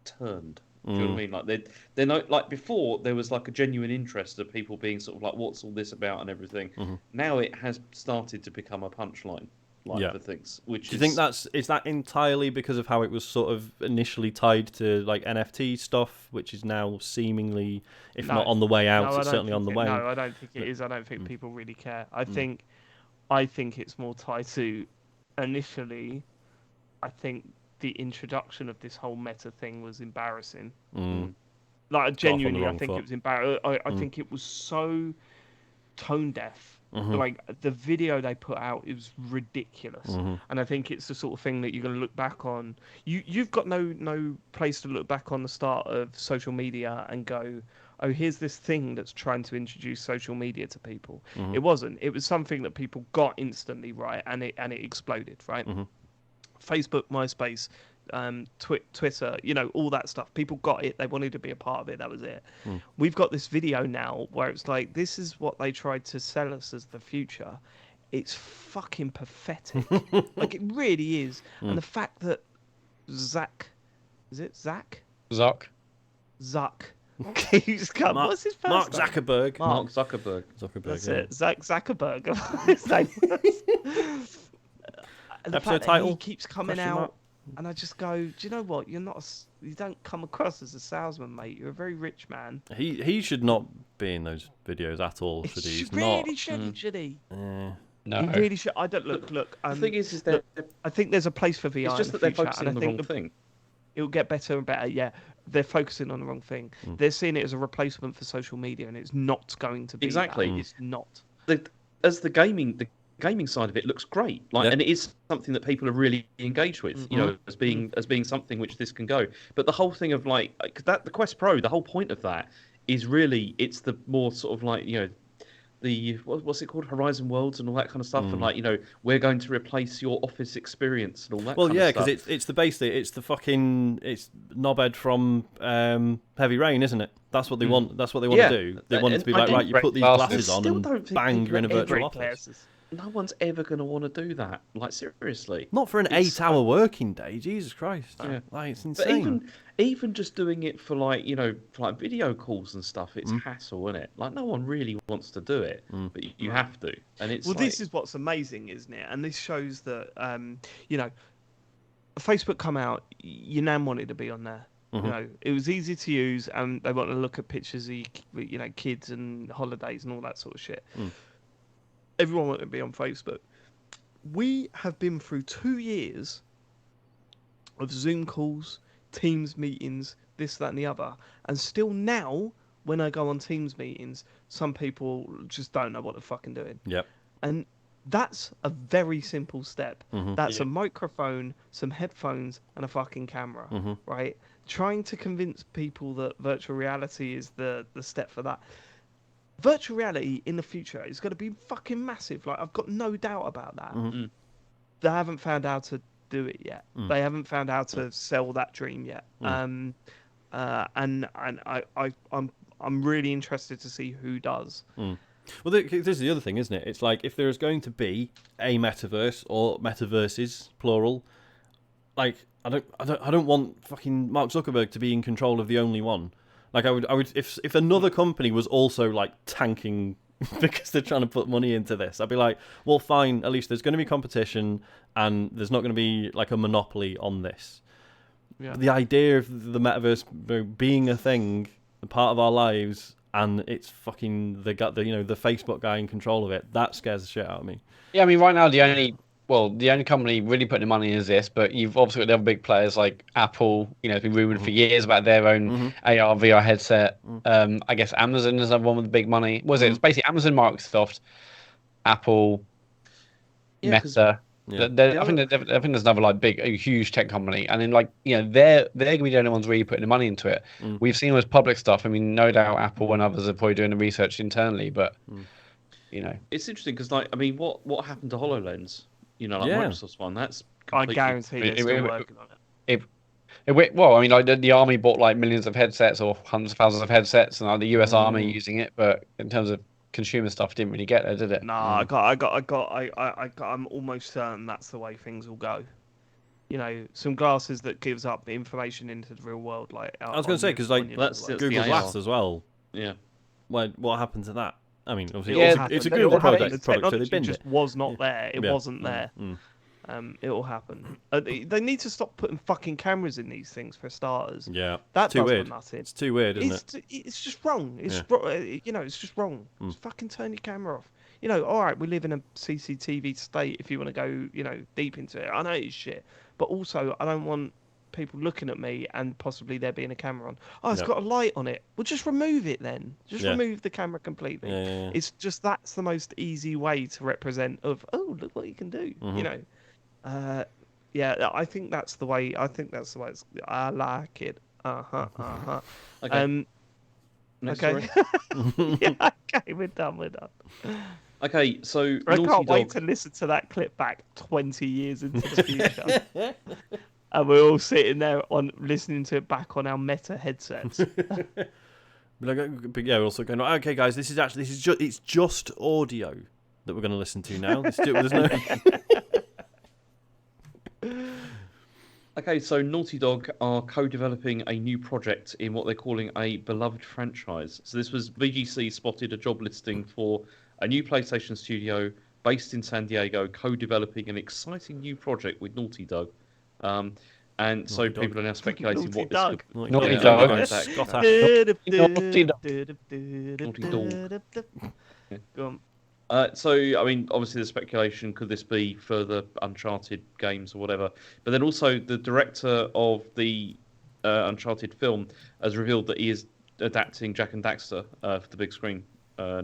turned. Do you know what I mean? Like they're not like before. There was like a genuine interest of people being sort of like, "What's all this about?" and everything. Now it has started to become a punchline, for things. Which do you think is that entirely because of how it was sort of initially tied to like NFT stuff, which is now seemingly, if not on the way out, it's certainly on the way. No, I don't think it is. I don't think people really care. I think it's more tied to initially. I think the introduction of this whole meta thing was embarrassing. Like genuinely, I think it was embarrassing. I think it was so tone deaf. Like the video they put out, it was ridiculous. And I think it's the sort of thing that you're going to look back on. You've got no place to look back on the start of social media and go, oh, here's this thing that's trying to introduce social media to people. Mhm. It wasn't. It was something that people got instantly right, and it exploded, right? Mhm. Facebook, MySpace, Twitter, all that stuff. People got it. They wanted to be a part of it. That was it. Mm. We've got this video now where it's like, this is what they tried to sell us as the future. It's fucking pathetic. Like, it really is. Mm. And the fact that Zach Zuck. keeps coming. Mark- What's his first Mark name? Zuckerberg. Mark Zuckerberg. That's yeah. it. Zuckerberg. His name was. And the Episode fact that title? he keeps coming Question out, mark? and I just go, do you know what? You don't come across as a salesman, mate. You're a very rich man. He should not be in those videos at all. Should he? He's not. Really shouldn't, should he? Eh. No. He really should. I don't look. The Um, thing is that I think there's a place for VR. it's just in that the they're future, focusing and on I the think wrong thing. it'll get better and better. Yeah, they're focusing on the wrong thing. Mm. They're seeing it as a replacement for social media, and it's not going to be. Exactly. That. It's not. As the gaming side of it looks great, like, Yeah. and it is something that people are really engaged with, as being something which this can go. But the whole thing of like that, the Quest Pro, the whole point of that is really it's the more sort of like the what's it called, Horizon Worlds and all that kind of stuff, and like we're going to replace your office experience and all that. Well, kind yeah, of stuff. because it's the base. It's the fucking knobhead from Heavy Rain, isn't it? That's what they want. That's what they want Yeah. to do. They want it to be And I like, right, think you put these glasses. glasses on Still and don't think bang, people you're in a are ever virtual Great office. glasses. No one's ever going to want to do that. Like, seriously. Not for an It's 8-hour working day. Jesus Christ! Yeah. Like, it's But insane. even just doing it for like for like video calls and stuff, it's hassle, isn't it? Like, no one really wants to do it, but you have to, and it's Well, like, this is what's amazing, isn't it? And this shows that Facebook come out. Your nan wanted to be on there. It was easy to use, and they want to look at pictures of kids and holidays and all that sort of shit. Everyone wanted to be on Facebook. We have been through 2 years of Zoom calls, Teams meetings, this, that, and the other, and still now, when I go on Teams meetings, some people just don't know what they're fucking doing. Yep. And that's a very simple step. That's Yeah. a microphone, some headphones, and a fucking camera, right? Trying to convince people that virtual reality is the step for that. Virtual reality in the future is going to be fucking massive. Like, I've got no doubt about that. They haven't found how to do it yet. They haven't found how to sell that dream yet. And I'm really interested to see who does. Well, this is the other thing, isn't it? It's like if there is going to be a metaverse or metaverses, plural, like I don't want fucking Mark Zuckerberg to be in control of the only one. Like I would if another company was also like tanking because they're trying to put money into this, I'd be like, well, fine. At least there's going to be competition, and there's not going to be like a monopoly on this. Yeah. But the idea of the metaverse being a thing, a part of our lives, and it's fucking the Facebook guy in control of it, that scares the shit out of me. Yeah, I mean, right now the only company really putting money into this, but you've obviously got the other big players like Apple. It's been rumored for years about their own AR VR headset. I guess Amazon is another one with the big money. It's basically Amazon, Microsoft, Apple, Meta. Yeah. I think there's another like big, huge tech company, and then they're gonna be the only ones really putting the money into it. We've seen all this public stuff. I mean, no doubt Apple and others are probably doing the research internally, but it's interesting because what happened to HoloLens? Microsoft's one. That's I completely... guarantee they're still working on it. Well, I mean, like the army bought like millions of headsets or hundreds of thousands of headsets, and like the US Army using it, but in terms of consumer stuff, didn't really get there, did it? No, I'm almost certain that's the way things will go. Some glasses that gives up the information into the real world. Like I was going to say, because like That's Google the Glass AR. as well. Yeah. What happened to that? I mean, obviously, Yeah, it's a It will Google happen. product, The so they technology binned just it. was not there. It Yeah. wasn't there. It will happen. They need to stop putting fucking cameras in these things for starters. Yeah, That too does weird. nothing. It's too weird, isn't it? It's just wrong. It's Yeah. it's just wrong. Just fucking turn your camera off. All right, we live in a CCTV state. If you want to go, deep into it, I know it's shit, but also I don't want people looking at me and possibly there being a camera on. Oh, it's No. got a light on it. Well, just remove it then. Just Yeah. remove the camera completely. Yeah. It's just that's the most easy way to represent of look what you can do. Yeah, I think that's the way. I think that's the way. I like it. Okay. Next Okay. story. Yeah, okay, we're done. Okay, so I Naughty can't wait Dog. to listen to that clip back 20 years into the future. And we're all sitting there on listening to it back on our Meta headsets. But yeah, we're also going. Okay, guys, this is just audio that we're going to listen to now. There's no. Okay, so Naughty Dog are co-developing a new project in what they're calling a beloved franchise. So this was VGC spotted a job listing for a new PlayStation studio based in San Diego, co-developing an exciting new project with Naughty Dog. And so Naughty Dog. people are now speculating Naughty what this Dog. could. Naughty Yeah, Dog. going back. Scottish. Naughty Dog. Go on. So, I mean, obviously the speculation, could this be further Uncharted games or whatever? But then also the director of the Uncharted film has revealed that he is adapting Jack and Daxter for the big screen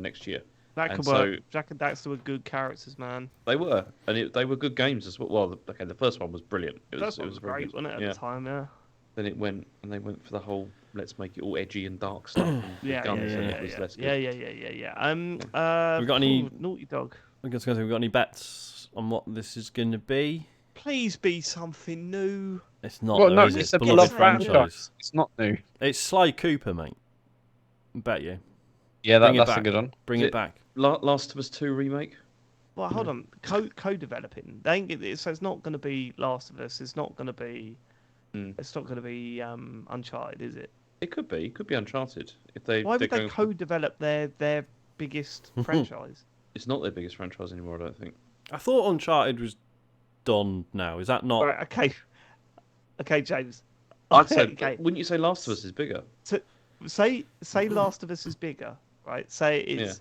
next year. That And could so- work. Jack and Daxter were good characters, man. They were, and they were good games as well. Well, okay, the first one was brilliant. That was very great, good. wasn't it, at Yeah. the time, yeah. Then they went for the whole let's make it all edgy and dark stuff and with Yeah, guns, and yeah. it was less good. Yeah. We got any- Naughty Dog? I was going to say, we got any bets on what this is going to be? Please be something new. It's not. Well, though, no, is it? it's a beloved beloved franchise. It's not new. It's Sly Cooper, mate. Bet you. Yeah, Bring it that's a back. good one. Bring Is it it- back. Last of Us 2 remake. Well, hold on. Co-developing. They ain't get, so it's not going to be Last of Us. It's not going to be. Mm. It's not going to be Uncharted, is it? It could be. It could be Uncharted if they. Why they're would they going for- co-develop their biggest franchise? It's not their biggest franchise anymore, I don't think. I thought Uncharted was done now. Is that not? All right, okay, James. I'd say. Okay. Wouldn't you say Last of Us is bigger? Say Last of Us is bigger, right? Say it's.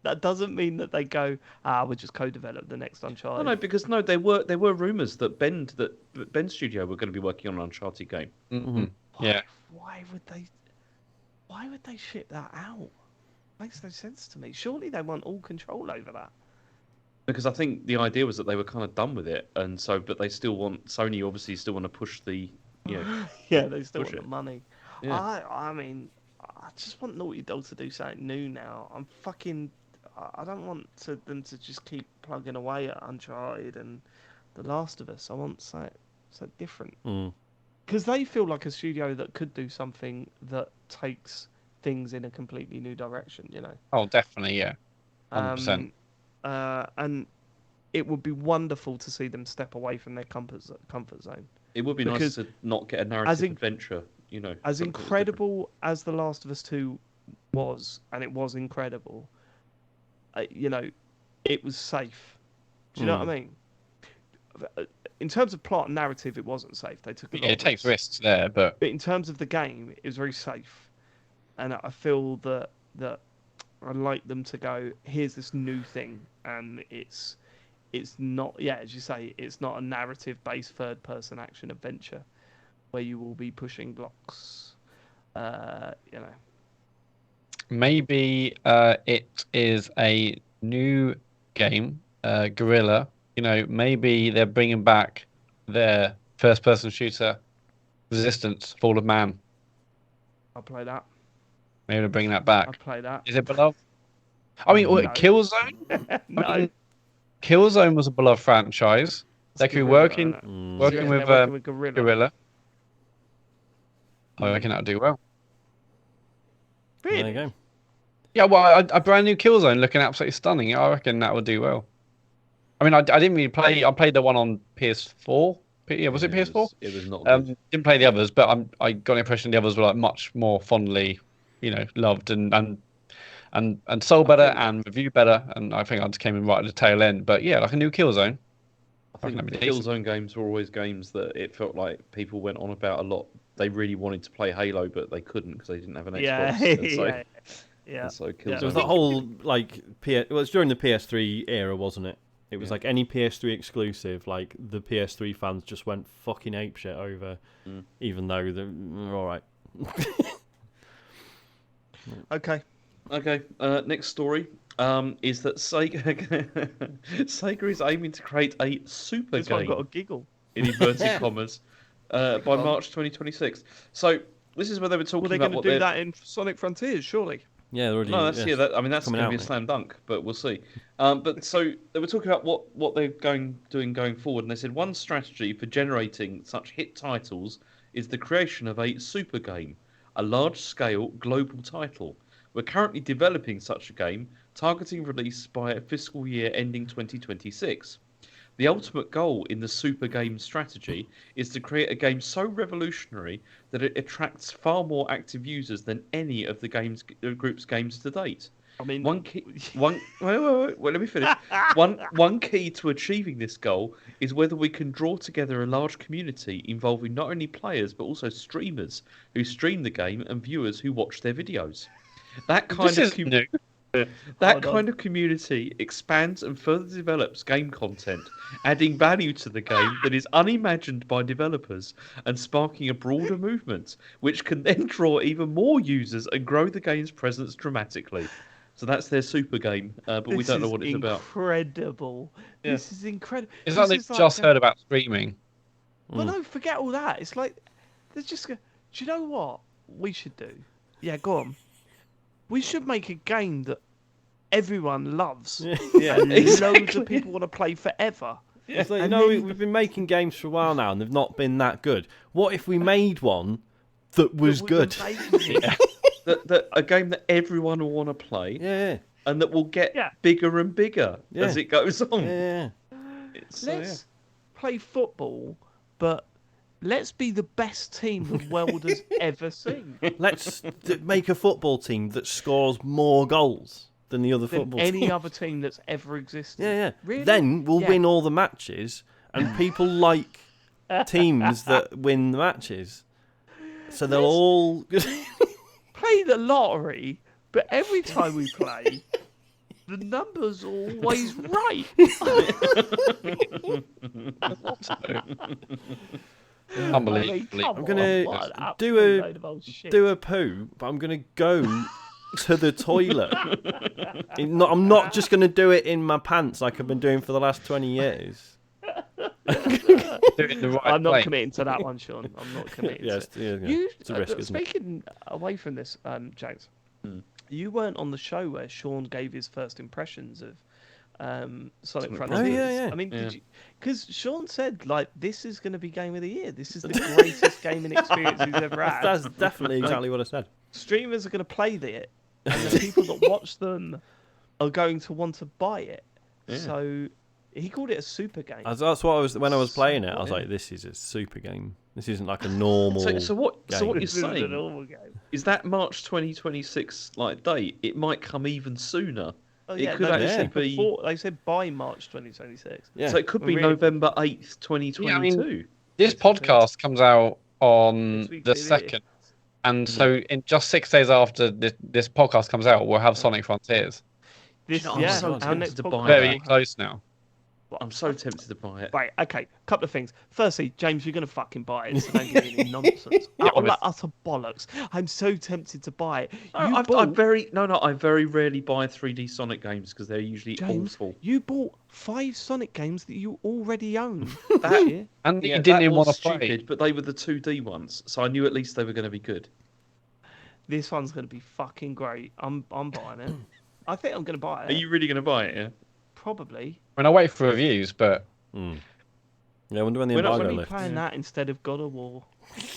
That doesn't mean that they go, we'll just co-develop the next Uncharted. No, because there were rumours that Bend Studio were going to be working on an Uncharted game. Mm-hmm. Yeah. Why would they ship that out? Makes no sense to me. Surely they want all control over that. Because I think the idea was that they were kind of done with it, and so but they still want Sony obviously still want to push the Yeah, they still Push want the it. money. Yeah. I mean, I just want Naughty Dog to do something new now. I don't want them to just keep plugging away at Uncharted and The Last of Us. I want something different. Mm. Because they feel like a studio that could do something that takes things in a completely new direction, you know. Oh, definitely, yeah. 100%. And it would be wonderful to see them step away from their comfort zone. It would be Because nice to not get a narrative adventure, you know. As something that's incredible as The Last of Us 2 was, and it was incredible, you know, it was safe. Do you know what I mean? In terms of plot and narrative, it wasn't safe. They took a lot Yeah, of it takes risks. risks there, but But in terms of the game, it was very safe. And I feel that I'd like them to go, here's this new thing, and it's not, yeah, as you say, it's not a narrative-based third-person action adventure where you will be pushing blocks. You know. maybe it is a new game, Guerrilla. You know, maybe they're bringing back their first-person shooter, Resistance, Fall of Man. I'll play that. Maybe they're bringing that back. I'll play that. Is it beloved? I mean, No. Killzone? No. Killzone was a beloved franchise. They could be working Mm. working They're with working with Guerrilla. Guerrilla. I reckon that'll do well. There Really? you go. Yeah, well, a brand new Killzone looking absolutely stunning. I reckon that would do well. I mean, I didn't really play. I played the one on PS4. Yeah, was it PS4? It was not good. Didn't play the others, but I got the impression the others were like much more fondly, you know, loved and sold better and reviewed better. And I think I just came in right at the tail end. But yeah, like a new Killzone. I think that'd the be decent. Killzone games were always games that it felt like people went on about a lot. They really wanted to play Halo, but they couldn't because they didn't have an Xbox. Yeah. And so, Yeah. and so Yeah. Killzone. There was that whole like well, it was during the PS3 era, wasn't it? It was Yeah. like any PS3 exclusive, like the PS3 fans just went fucking apeshit over, even though they're all right. Okay. Okay, next story is that Sega Sega is aiming to create a super This one game got a giggle. in inverted commas by March 2026. So This is where they were talking Well, they're about going what to do they're. that in Sonic Frontiers, surely. Yeah, they're already. No, that's yes, I mean, that's coming going to out, be a mate. slam dunk, but we'll see. But so they were talking about what they're doing going forward, and they said one strategy for generating such hit titles is the creation of a super game, a large-scale global title. We're currently developing such a game, targeting release by a fiscal year ending 2026. The ultimate goal in the super game strategy is to create a game so revolutionary that it attracts far more active users than any of the group's games to date. I mean, Wait, let me finish. One key to achieving this goal is whether we can draw together a large community involving not only players but also streamers who stream the game and viewers who watch their videos. That kind This of is new. That kind of community expands and further develops game content, adding value to the game that is unimagined by developers and sparking a broader movement, which can then draw even more users and grow the game's presence dramatically. So that's their super game, but we don't know what it's about. Incredible. Yeah. This is incredible. It's like they've just heard about streaming. Well, no, forget all that. It's like they're just. Do you know what we should do? Yeah, go on. We should make a game that everyone loves. Yeah, and loads exactly. of people want to play forever. It's like, And then... we've been making games for a while now, and they've not been that good. What if we made one that was good? That a game that everyone will want to play, Yeah, and that will get bigger and bigger as it goes on. yeah. Let's play football, but let's be the best team the world has ever seen. Let's make a football team that scores more goals than the other Than football any team. other team that's ever existed. Yeah, yeah. Really? Then we'll win all the matches, and people like teams that win the matches. So they'll all Play the lottery, but every time we play, the number's always right. Unbelievably. I'm gonna do a poo, but I'm gonna go to the toilet. I'm not just gonna do it in my pants like I've been doing for the last 20 years. I'm not committing to that one, Sean. I'm not committing Yes, to it. it's a risk, isn't it? Speaking away from this, James, you weren't on the show where Sean gave his first impressions of Sonic Frontiers. Oh, yeah. I mean, because Sean said, like, this is going to be Game of the Year. This is the greatest gaming experience he's ever had. That's definitely exactly what I said. Streamers are going to play it, and the people that watch them are going to want to buy it. Yeah. So he called it a super game. That's what I was when I was playing it. I was like, "This is a super game. This isn't like a normal." So what? game. So what you're This isn't a saying normal game. is that March 2026 date? It might come even sooner. Oh, It yeah, could no, actually be. before, they said by March 2026. Yeah. So it could be Really? November 8th, 2022. Yeah, I mean, This podcast comes out on week, the it is. 2nd. And so in just 6 days after this podcast comes out, we'll have Sonic Frontiers. This, You know, I'm yeah, so our tempted next to podcast- buy Very it. close now. I'm so tempted to buy it. Right, okay, couple of things. Firstly, James, you're going to fucking buy it, so don't give me any nonsense. I'm like utter bollocks. I'm so tempted to buy it. I very rarely buy 3D Sonic games because they're usually James, awful. you bought 5 Sonic games that you already own. That- year. And Yeah, you didn't that even was want to play. stupid, but they were the 2D ones, so I knew at least they were going to be good. This one's going to be fucking great. I'm buying it. I think I'm going to buy it. Are you really going to buy it? Yeah. Probably. I mean, I wait for reviews, but Yeah, I wonder when the We're not embargo Probably lifts. playing that instead of God of War.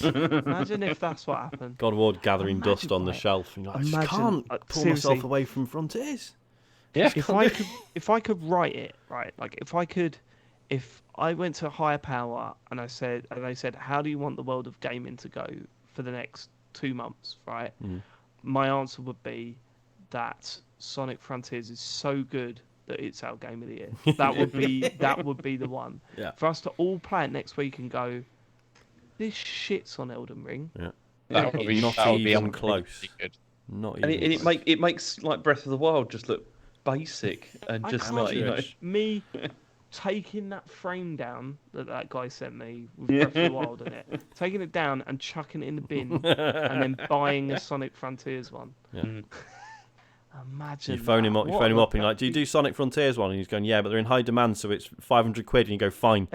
Imagine if that's what happened. God of War gathering Imagine dust on the like- shelf. And you're like, I just imagine- can't pull seriously. myself away from Frontiers. yeah. If I could write it right, like if I went to a higher power and they said, how do you want the world of gaming to go for the next 2 months, right? My answer would be that Sonic Frontiers is so good that it's our game of the year. That would be the one. Yeah. For us to all play it next week and go, this shit's on Elden Ring. Yeah. That would be Not that would be even unbelievably close. good. Not And even. it makes like Breath of the Wild just look basic and I just can't like, you know. Rich. Me taking that frame down that guy sent me with Breath of the Wild in it, taking it down and chucking it in the bin, and then buying a Sonic Frontiers one. Yeah. Imagine. You phone that. him up. You What phone him a- up, and you're like, "Do you do Sonic Frontiers one?" And he's going, "Yeah, but they're in high demand, so it's 500 quid." And you go, "Fine."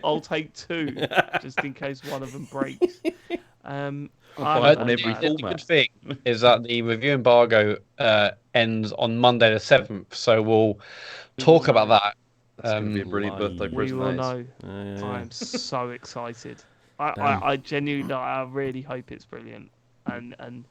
I'll take 2, just in case one of them breaks. I'll buy I it don't on know, every man. The format. good thing is that the review embargo ends on Monday the 7th, so we'll talk will about know. that. That's going to be a brilliant Live. birthday We present. will that is. know. Yeah. I'm so excited. Damn. I genuinely, I really hope it's brilliant. And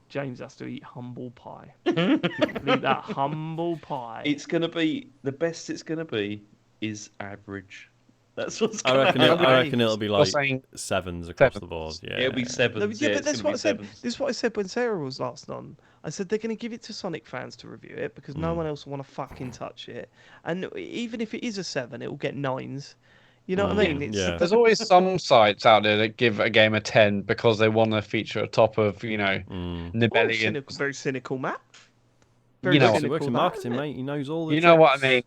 James has to eat humble pie. Eat that humble pie. It's going to be the best. It's going to be is average. That's what's I going to reckon. happen. I reckon it'll be You're like saying 7s across the sevens. board. Yeah, It'll be No, sevens. yeah, Yeah, but it's that's going what to I be said. sevens. This is what I said when Sarah was last on. I said they're going to give it to Sonic fans to review it because no one else will want to fucking touch it. And even if it is a 7, it will get 9s. You know what I mean? It's yeah. There's always some sites out there that give a game a 10 because they want to feature a top of, Nibellion. very cynical, Matt. You know, He works in that, marketing, isn't it? mate. He knows all the you know what I tricks. mean.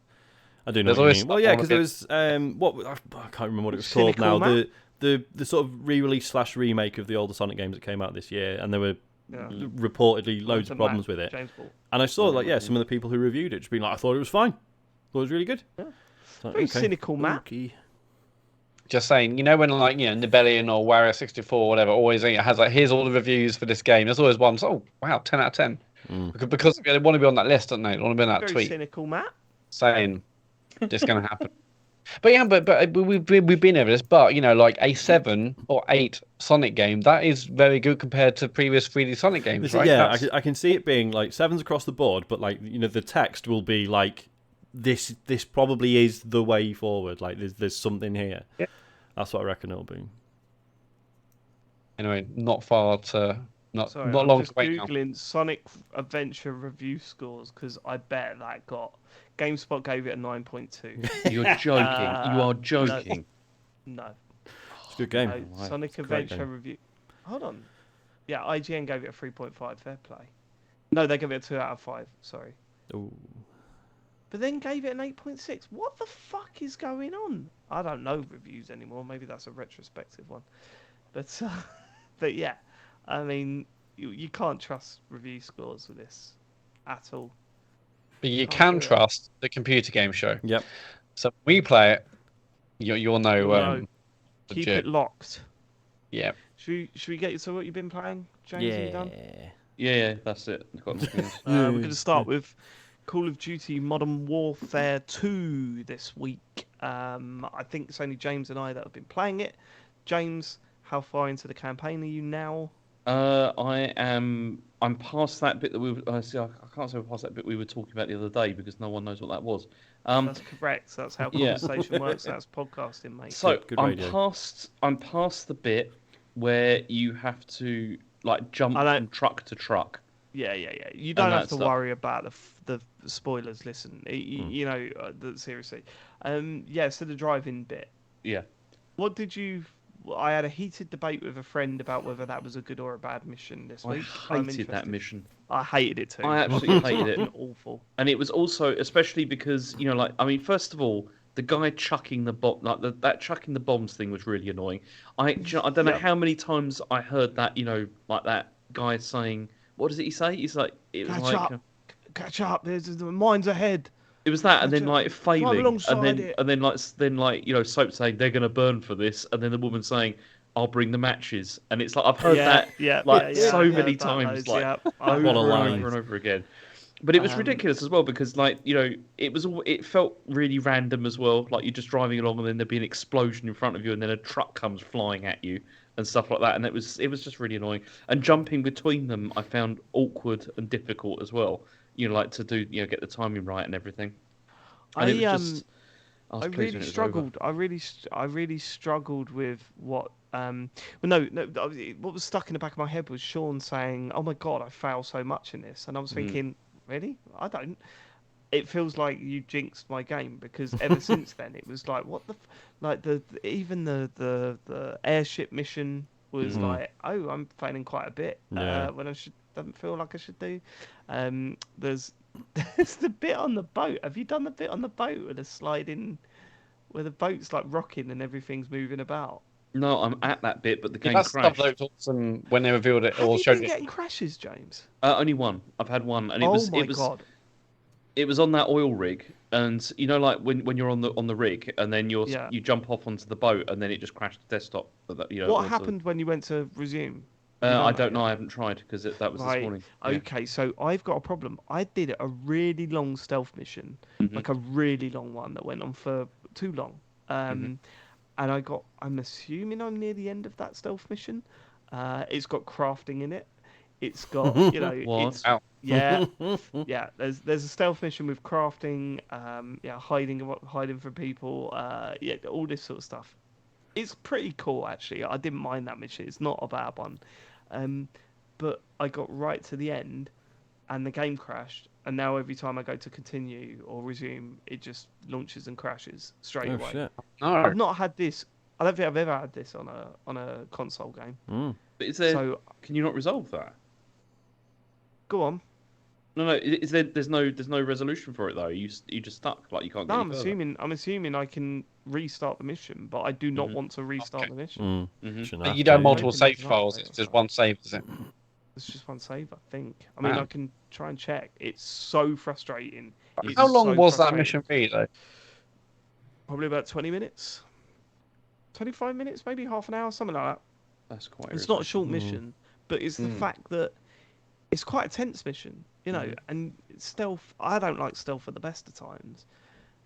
I do know There's what you always mean. Well, stuff yeah, on because it. there was I can't remember what it was called Cynical now. Matt? The sort of re-release / remake of the older Sonic games that came out this year, and there were Yeah. reportedly loads The of problems Matt, with it. James Ball. And I saw some of the people who reviewed it just being like, I thought it was fine. Thought it was really good. Yeah. It's like, Very cynical, Matt. Okay. Just saying, when Nibellion or Wario 64 or whatever always has like, here's all the reviews for this game. There's always one. So, oh wow, 10 out of 10. Because they want to be on that list, don't they? They want to be on that Very tweet cynical, Matt. saying it's going to happen. But yeah, but we've been over this. But like a 7 or 8 Sonic game, that is very good compared to previous 3D Sonic games, right? Yeah, I can see it being like 7s across the board, but like the text will be like this probably is the way forward. Like there's something here. Yeah. That's what I reckon it'll be. Anyway, not long Sorry, to I'm just wait now. googling Sonic Adventure review scores because I bet that got GameSpot gave it a 9.2. You're joking. You are joking. No, It's a good game. no, Right. Sonic a great Adventure game. review. Hold on. Yeah, IGN gave it a 3.5. Fair play. No, they gave it a 2 out of 5. Sorry. Ooh. But then gave it an 8.6. What the fuck is going on? I don't know reviews anymore. Maybe that's a retrospective one. But but yeah, I mean, you can't trust review scores with this at all. But you Can't can do it. trust the computer game show. Yep. So when we play it, you'll know. You'll know. Keep legit. it locked. Yeah. Should we get so what you've been playing, James? Are you done? Yeah, that's it. I've got nothing else. We're going to start with Call of Duty Modern Warfare 2 this week. I think it's only James and I that have been playing it. James, how far into the campaign are you now? I'm past that bit that we. I can't say we're past that bit we were talking about the other day because no one knows what that was. That's correct. That's how yeah. conversation works. That's podcasting, mate. So Good I'm radio. past the bit where you have to like jump from truck to truck. Yeah. You don't have that to stuff. worry about the spoilers. Listen, seriously. So the driving bit. Yeah. What did you? I had a heated debate with a friend about whether that was a good or a bad mission this I week. I'm hated that interested. mission. I hated it too. I absolutely hated it. Awful. And it was also, especially because, first of all, the guy chucking the bomb, that chucking the bombs thing was really annoying. I don't know how many times I heard that, like that guy saying, what does he say? He's like, it was Catch up. The mine's ahead. It was that, and then like failing, alongside it. and then Soap saying they're gonna burn for this, and then the woman saying, "I'll bring the matches," and it's like I've heard that so many times, over What a and line. over and over again. But it was ridiculous as well because it felt really random as well. Like you're just driving along, and then there'd be an explosion in front of you, and then a truck comes flying at you and stuff like that, and it was just really annoying. And jumping between them, I found awkward and difficult as well. To do, get the timing right and everything. And I really struggled. I really struggled with what. What was stuck in the back of my head was Sean saying, "Oh my god, I fail so much in this," and I was thinking, really? I don't. It feels like you jinxed my game because ever since then it was like, what the even the airship mission was like, oh, I'm failing quite a bit when I doesn't feel like I should do. There's the bit on the boat. Have you done the bit on the boat with the sliding, where the boat's like rocking and everything's moving about? No, I'm at that bit, but the game That crashed. stuff looked awesome when they revealed it Have or you showed been it. getting crashes, James? Only one. I've had one, and it Oh was my god! it was on that oil rig, And you know, like when you're on the rig, and then Yeah. you jump off onto the boat, and then it just crashed the desktop. You know, What onto, happened when you went to resume? Have you I done that don't know. yet? I haven't tried because that was this Right. morning. Yeah. Okay. So I've got a problem. I did a really long stealth mission, Hmm. like a really long one that went on for too long. Hmm. And I'm assuming I'm near the end of that stealth mission. It's got crafting in it. It's got, What? Ow. yeah, yeah. There's a stealth mission with crafting, yeah, hiding from people, yeah, all this sort of stuff. It's pretty cool actually. I didn't mind that mission. It's not a bad one. Um, but I got right to the end, and the game crashed. And now every time I go to continue or resume, it just launches and crashes straight Oh away. shit. No. I've not had this. I don't think I've ever had this on a console game. Mm. But is there? So Can you not resolve that? go on. No. Is there? There's no resolution for it though. You just stuck. Like you can't get No, any further. I'm assuming I can restart the mission, but I do not Mhm. want to restart Okay. the mission. Mm. Shouldn't But have you to, don't yeah. multiple Maybe there's save an files. update It's or just something. one save, is it? It's just one save, I think. I mean, Wow. I can try and check. It's so frustrating. It's How long so was that frustrating. mission be though? Probably about 20 minutes. 25 minutes, maybe half an hour, something like that. That's quite. It's not a irritating. short mission, but it's the Mm. fact that it's quite a tense mission, and stealth. I don't like stealth at the best of times,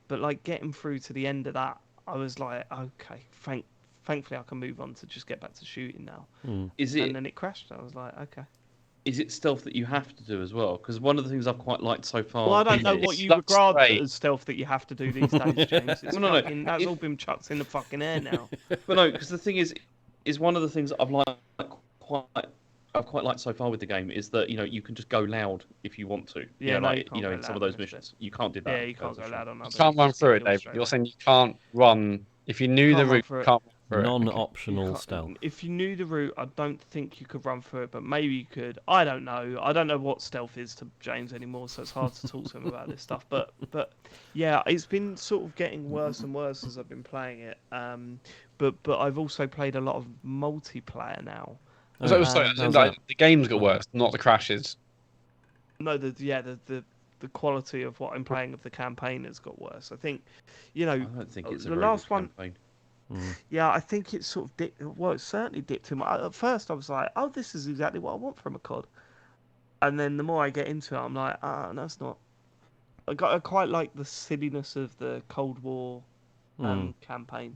but like getting through to the end of that, I was like, okay, thankfully I can move on to just get back to shooting now. Mm. Is And it? then it crashed. I was like, okay. Is it stealth that you have to do as well? Because one of the things I've quite liked so far. Well, I don't in know this- what you That's regard great. as stealth that you have to do these days, James. It's Well, no. fucking, that's all been chucked in the fucking air now. But no, because the thing is one of the things I've quite I've quite liked so far with the game is that you can just go loud if you want to. Yeah, no, you like can't go in some of loud those in this missions, you can't do that. Yeah, you can't go That's a loud shame. on You others. can't run Just through get it, killed Dave. straight You're away. saying you can't run. If you knew Can't the run route, through you it. can't run through it. Okay. Non-optional You stealth. can't- If you knew the route, I don't think you could run through it, but maybe you could. I don't know. I don't know what stealth is to James anymore, so it's hard to talk to him about this stuff. But yeah, it's been sort of getting worse and worse as I've been playing it. But I've also played a lot of multiplayer now. So, Oh, sorry, how's like, that? the games got worse, not the crashes. No, the quality of what I'm playing of the campaign has got worse. I think, you know, I don't think it's a the very last good one. campaign. Yeah, I think it's sort of it certainly dipped in my. At first, I was like, "Oh, this is exactly what I want from a COD," and then the more I get into it, I'm like, "Ah, no, it's not." I quite like the silliness of the Cold War campaign,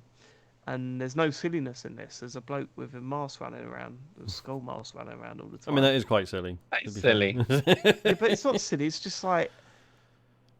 and there's no silliness in this. There's a bloke with a mask running around, a skull mask running around all the I time. mean, that is quite silly. That to is be fair. silly. Yeah, but it's not silly. It's just like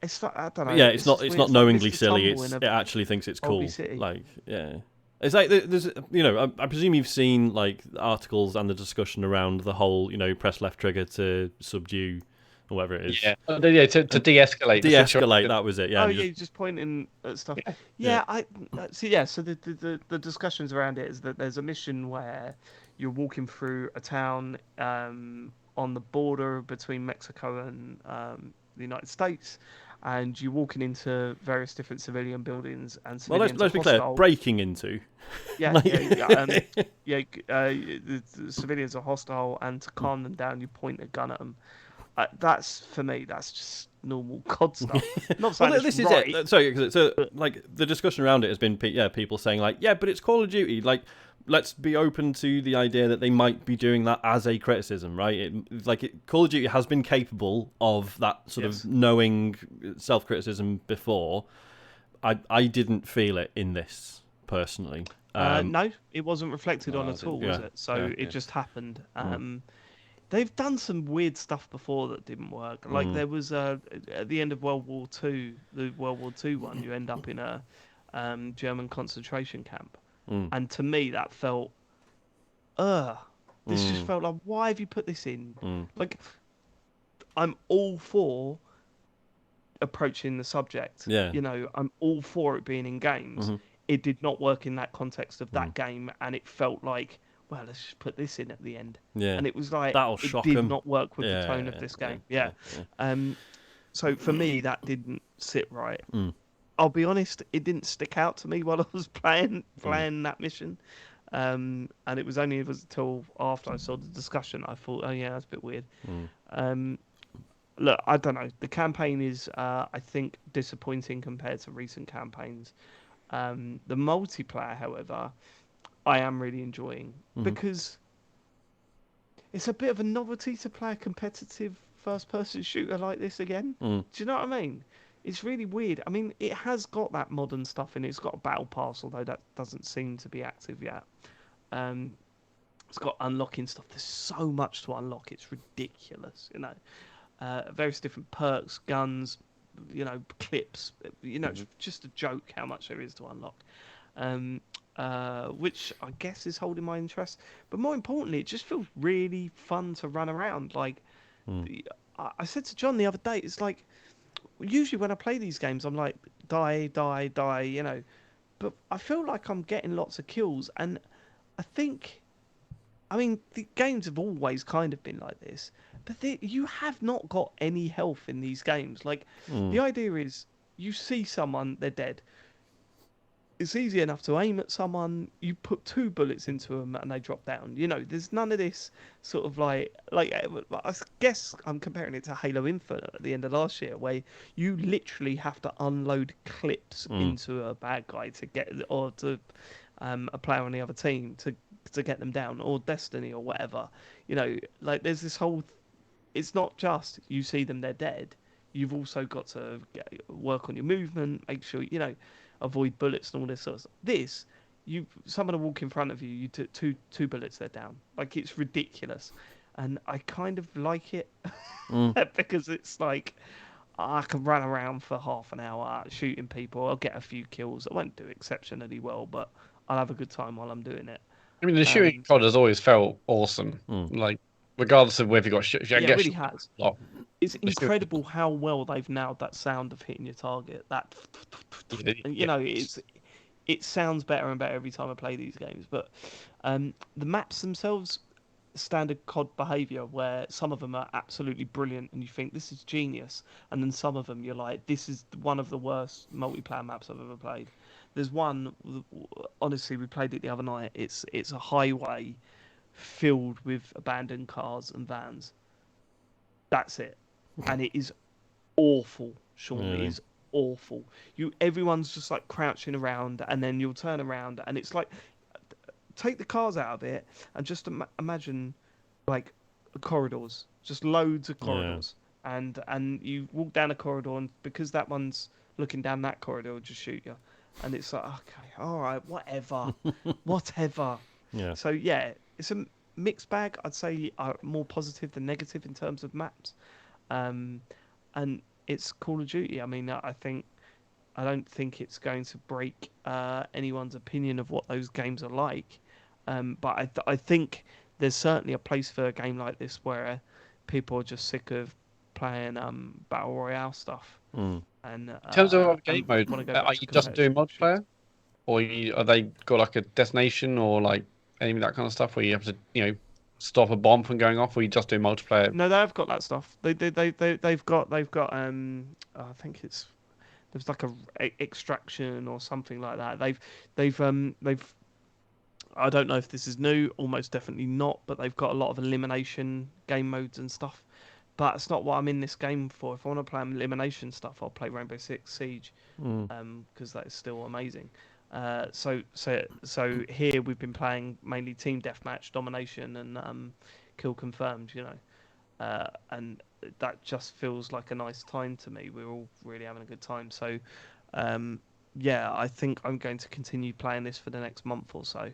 it's not. I don't know. Yeah, it's not. just It's weird. not like knowingly Mr. silly. Tumble It's in it actually thinks it's Oldie cool. City. Like, yeah, it's like there's I presume you've seen like articles and the discussion around the whole press left trigger to subdue or whatever it is. Yeah, to de-escalate. the De-escalate. situation. That was it. Yeah. Oh and yeah, you you're just pointing at stuff. Yeah. Yeah, I see. Yeah, so the discussions around it is that there's a mission where you're walking through a town on the border between Mexico and the United States, and you're walking into various different civilian buildings, and well, civilians let's are be clear. hostile. Breaking into. Yeah, Like- the civilians are hostile, and to calm them down, you point a gun at them. That's for me. That's just normal COD stuff. Not saying Well, it's this right. is it. Sorry, so like the discussion around it has been people saying like, yeah, but it's Call of Duty. Like, let's be open to the idea that they might be doing that as a criticism, right? Call of Duty has been capable of that sort Yes. of knowing self-criticism before. I didn't feel it in this personally. No, it wasn't reflected No, on I at all, didn't. was Yeah, it? So yeah, it yeah. just happened. They've done some weird stuff before that didn't work. Like there was at the end of World War Two, the World War Two one, you end up in a German concentration camp, and to me that felt, this just felt like, why have you put this in? Like, I'm all for approaching the subject. Yeah. I'm all for it being in games. It did not work in that context of that game, and it felt like, well, let's just put this in at the end. Yeah. And it was like, That'll it shock did 'em. not work with Yeah, the tone yeah, of this yeah, game. yeah, Yeah. So for me, that didn't sit right. I'll be honest, it didn't stick out to me while I was playing that mission. And it was only until after I saw the discussion I thought, oh yeah, that's a bit weird. look, I don't know. The campaign is, I think, disappointing compared to recent campaigns. The multiplayer, however, I am really enjoying because it's a bit of a novelty to play a competitive first-person shooter like this again. Mm. Do you know what I mean? It's really weird. I mean, it has got that modern stuff in it. It's got a battle pass, although that doesn't seem to be active yet. Um, it's got unlocking stuff. There's so much to unlock. It's ridiculous, you know. Various different perks, guns, you know, clips. You know, it's just a joke how much there is to unlock. Um, which I guess is holding my interest. But more importantly, it just feels really fun to run around. Like, I said to John the other day, it's like, usually when I play these games, I'm like, die, die, die, you know. But I feel like I'm getting lots of kills. And I think, I mean, the games have always kind of been like this. But you have not got any health in these games. Like, the idea is, you see someone, they're dead. It's easy enough to aim at someone. You put 2 bullets into them and they drop down. You know, there's none of this sort of like I guess I'm comparing it to Halo Infinite at the end of last year, where you literally have to unload clips into a bad guy to get, or to a player on the other team to get them down, or Destiny or whatever. You know, like there's this whole. It's not just you see them, they're dead. You've also got to work on your movement, make sure you know. Avoid bullets and all this sort of stuff. This, someone will walk in front of you, you took two bullets, they're down. Like, it's ridiculous, and I kind of like it because it's like I can run around for half an hour shooting people. I'll get a few kills. I won't do exceptionally well, but I'll have a good time while I'm doing it. I mean, the shooting COD has always felt awesome. Like, regardless of whether you got shot, Yeah, it really has. a lot. It's incredible how well they've nailed that sound of hitting your target. That, you know, it sounds better and better every time I play these games. But the maps themselves, standard COD behaviour, where some of them are absolutely brilliant and you think this is genius, and then some of them you're like, this is one of the worst multiplayer maps I've ever played. There's one, honestly, we played it the other night. It's a highway filled with abandoned cars and vans. That's it. And it is awful, Sean. It is awful. Everyone's just like crouching around, and then you'll turn around, and it's like, take the cars out of it, and just imagine like corridors, just loads of corridors, and you walk down a corridor, and because that one's looking down that corridor, it'll just shoot you, and it's like, okay, all right, whatever, whatever. Yeah. So yeah, it's a mixed bag. I'd say more positive than negative in terms of maps. And it's Call of Duty. I mean, I don't think it's going to break anyone's opinion of what those games are like. But I think there's certainly a place for a game like this where people are just sick of playing battle royale stuff. And In terms of game mode, are you just doing multiplayer, or are they got like a destination or like any of that kind of stuff where you have to, you know, stop a bomb from going off, or you just do multiplayer? No, they've got that stuff. They've got I think there's like a extraction or something like that. They've I don't know if this is new, almost definitely not, but they've got a lot of elimination game modes and stuff. But it's not what I'm in this game for. If I want to play elimination stuff, I'll play Rainbow Six Siege, because that is still amazing. So here we've been playing mainly team deathmatch, domination, and kill confirmed. You know, and that just feels like a nice time to me. We're all really having a good time. So, yeah, I think I'm going to continue playing this for the next month or so,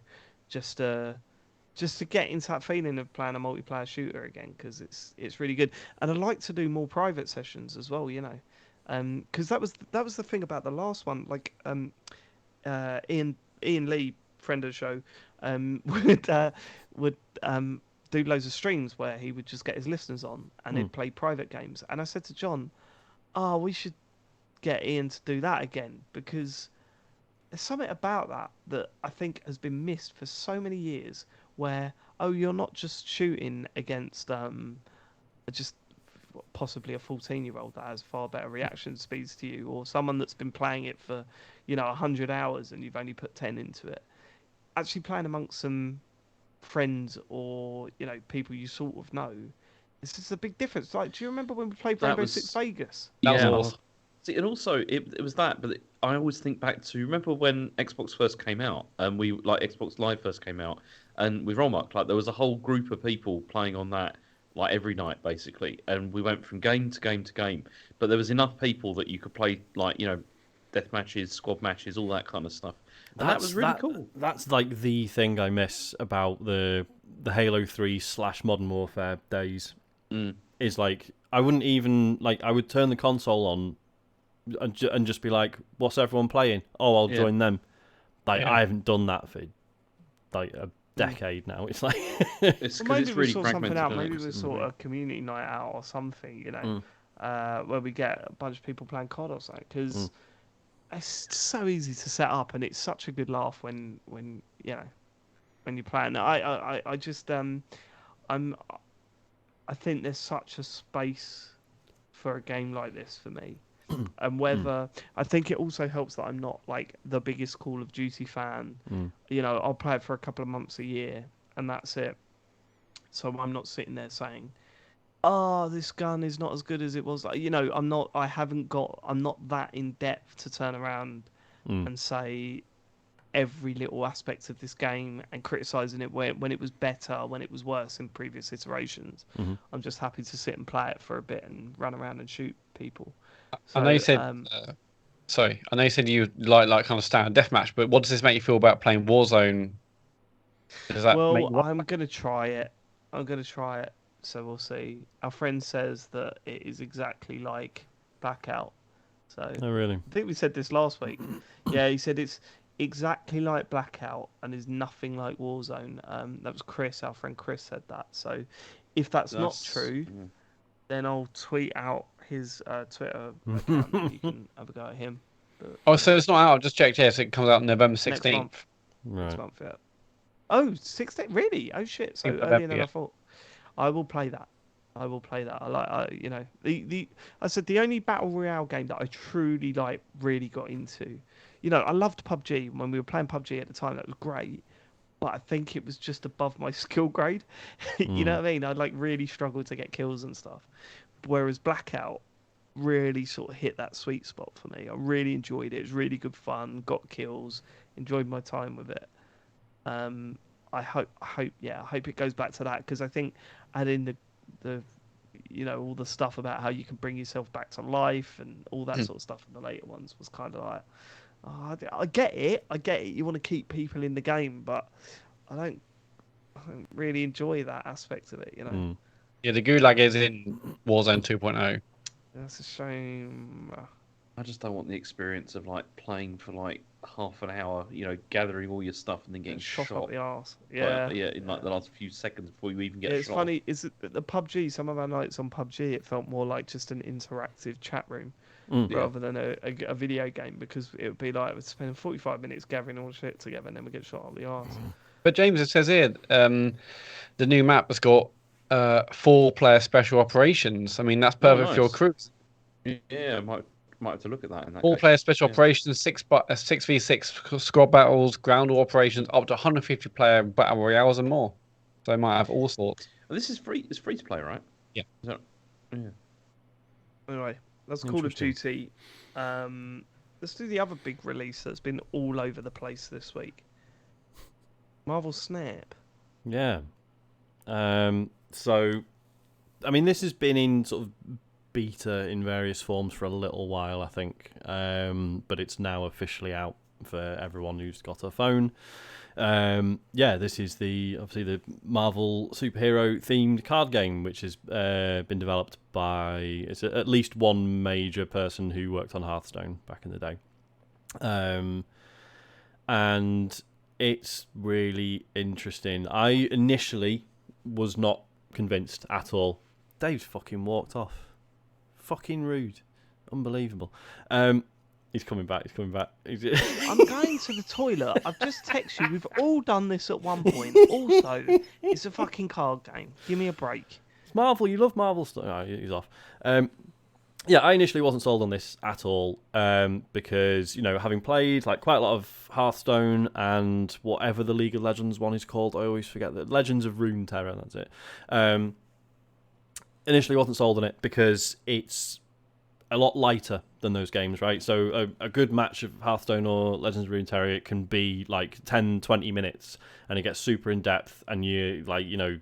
just to get into that feeling of playing a multiplayer shooter again, because it's really good. And I like to do more private sessions as well. You know, because that was the thing about the last one. Like, Ian Lee, friend of the show, would do loads of streams where he would just get his listeners on and he'd play private games. And I said to John, we should get Ian to do that again, because there's something about that I think has been missed for so many years, where you're not just shooting against just possibly a 14-year-old that has far better reaction speeds to you, or someone that's been playing it for 100 hours and you've only put 10 into it. Actually playing amongst some friends or people you sort of know, This is a big difference. Like, do you remember when we played That Rainbow was- Six Vegas? That was Yeah. awesome. See, and also it was that, but I always think back to remember when Xbox first came out, and we like Xbox Live first came out, and with Romark, like there was a whole group of people playing on that like every night basically, and we went from game to game to game, but there was enough people that you could play like death matches, squad matches, all that kind of stuff, and that was really cool. That's like the thing I miss about the Halo 3 / Modern Warfare days. Is like I wouldn't even like I would turn the console on and just be like, "What's everyone playing? Oh, I'll join them." Like I haven't done that for like a decade now. It's like It's Well, because maybe it's we really sort something fragmented. out. isn't it? Maybe we sort a community night out or something, where we get a bunch of people playing COD or something. Because it's so easy to set up, and it's such a good laugh when you're playing. I just I think there's such a space for a game like this for me. And whether I think it also helps that I'm not like the biggest Call of Duty fan. I'll play it for a couple of months a year and that's it. So I'm not sitting there saying, "Oh, this gun is not as good as it was." I'm not that in depth to turn around and say every little aspect of this game and criticizing it when it was better, when it was worse in previous iterations. I'm just happy to sit and play it for a bit and run around and shoot people. So, I know you said. Sorry, I know you said you like kind of standard deathmatch, but what does this make you feel about playing Warzone? Does that make you... I'm gonna try it. So we'll see. Our friend says that it is exactly like Blackout. So oh really? I think we said this last week. Yeah, he said it's exactly like Blackout and is nothing like Warzone. That was Chris, our friend Chris said that. So if that's not true, then I'll tweet out his Twitter account and you can have a go at him. But, Oh, so it's not out. I've just checked. Yes, it comes out November 16th. next month. Right. Next month, yeah. Oh, 16th? Really? Oh shit! So November, earlier than yeah. I thought. I will play that. I said the only battle royale game that I truly really got into. I loved PUBG when we were playing PUBG at the time. That was great, but I think it was just above my skill grade. You know what I mean? I really struggled to get kills and stuff. Whereas Blackout really sort of hit that sweet spot for me. I really enjoyed it. It was really good fun. Got kills. Enjoyed my time with it. I hope it goes back to that because I think adding the all the stuff about how you can bring yourself back to life and all that sort of stuff in the later ones was kind of like, oh, I get it. You want to keep people in the game, but I don't really enjoy that aspect of it. Yeah, the Gulag is in Warzone 2.0. That's a shame. I just don't want the experience of playing for half an hour, gathering all your stuff and then getting Shot shot. up the arse. In the last few seconds before you even get It's shot. funny. Is it the PUBG? Some of our nights on PUBG, it felt more like just an interactive chat room rather than a video game because it would be like we're spending 45 minutes gathering all the shit together and then we get shot up the arse. But James, it says here, the new map has got 4-player special operations. I mean, that's perfect for your nice. crew. Yeah, might have to look at that in that 4-player case. special operations, 6v6 squad battles, ground war operations, up to 150-player battle royales and more. So they might have all sorts. And this is free. It's free to play, right? Yeah. Yeah. Anyway, that's Call of Duty. Let's do the other big release that's been all over the place this week. Marvel Snap. Yeah. So, I mean, this has been in sort of beta in various forms for a little while, I think. But it's now officially out for everyone who's got a phone. This is obviously the Marvel superhero themed card game, which has been developed by at least one major person who worked on Hearthstone back in the day. And it's really interesting. I initially was not convinced at all. Dave's fucking walked off. Fucking rude. Unbelievable. He's coming back. I'm going to the toilet. I've just texted you. We've all done this at one point. Also, it's a fucking card game. Give me a break. It's Marvel. You love Marvel stuff. Oh, he's off. I initially wasn't sold on this at all because, having played quite a lot of Hearthstone and whatever the League of Legends one is called, I always forget that. Legends of Runeterra, that's it. initially wasn't sold on it because it's a lot lighter than those games, right? So a good match of Hearthstone or Legends of Runeterra, it can be like 10, 20 minutes, and it gets super in depth, and you like, you know,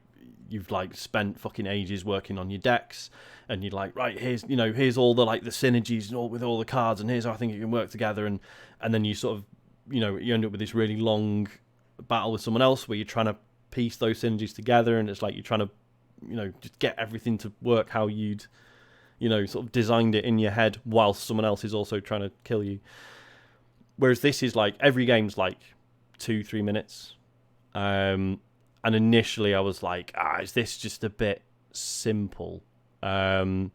you've like spent fucking ages working on your decks, and you're like, right, here's all the like the synergies and all with all the cards, and here's how I think it can work together, and then you sort of, you know, you end up with this really long battle with someone else where you're trying to piece those synergies together, and it's like you're trying to, you know, just get everything to work how you'd, you know, sort of designed it in your head whilst someone else is also trying to kill you. Whereas this is like, every game's like 2-3 minutes. And initially I was like, is this just a bit simple? No,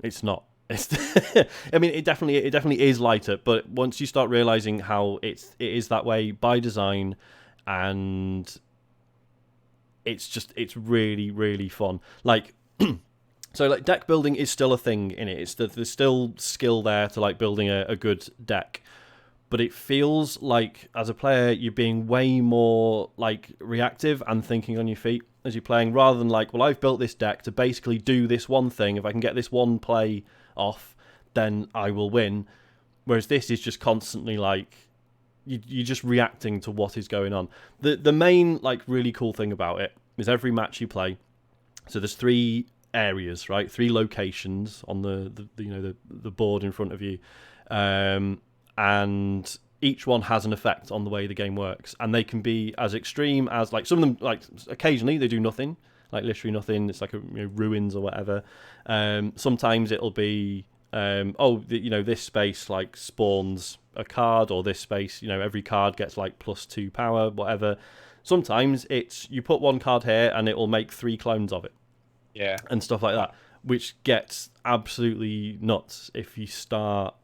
it's not. I mean, it definitely is lighter, but once you start realizing how it is that way by design, and it's really, really fun. Like, so like deck building is still a thing in it. There's still skill there to like building a good deck, but it feels like as a player you're being way more like reactive and thinking on your feet as you're playing, rather than like, well, I've built this deck to basically do this one thing. If I can get this one play off, then I will win. Whereas this is just constantly like you're just reacting to what is going on. The main like really cool thing about it is every match you play, so there's 3 areas, right? 3 locations on the board in front of you, and each one has an effect on the way the game works, and they can be as extreme as like, some of them, like occasionally they do nothing, like literally nothing. It's like ruins or whatever. Sometimes it'll be this space like spawns a card, or this space, every card gets like +2 power, whatever. Sometimes it's you put one card here and it will make 3 clones of it. Yeah. And stuff like that, which gets absolutely nuts if you start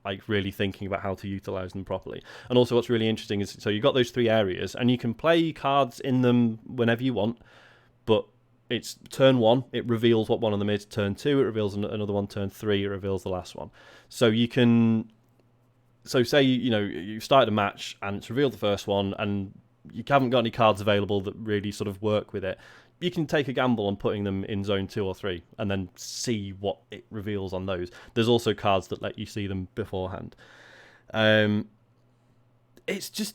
like really thinking about how to utilize them properly. And also what's really interesting is, so you've got those 3 areas and you can play cards in them whenever you want, but it's turn 1, it reveals what one of them is. Turn 2, it reveals another one. Turn 3, it reveals the last one. So you can, so say you started a match and it's revealed the first one, and you haven't got any cards available that really sort of work with it. You can take a gamble on putting them in zone 2 or 3 and then see what it reveals on those. There's also cards that let you see them beforehand. It's just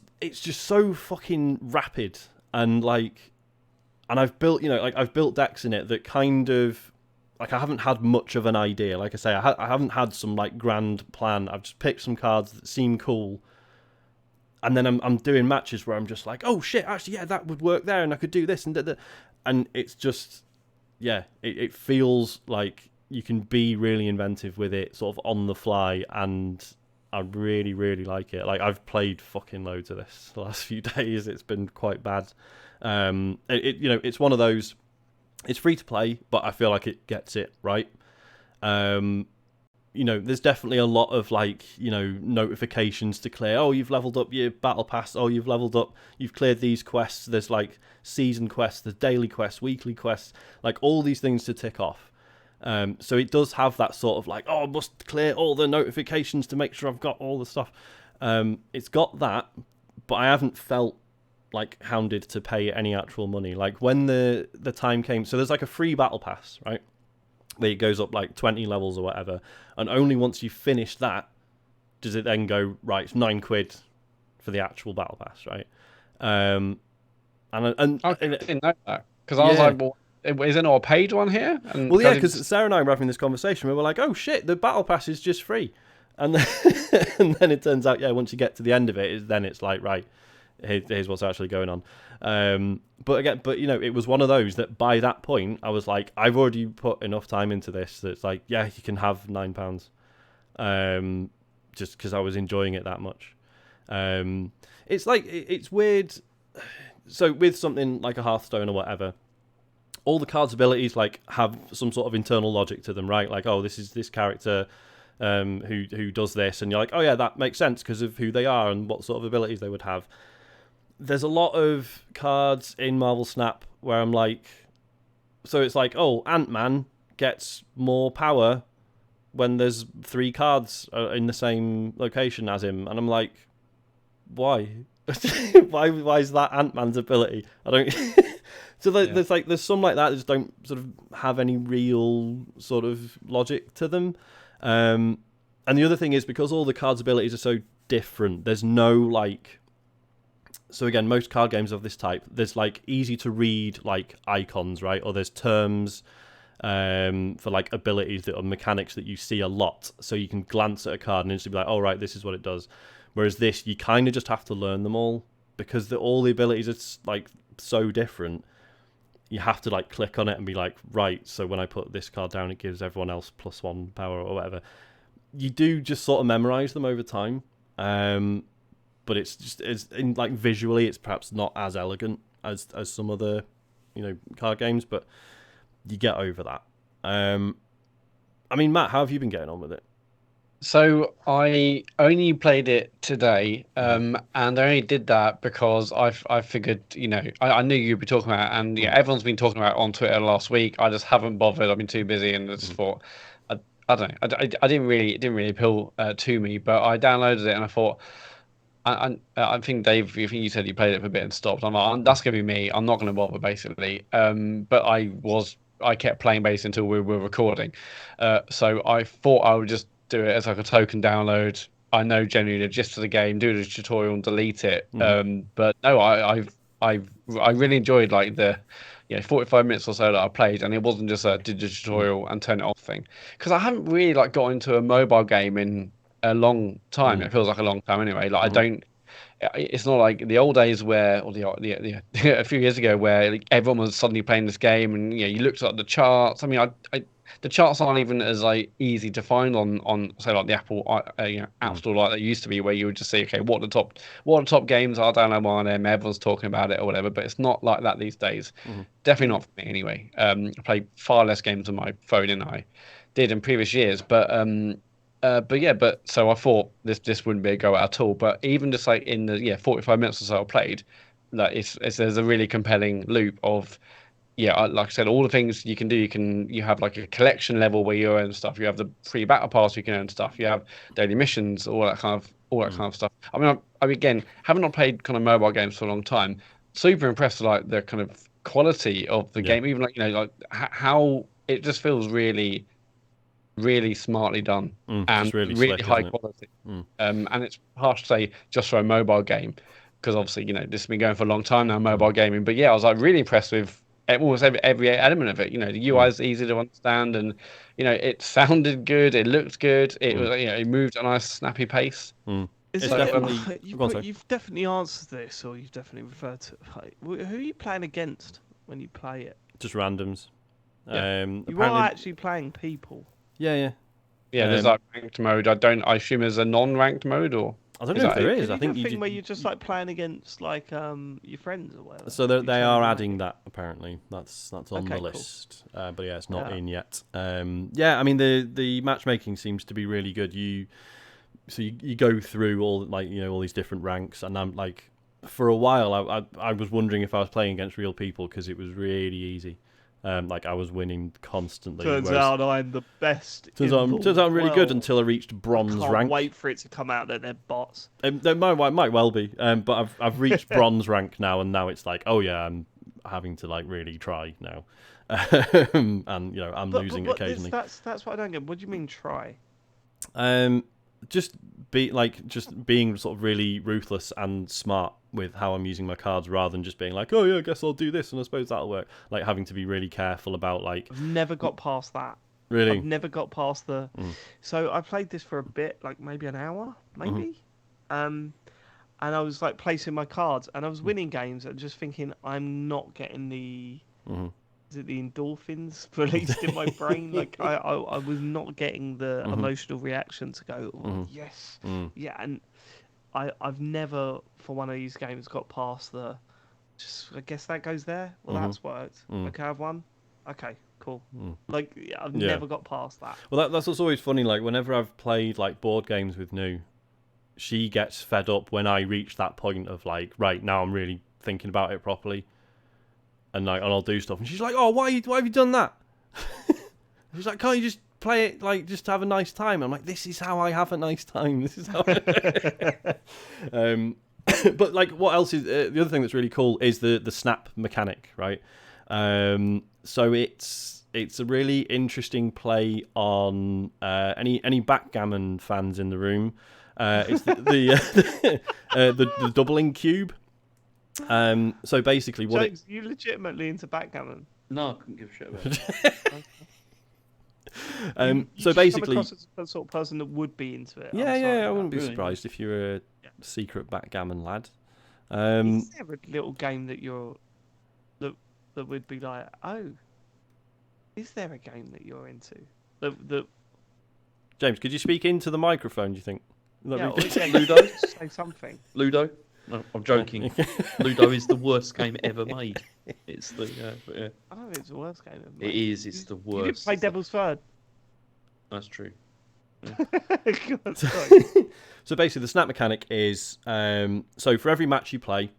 so fucking rapid, and I've built I've built decks in it that kind of like, I haven't had much of an idea. Like I say, I haven't had some like grand plan. I've just picked some cards that seem cool. And then I'm doing matches where I'm just like, oh shit, actually, yeah, that would work there, and I could do this and that. And it's just, yeah, it feels like you can be really inventive with it, sort of on the fly, and I really, really like it. Like, I've played fucking loads of this the last few days. It's been quite bad. It's one of those. It's free to play, but I feel like it gets it right. There's definitely a lot of notifications to clear. Oh, you've leveled up your battle pass. Oh, you've cleared these quests. There's like season quests, there's daily quests, weekly quests, like all these things to tick off. So it does have that sort of like, oh, I must clear all the notifications to make sure I've got all the stuff. It's got that, but I haven't felt like hounded to pay any actual money. Like when the time came, so there's like a free battle pass, right? Where it goes up like 20 levels or whatever, and only once you finish that does it then go, right, it's £9 for the actual battle pass, right? I didn't know that, because I was like, well, is there not a paid one here? And well, yeah, because Sarah and I were having this conversation. We were like, oh shit, the battle pass is just free, and then it turns out, yeah, once you get to the end of it, then it's like, right, here's what's actually going on. But it was one of those that by that point I was like, I've already put enough time into this that it's like, yeah, you can have £9, just because I was enjoying it that much. It's like, it's weird. So with something like a Hearthstone or whatever, all the cards' abilities like have some sort of internal logic to them, right? Like, oh, this is this character who does this, and you're like, oh yeah, that makes sense because of who they are and what sort of abilities they would have. There's a lot of cards in Marvel Snap where I'm like, so it's like, oh, Ant-Man gets more power when there's 3 cards in the same location as him, and I'm like, why? why is that Ant-Man's ability? I don't. So there's some like that just don't sort of have any real sort of logic to them. And the other thing is, because all the cards' abilities are so different, there's no like. So again, most card games of this type, there's like easy to read like icons, right? Or there's terms for like abilities that are mechanics that you see a lot, so you can glance at a card and instantly be like, oh right, this is what it does. Whereas this, you kind of just have to learn them all, because all the abilities are like so different. You have to like click on it and be like, right, so when I put this card down, it gives everyone else +1 power or whatever. You do just sort of memorize them over time, but it's in like visually, it's perhaps not as elegant as some other card games, but you get over that. I mean, Matt, how have you been getting on with it? So I only played it today, and I only did that because I figured, I knew you'd be talking about it, and everyone's been talking about it on Twitter last week. I just haven't bothered. I've been too busy, and I just thought, I don't know. I didn't really, it didn't really appeal to me, but I downloaded it and I thought, I think Dave, I think you said you played it for a bit and stopped. I'm like, that's gonna be me. I'm not gonna bother basically. But I kept playing base until we were recording. So I thought I would just do it as like a token download. I know generally the gist of the game, do the tutorial and delete it. But no, I really enjoyed like the 45 minutes or so that I played, and it wasn't just a did the tutorial and turn it off thing. Because I haven't really like got into a mobile game in a long time. It feels like a long time anyway. Like I don't. It's not like the old days where, or the a few years ago where like, everyone was suddenly playing this game, and you looked at the charts. I mean, the charts aren't even as like easy to find on say like the Apple App Store like they used to be, where you would just say, okay, what are the top games? I'll download one of them. Everyone's talking about it or whatever, but it's not like that these days. Definitely not for me anyway. I play far less games on my phone than I did in previous years, but so I thought this wouldn't be a go at all. But even just like in the 45 minutes or so I played, like there's a really compelling loop of like I said, all the things you can do. You have like a collection level where you earn stuff. You have the free battle pass, you can earn stuff. You have daily missions, all that kind of stuff. I mean, again, having not played kind of mobile games for a long time, super impressed with like the kind of quality of the game. Even like like how it just feels really, really smartly done and really really slick, high quality. And it's harsh to say just for a mobile game, because obviously this has been going for a long time now, mobile gaming. But I was like really impressed with almost every element of it. The UI is easy to understand, and it sounded good, it looked good, it was it moved at a nice snappy pace. Is So, it, Go on, sorry. you've definitely answered this, or you've definitely referred to. Who are you playing against when you play it? Just randoms. You Apparently, are actually playing people. yeah. There's like ranked mode. I assume there's a non-ranked mode, or I don't know if there is. I think you you thing where you're just like playing against like your friends or whatever. So they are adding that apparently. That's on the cool. list. But it's not in yet. I mean the matchmaking seems to be really good. You go through all all these different ranks, and I'm like, for a while I was wondering if I was playing against real people, because it was really easy. Like I was winning constantly. Turns out I'm the best. Turns out I'm really good until I reached bronze rank. rank. Wait for it to come out that they're bots. They might well be. But I've reached bronze rank now, and now it's like, oh yeah, I'm having to like really try now. And I'm losing occasionally. That's what I don't get. What do you mean try? Just being sort of really ruthless and smart with how I'm using my cards, rather than just being like, oh yeah, I guess I'll do this and I suppose that'll work. Like having to be really careful about like. I've never got past that. Really? I've never got past the. So I played this for a bit, like maybe an hour, maybe. And I was like placing my cards, and I was winning games, and just thinking I'm not getting the. Is it the endorphins released in my brain? Like I was not getting the emotional reaction to go, oh, yes, yeah. And I've never for one of these games got past the. Just I guess that goes there. Well, that's worked. Okay, I've won. Okay, cool. Like I've never got past that. Well, that's what's always funny. Like whenever I've played like board games with New, she gets fed up when I reach that point of like, right now I'm really thinking about it properly. And I'll do stuff, and she's like, "Oh, why have you done that?" She's like, "Can't you just play it like just to have a nice time?" I'm like, "This is how I have a nice time. This is how." But like, what else is the other thing that's really cool is the snap mechanic, right? So it's a really interesting play on any backgammon fans in the room. It's the doubling cube. So basically, what James, you legitimately into backgammon? No, I couldn't give a shit about it. So basically, come across as the sort of person that would be into it. yeah, I'm sorry I wouldn't be Really? surprised if you're a secret backgammon lad. Is there a little game that that would be like, oh, is there a game that you're into? That James, could you speak into the microphone? Do you think? yeah, or Ludo? say something. Ludo? No, I'm joking. Ludo is the worst game ever made. It's the yeah. I don't think it's the worst game ever It made. is. It's the worst. You didn't play Devil's Third. That's true. God, sorry. So basically, the snap mechanic is so for every match you play,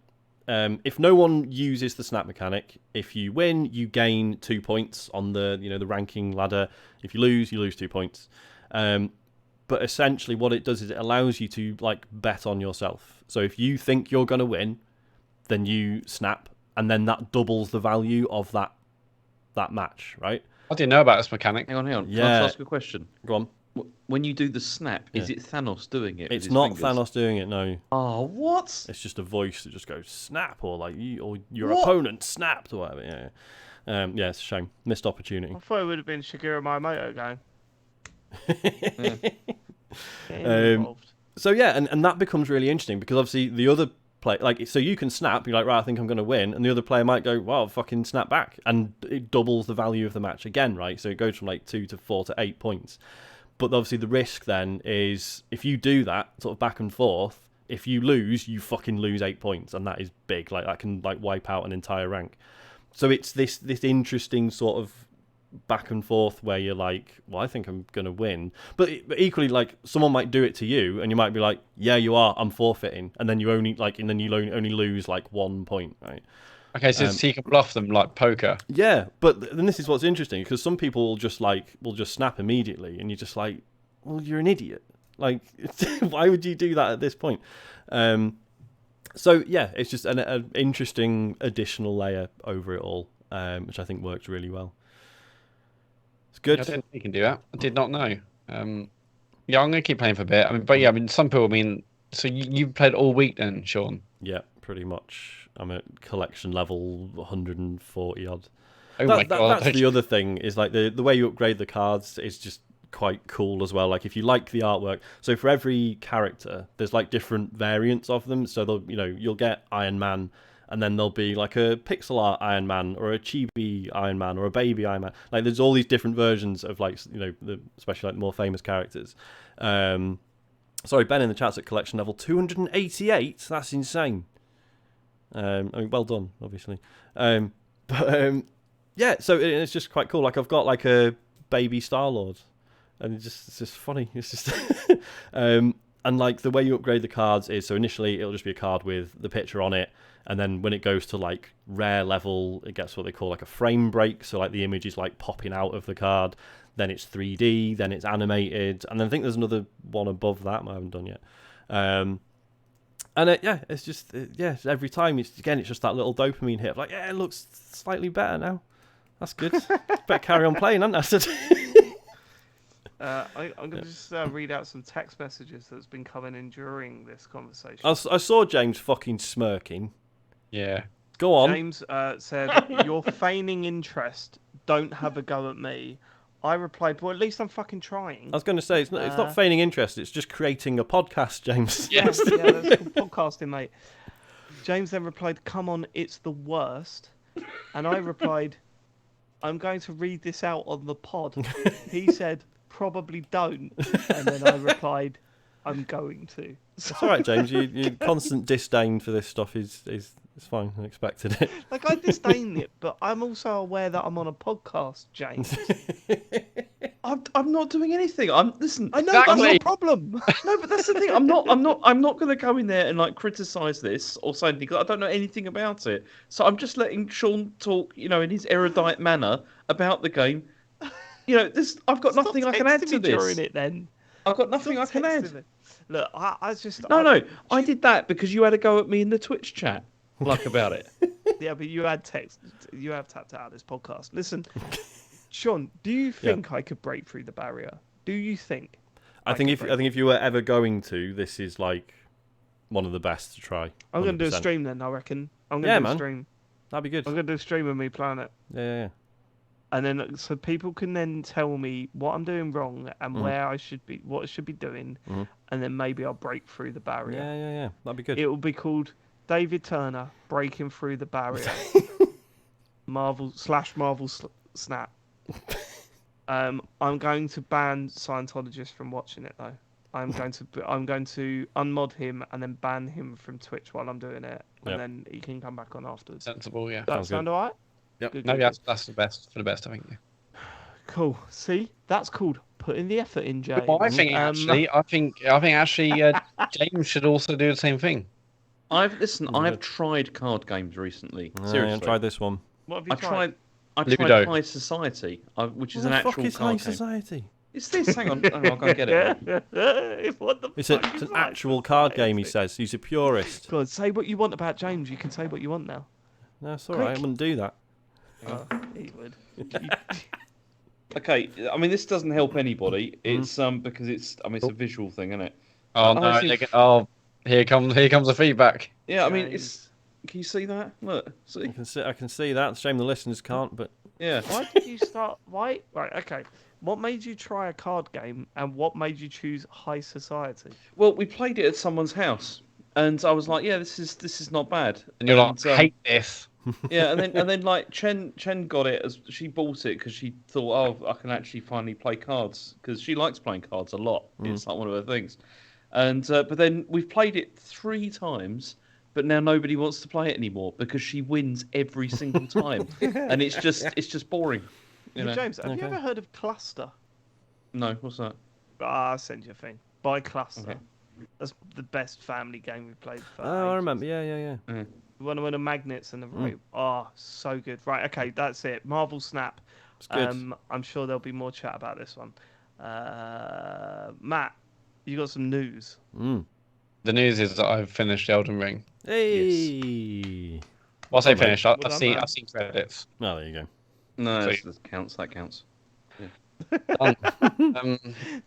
if no one uses the snap mechanic, if you win, you gain 2 points on the the ranking ladder. If you lose 2 points. But essentially, what it does is it allows you to like bet on yourself. So if you think you're going to win, then you snap, and then that doubles the value of that match, right? I didn't know about this mechanic. Hang on. Can I Yeah. just ask a question? Go on. When you do the snap, is Yeah. it Thanos doing it? with It's his not fingers? Thanos doing it, no. Oh, what? It's just a voice that just goes snap, or like your What? opponent snapped, or whatever. Yeah. Yeah, it's a shame. Missed opportunity. I thought it would have been Shigeru Miyamoto going. Getting involved. So yeah, and that becomes really interesting because obviously the other play, like, so you can snap, you're like, right, I think I'm going to win, and the other player might go, well, fucking snap back, and it doubles the value of the match again, right? So it goes from like 2 to 4 to 8 points. But obviously the risk then is if you do that sort of back and forth, if you lose, you fucking lose 8 points, and that is big. Like that can like wipe out an entire rank. So it's this interesting sort of back and forth where you're like, well, I think I'm gonna win, but equally, like, someone might do it to you, and you might be like, yeah, you are, I'm forfeiting, and then you only only lose like 1 point, right? Okay, so he can bluff them like poker. Yeah, but then this is what's interesting because some people will just snap immediately, and you're just like, well, you're an idiot. Like, why would you do that at this point? So yeah, it's just an interesting additional layer over it all, which I think works really well. It's good. I didn't think you can do that. I did not know. Yeah, I'm gonna keep playing for a bit. Some people. So you played all week then, Sean? Yeah, pretty much. I'm at collection level 140 odd. Oh my god! That's the other thing is like the way you upgrade the cards is just quite cool as well. Like if you like the artwork, so for every character, there's like different variants of them. So you'll get Iron Man, and then there'll be like a pixel art Iron Man, or a chibi Iron Man, or a baby Iron Man. Like there's all these different versions of especially like the more famous characters. Sorry, Ben in the chat's at collection level 288. That's insane. Well done, obviously. Yeah, so it's just quite cool. Like I've got like a baby Star-Lord, and it's just funny. It's just and like the way you upgrade the cards is, so initially it'll just be a card with the picture on it, and then when it goes to like rare level, it gets what they call like a frame break. So like the image is like popping out of the card. Then it's 3D, then it's animated, and then I think there's another one above that I haven't done yet. And it's just every time it's just that little dopamine hit of like, yeah, it looks slightly better now. That's good. Better carry on playing, aren't I? I'm going to just read out some text messages that's been coming in during this conversation. I saw James fucking smirking. Yeah. Go on. James said, "You're feigning interest. Don't have a go at me." I replied, "Well, at least I'm fucking trying." I was going to say it's not feigning interest. It's just creating a podcast, James. Yes, yeah, that's called podcasting, mate. James then replied, "Come on, it's the worst," and I replied, "I'm going to read this out on the pod." He said, "Probably don't," and then I replied, "I'm going to." So, It's all right, James. Your constant disdain for this stuff is fine. I expected it. like, I disdain it, but I'm also aware that I'm on a podcast, James. I'm not doing anything. Listen. I know Exactly. that's your problem. No, but that's the thing. I'm not going to go in there and like criticize this or say anything because I don't know anything about it. So I'm just letting Sean talk, in his erudite manner about the game. I've got nothing I can add to this. During it, then. I've got nothing I Stop can add. texting me. Look, I just No, I did that because you had a go at me in the Twitch chat, like about it. Yeah, but you had text. You have tapped out of this podcast. Listen, Sean, do you think I could break through the barrier? Do you think? I think if you were ever going to, this is like one of the best to try. I'm going to do a 100%. stream then. I reckon. I'm going to do a stream. That'd be good. I'm going to do a stream of me playing it. Yeah. And then so people can then tell me what I'm doing wrong and where I should be, what I should be doing, and then maybe I'll break through the barrier. Yeah. That'd be good. It will be called David Turner Breaking Through the Barrier. Marvel Snap. I'm going to ban Scientologists from watching it though. I'm going to unmod him and then ban him from Twitch while I'm doing it, and then he can come back on afterwards. Sensible, yeah. Does that sound alright? Yep. Good, No, good, yeah, good. that's the best for the best, I think. Yeah. Cool. See, that's called putting the effort in, James. Well, I think actually, James should also do the same thing. I've tried card games recently. Seriously, I tried this one. What have you tried? I Ludo. tried High Society, which is What an the actual fuck is card High game. Society? It's this. Hang on, I'll go and get it. What the It's fuck an is actual High card game. He Society? says he's a purist. God, say what you want about James. You can say what you want now. No, it's all right. I wouldn't do that. Oh, he would. Okay, I mean this doesn't help anybody. It's because it's a visual thing, isn't it? Oh I no! think- Here comes the feedback. Yeah, I mean James. it's. Can you see that? Look, see. I can see that. It's a shame the listeners can't, but Yeah. Why did you start? Why? Right. Okay. What made you try a card game, and what made you choose High Society? Well, we played it at someone's house, and I was like, "Yeah, this is not bad." And you're like, hate this. Yeah, and then like Chen got it as she bought it because she thought, oh, I can actually finally play cards because she likes playing cards a lot. It's like one of her things. And but then we've played it 3 times, but now nobody wants to play it anymore because she wins every single time, and it's just boring. You know? James, have you ever heard of Cluster? No, what's that? I'll send you a thing. By Cluster. Okay. That's the best family game we've played for. oh, I ages. remember. Yeah. One of the magnets and the rope. Oh, so good. Right, okay, that's it. Marvel Snap. It's good. I'm sure there'll be more chat about this one. Matt, you got some news. The news is that I've finished Elden Ring. Hey. Well, I say finished. Well I've done, seen man. credits. Oh, there you go. No, Sweet. that counts. That counts. Done.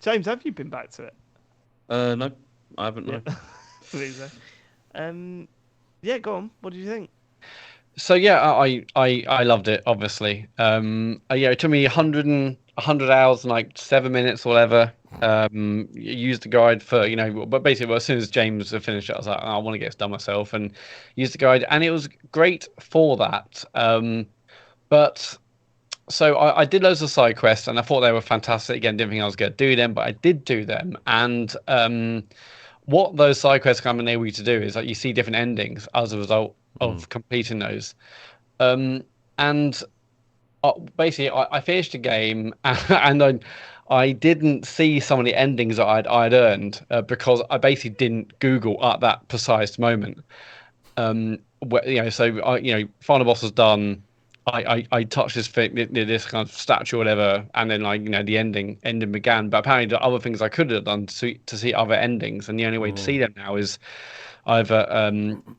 James, have you been back to it? No, I haven't. No. Please, yeah, go on. What do you think? So yeah, I loved it. Obviously, it took me 100 hours and like 7 minutes or whatever. Used the guide for but basically, as soon as James had finished it, I was like, I want to get this done myself, and used the guide, and it was great for that. But so I did loads of side quests, and I thought they were fantastic. Again, didn't think I was going to do them, but I did do them, and what those side quests kind of enable you to do is like you see different endings as a result of completing those. And basically, I finished the game and I didn't see some of the endings that I'd earned because I basically didn't Google at that precise moment. Final boss was done. I touched this kind of statue or whatever, and then the ending began. But apparently the other things I could have done to see other endings, and the only way to see them now is either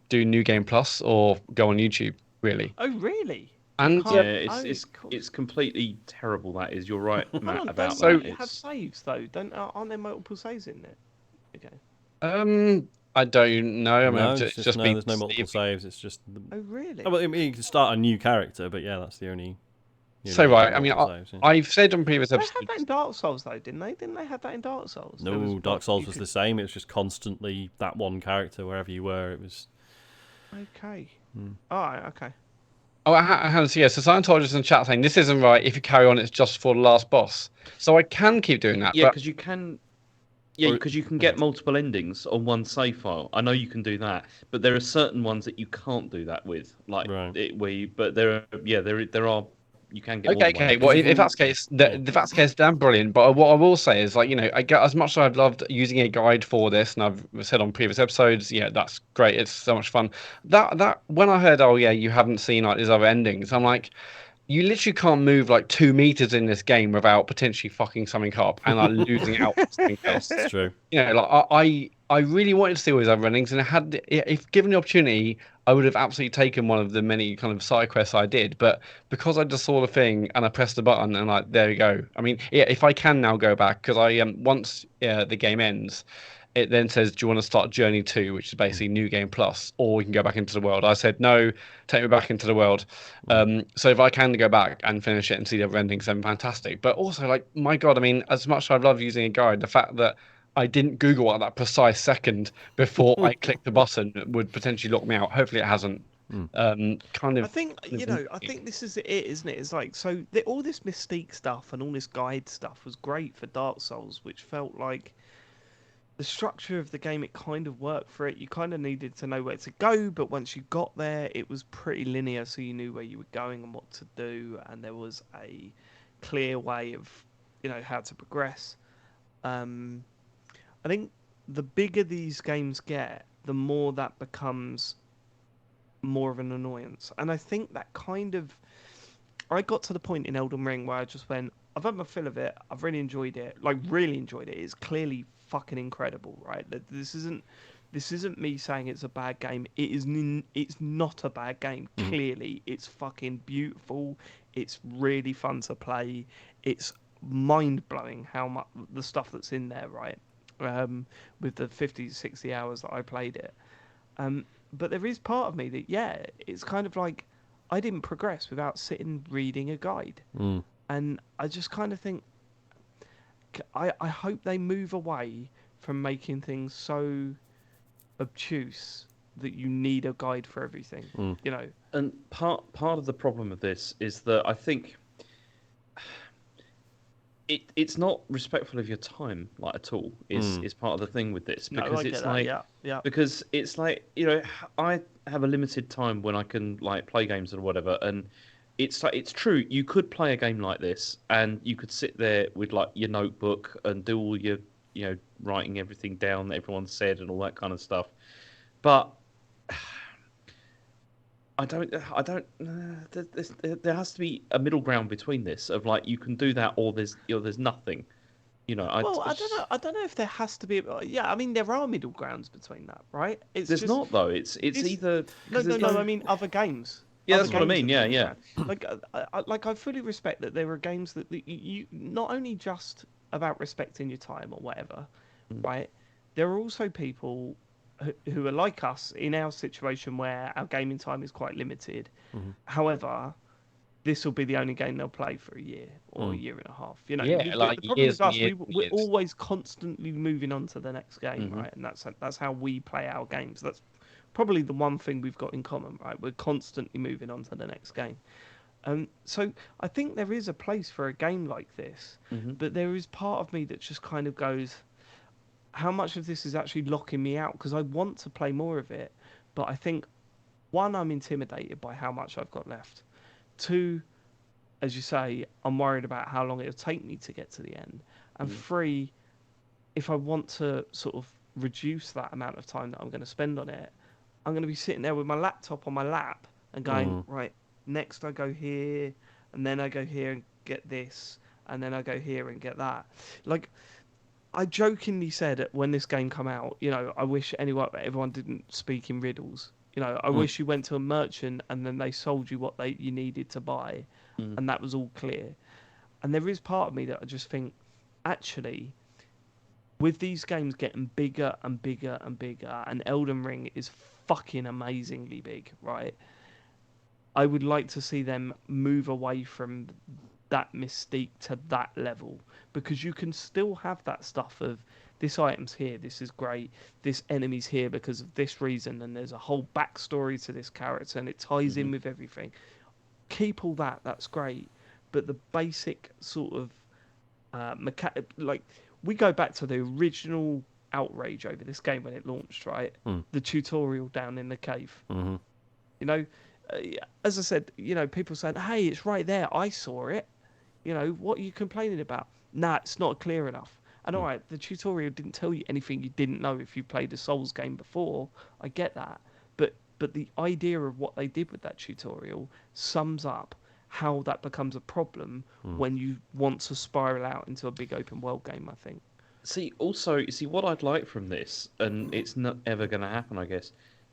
do New Game Plus or go on YouTube. Really. Oh, really? And Yeah, Oh, cool. it's completely terrible. That is. You're right, Hold Matt, on, about don't that. they have saves though? Aren't there multiple saves in there? Okay. I don't know. I mean, No, it's just been there's no multiple saves. It's just. Oh, really? Oh, well, I mean, you can start a new character, but yeah, that's the only. So right, I mean, multiple saves, yeah. I've said on previous They had episodes. that in Dark Souls though, didn't they? Didn't they have that in Dark Souls? There No, was, Dark Souls you was could- the same. It was just constantly that one character wherever you were. It was. Okay. All right. Okay. Oh, so Scientologists in the chat saying this isn't right. If you carry on, it's just for the last boss. So I can keep doing that. Yeah, but because you can. Yeah, because you can get multiple endings on one save file. I know you can do that, but there are certain ones that you can't do that with, like Right. But there are. You can get. more Okay, than one. okay. Well, if that's the case, if that's the case, then brilliant. But what I will say is, I get as much as I've loved using a guide for this, and I've said on previous episodes, that's great. It's so much fun. That when I heard, oh yeah, you haven't seen like these other endings, I'm like, you literally can't move like 2 meters in this game without potentially fucking something up and like losing out on something else. It's true. You know, like I really wanted to see all these other endings, and if given the opportunity, I would have absolutely taken one of the many kind of side quests I did. But because I just saw the thing and I pressed the button and like there you go. I mean, yeah, if I can now go back because I once the game ends, it then says, "Do you want to start Journey 2, which is basically New Game Plus, or we can go back into the world?" I said, "No, take me back into the world." So if I can go back and finish it and see the other endings, then fantastic. But also, like, my God, I mean, as much as I love using a guide, the fact that I didn't Google at that precise second before I clicked the button would potentially lock me out. Hopefully, it hasn't. Kind I of. think I think this is it, isn't it? It's like so all this Mystique stuff and all this guide stuff was great for Dark Souls, which felt like the structure of the game. It kind of worked for it. You kind of needed to know where to go, but once you got there, it was pretty linear, so you knew where you were going and what to do, and there was a clear way of how to progress. Um, I think the bigger these games get, the more that becomes more of an annoyance. And I think that kind of I got to the point in Elden Ring where I just went, I've had my fill of it. I've really enjoyed it. Like really enjoyed it. It's clearly fucking incredible, right? That this isn't me saying it's a bad game. It's not a bad game. Clearly, it's fucking beautiful. It's really fun to play. It's mind blowing how much the stuff that's in there, right? With the 50, 60 hours that I played it. But there is part of me that, yeah, it's kind of like I didn't progress without sitting reading a guide. And I just kind of think, I hope they move away from making things so obtuse that you need a guide for everything, And part of the problem with this is that I think it's not respectful of your time, like at all. Is part of the thing with this because I get it's that, like yeah. because it's like I have a limited time when I can like play games or whatever, and it's like it's true you could play a game like this and you could sit there with like your notebook and do all your writing everything down that everyone said and all that kind of stuff, but there has to be a middle ground between this of like you can do that or there's nothing. Well, I don't know. I don't know if there has to be. Yeah, I mean, there are middle grounds between that, right? It's There's just not though. It's either no, because no, there's no. I mean, other games. Yeah, Other that's what I games mean. have Yeah, middle yeah. ground. I fully respect that there are games that you not only just about respecting your time or whatever, right? There are also people who are like us in our situation where our gaming time is quite limited. However, this will be the only game they'll play for a year or a year and a half. Yeah, like The problem years with and us, years and we're years. always constantly moving on to the next game, right? And that's how we play our games. That's probably the one thing we've got in common, right? We're constantly moving on to the next game. So I think there is a place for a game like this, but there is part of me that just kind of goes, how much of this is actually locking me out? Because I want to play more of it, but I think one, I'm intimidated by how much I've got left. Two, as you say, I'm worried about how long it'll take me to get to the end. And three, if I want to sort of reduce that amount of time that I'm going to spend on it, I'm going to be sitting there with my laptop on my lap and going, right, next I go here, and then I go here and get this, and then I go here and get that. Like, I jokingly said when this game come out, I wish everyone didn't speak in riddles. I wish you went to a merchant and then they sold you what you needed to buy, and that was all clear. And there is part of me that I just think, actually, with these games getting bigger and bigger and bigger, and Elden Ring is fucking amazingly big, right? I would like to see them move away from that mystique to that level, because you can still have that stuff of this item's here, this is great, this enemy's here because of this reason, and there's a whole backstory to this character and it ties in with everything. Keep all that, that's great, but the basic sort of like, we go back to the original outrage over this game when it launched, right? The tutorial down in the cave. You know, as I said, people saying, "Hey, it's right there. I saw it." What are you complaining about? Nah, it's not clear enough. And all right, the tutorial didn't tell you anything you didn't know if you played a Souls game before. I get that, but the idea of what they did with that tutorial sums up how that becomes a problem when you want to spiral out into a big open world game, I think. See, also, what I'd like from this, and it's not ever going to happen, I guess,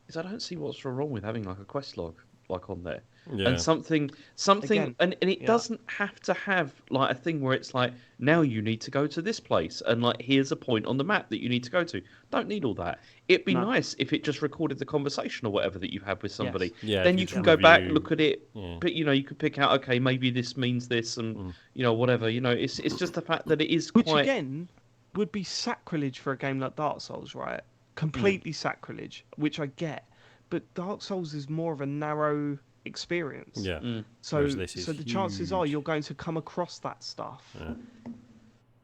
is I don't see what's wrong with having like a quest log like on there, Yeah. and something, Again, and it yeah. doesn't have to have like a thing where it's like now you need to go to this place, and like here's a point on the map that you need to go to. Don't need all that. It'd be No. nice if it just recorded the conversation or whatever that you had with somebody. Yes. Yeah, Then if you you can just go back, review- look at it, Yeah. but you could pick out, okay, maybe this means this, and whatever. It's just the fact that it is Which quite. again would be sacrilege for a game like Dark Souls, right? Completely sacrilege, which I get. But Dark Souls is more of a narrow experience. Yeah. So, Whereas this is so the chances are huge. you're going to come across that stuff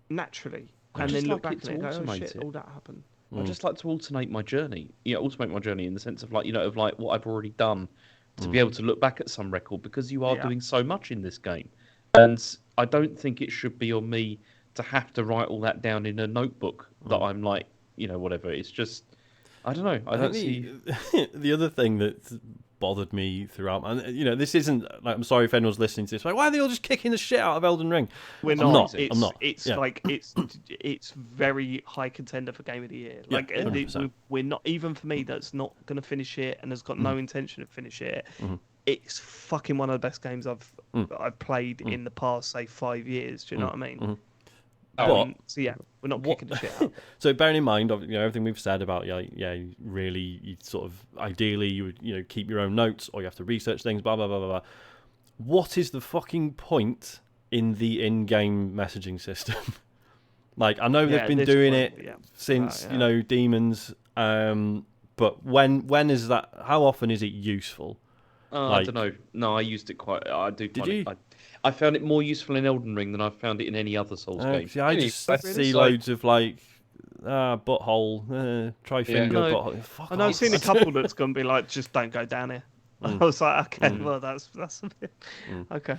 naturally, I and just then look like back it and to go, "Oh automate shit, it. all that happened." I just like to alternate my journey. Automate my journey in the sense of like of like what I've already done to be able to look back at some record because you are Yeah. doing so much in this game, and I don't think it should be on me to have to write all that down in a notebook that I'm like whatever. It's just I don't know. I don't see. The other thing that bothered me throughout, and this isn't like, I'm sorry if anyone's listening to this. Like, why are they all just kicking the shit out of Elden Ring? We're I'm not. not. It's, I'm not. It's Yeah. like it's very high contender for Game of the Year. Yeah, Like 100%. we're not, even for me that's not going to finish it and has got no intention of finish it. It's fucking one of the best games I've played in the past, say, 5 years. Do you know what I mean? But So yeah, we're not kicking the shit out. so bearing in mind, everything we've said about really, you sort of ideally you would keep your own notes or you have to research things, blah blah blah blah blah. What is the fucking point in the in-game messaging system? Like, I know they've been doing it since Demons, but when is that? How often is it useful? I don't know. No, I used it quite. I do. Did find you? I found it more useful in Elden Ring than I've found it in any other Souls game. See, I Really? just Really? see Like- loads of like butthole, try finger, No. butthole. Fuck And I've off. seen a couple that's going to be like, just don't go down here. I was like, okay, well that's a bit okay.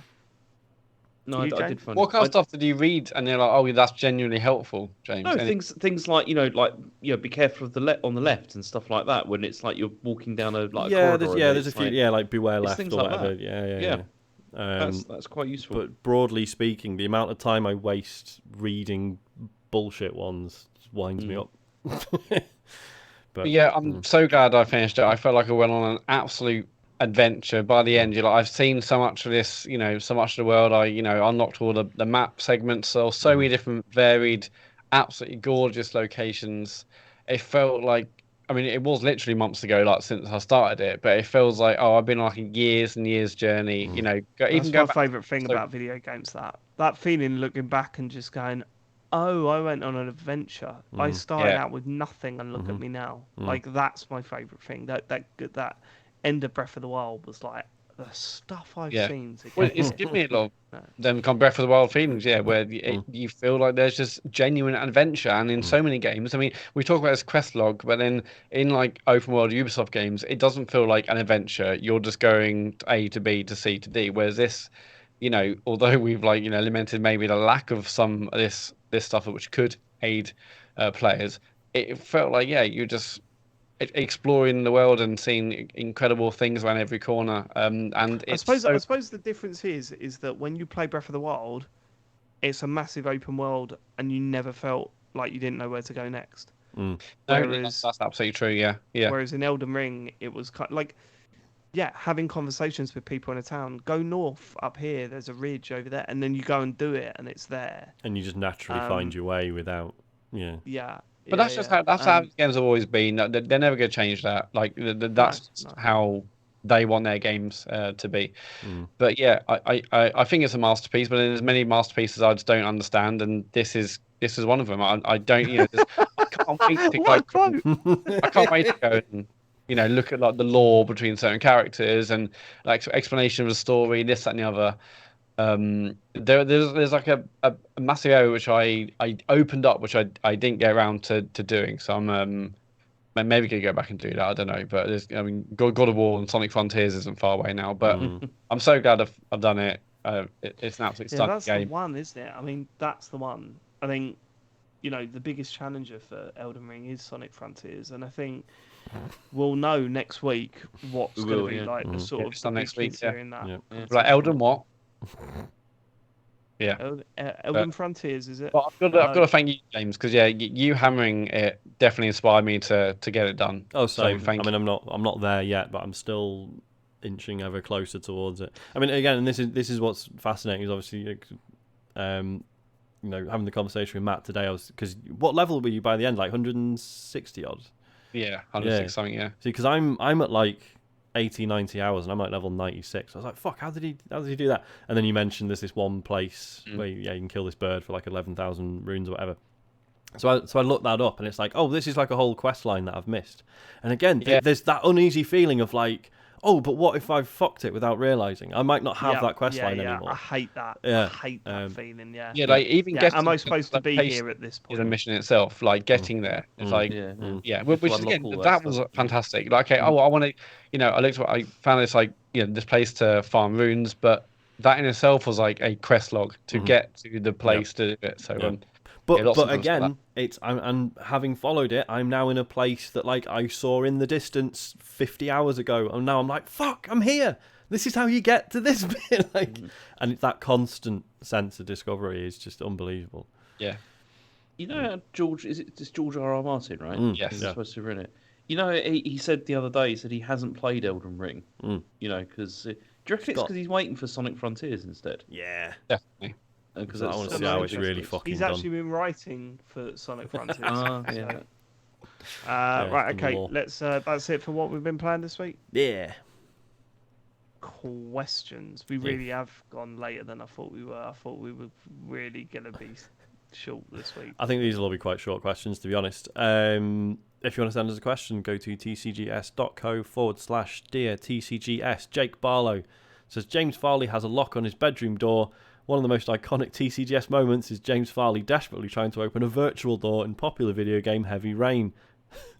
No, You, I James? did find. What kind I- of stuff did you read and you're like, oh, that's genuinely helpful, James? No, Any- things like be careful of the on the left and stuff like that when it's like you're walking down a like yeah, corridor. there's a few, like beware it's left things or like whatever. that. Yeah. That's quite useful. But broadly speaking, the amount of time I waste reading bullshit ones just winds me up. But yeah, I'm so glad I finished it. I felt like I went on an absolute adventure. By the end, I've seen so much of this, so much of the world. I unlocked all the map segments, so many different varied, absolutely gorgeous locations. It felt like, I mean, it was literally months ago, like since I started it, but it feels like, I've been on like a years and years journey. That's my favourite thing about video games. That feeling, looking back and just going, "Oh, I went on an adventure. I started out with nothing, and look at me now." Like, that's my favourite thing. That end of Breath of the Wild was like the stuff I've seen. Well, it's given me a lot of them kind of Breath of the Wild feelings, where you feel like there's just genuine adventure, and in so many games, I mean, we talk about this quest log, but then in like open world Ubisoft games, it doesn't feel like an adventure. You're just going A to B to C to D, whereas this, although we've lamented maybe the lack of some of this stuff which could aid players, it felt like you're just exploring the world and seeing incredible things around every corner. And I it's suppose the difference is that when you play Breath of the Wild, it's a massive open world, and you never felt like you didn't know where to go next. Whereas, that's absolutely true. Yeah. Whereas in Elden Ring, it was kind of like, having conversations with people in a town. Go north up here. There's a ridge over there, and then you go and do it, and it's there. And you just naturally find your way without. Yeah. But that's just how games have always been. They're never going to change that. Like that's how they want their games to be. But yeah, I think it's a masterpiece. But there's many masterpieces I just don't understand, and this is one of them. I don't. I can't wait to I can't wait to go and look at like the lore between certain characters and like explanation of the story, this, that, and the other. There's like a massive area which I opened up, which I didn't get around to doing. So I'm maybe gonna go back and do that. I don't know, but God of War and Sonic Frontiers isn't far away now. But I'm so glad I've done it. It's an absolute stunning that's game. the one, isn't it? I mean, that's the one. I think the biggest challenger for Elden Ring is Sonic Frontiers, and I think we'll know next week what's going to be like the sort of the next big week. feature in that. Like Elden what? Yeah. Elden Frontiers, is it? Well, I've got to thank you, James, because you hammering it definitely inspired me to get it done. Oh, So same. thank I mean, you. I'm not there yet, but I'm still inching ever closer towards it. I mean, again, this is what's fascinating is obviously, having the conversation with Matt today. Because what level were you by the end? Like 160 odd. Yeah, 106 something. Yeah. See, because I'm at like 80, 90 hours, and I'm at level 96. I was like, fuck, how did he do that? And then you mentioned there's this one place where you can kill this bird for like 11,000 runes or whatever. So I looked that up, and it's like, oh, this is like a whole quest line that I've missed. And again, there's that uneasy feeling of like, oh, but what if I've fucked it without realising? I might not have that quest line anymore. I hate that. Yeah. I hate that feeling. Yeah. Yeah, like even getting. Am I supposed to be pace here at this point? is a mission itself. Like getting there, it's like which is, again that was fantastic. Like, okay, I want to, I looked at, I found this like this place to farm runes, but that in itself was like a quest log to get to the place to do it. So. But again, I'm having followed it, I'm now in a place that like I saw in the distance 50 hours ago, and now I'm like, fuck, I'm here. This is how you get to this bit, and it's that constant sense of discovery is just unbelievable. Yeah. George, it's George R.R. Martin, right? Yes. He's supposed to have written it. He said the other day, he hasn't played Elden Ring. Because do you reckon it's because he's waiting for Sonic Frontiers instead? Yeah, definitely. Because I want to see how it's really fucking He's done. actually been writing for Sonic Frontiers. Yeah. Right, okay. more. Let's. That's it for what we've been playing this week. Yeah. Questions. We really have gone later than I thought we were. I thought we were really gonna be short this week. I think these will all be quite short questions, to be honest. If you want to send us a question, go to tcgs.co/dear TCGS. Jake Barlow says James Farley has a lock on his bedroom door. One of the most iconic TCGS moments is James Farley desperately trying to open a virtual door in popular video game Heavy Rain.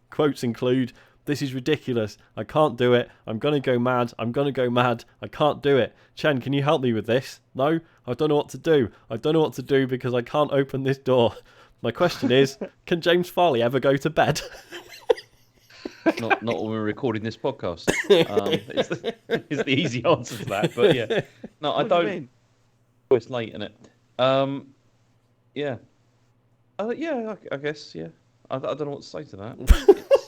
Quotes include, "This is ridiculous. I can't do it. I'm going to go mad. I'm going to go mad. I can't do it. Chen, can you help me with this? No? I don't know what to do. I don't know what to do because I can't open this door. My question is, can James Farley ever go to bed?" Not when we're recording this podcast. Is the easy answer to that. But yeah. No, I don't. You mean? It's late, isn't it? Yeah. I guess, yeah. I don't know what to say to that.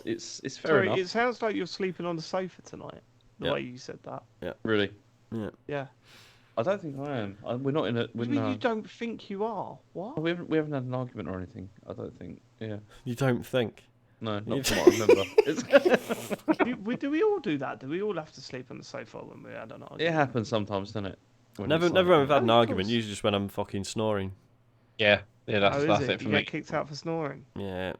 It's fair Sorry, enough. it sounds like you're sleeping on the sofa tonight. The way you said that. Really? Yeah. I don't think I am. We're not in a. What do you mean you don't think you are? What? We haven't had an argument or anything. I don't think. Yeah. You don't think? No, not from what I remember. do we all do that? Do we all have to sleep on the sofa when we had an argument? It happens sometimes, doesn't it? Never when we've had an argument. Usually just when I'm fucking snoring. Yeah, that's it for you me. get kicked out for snoring? Yeah.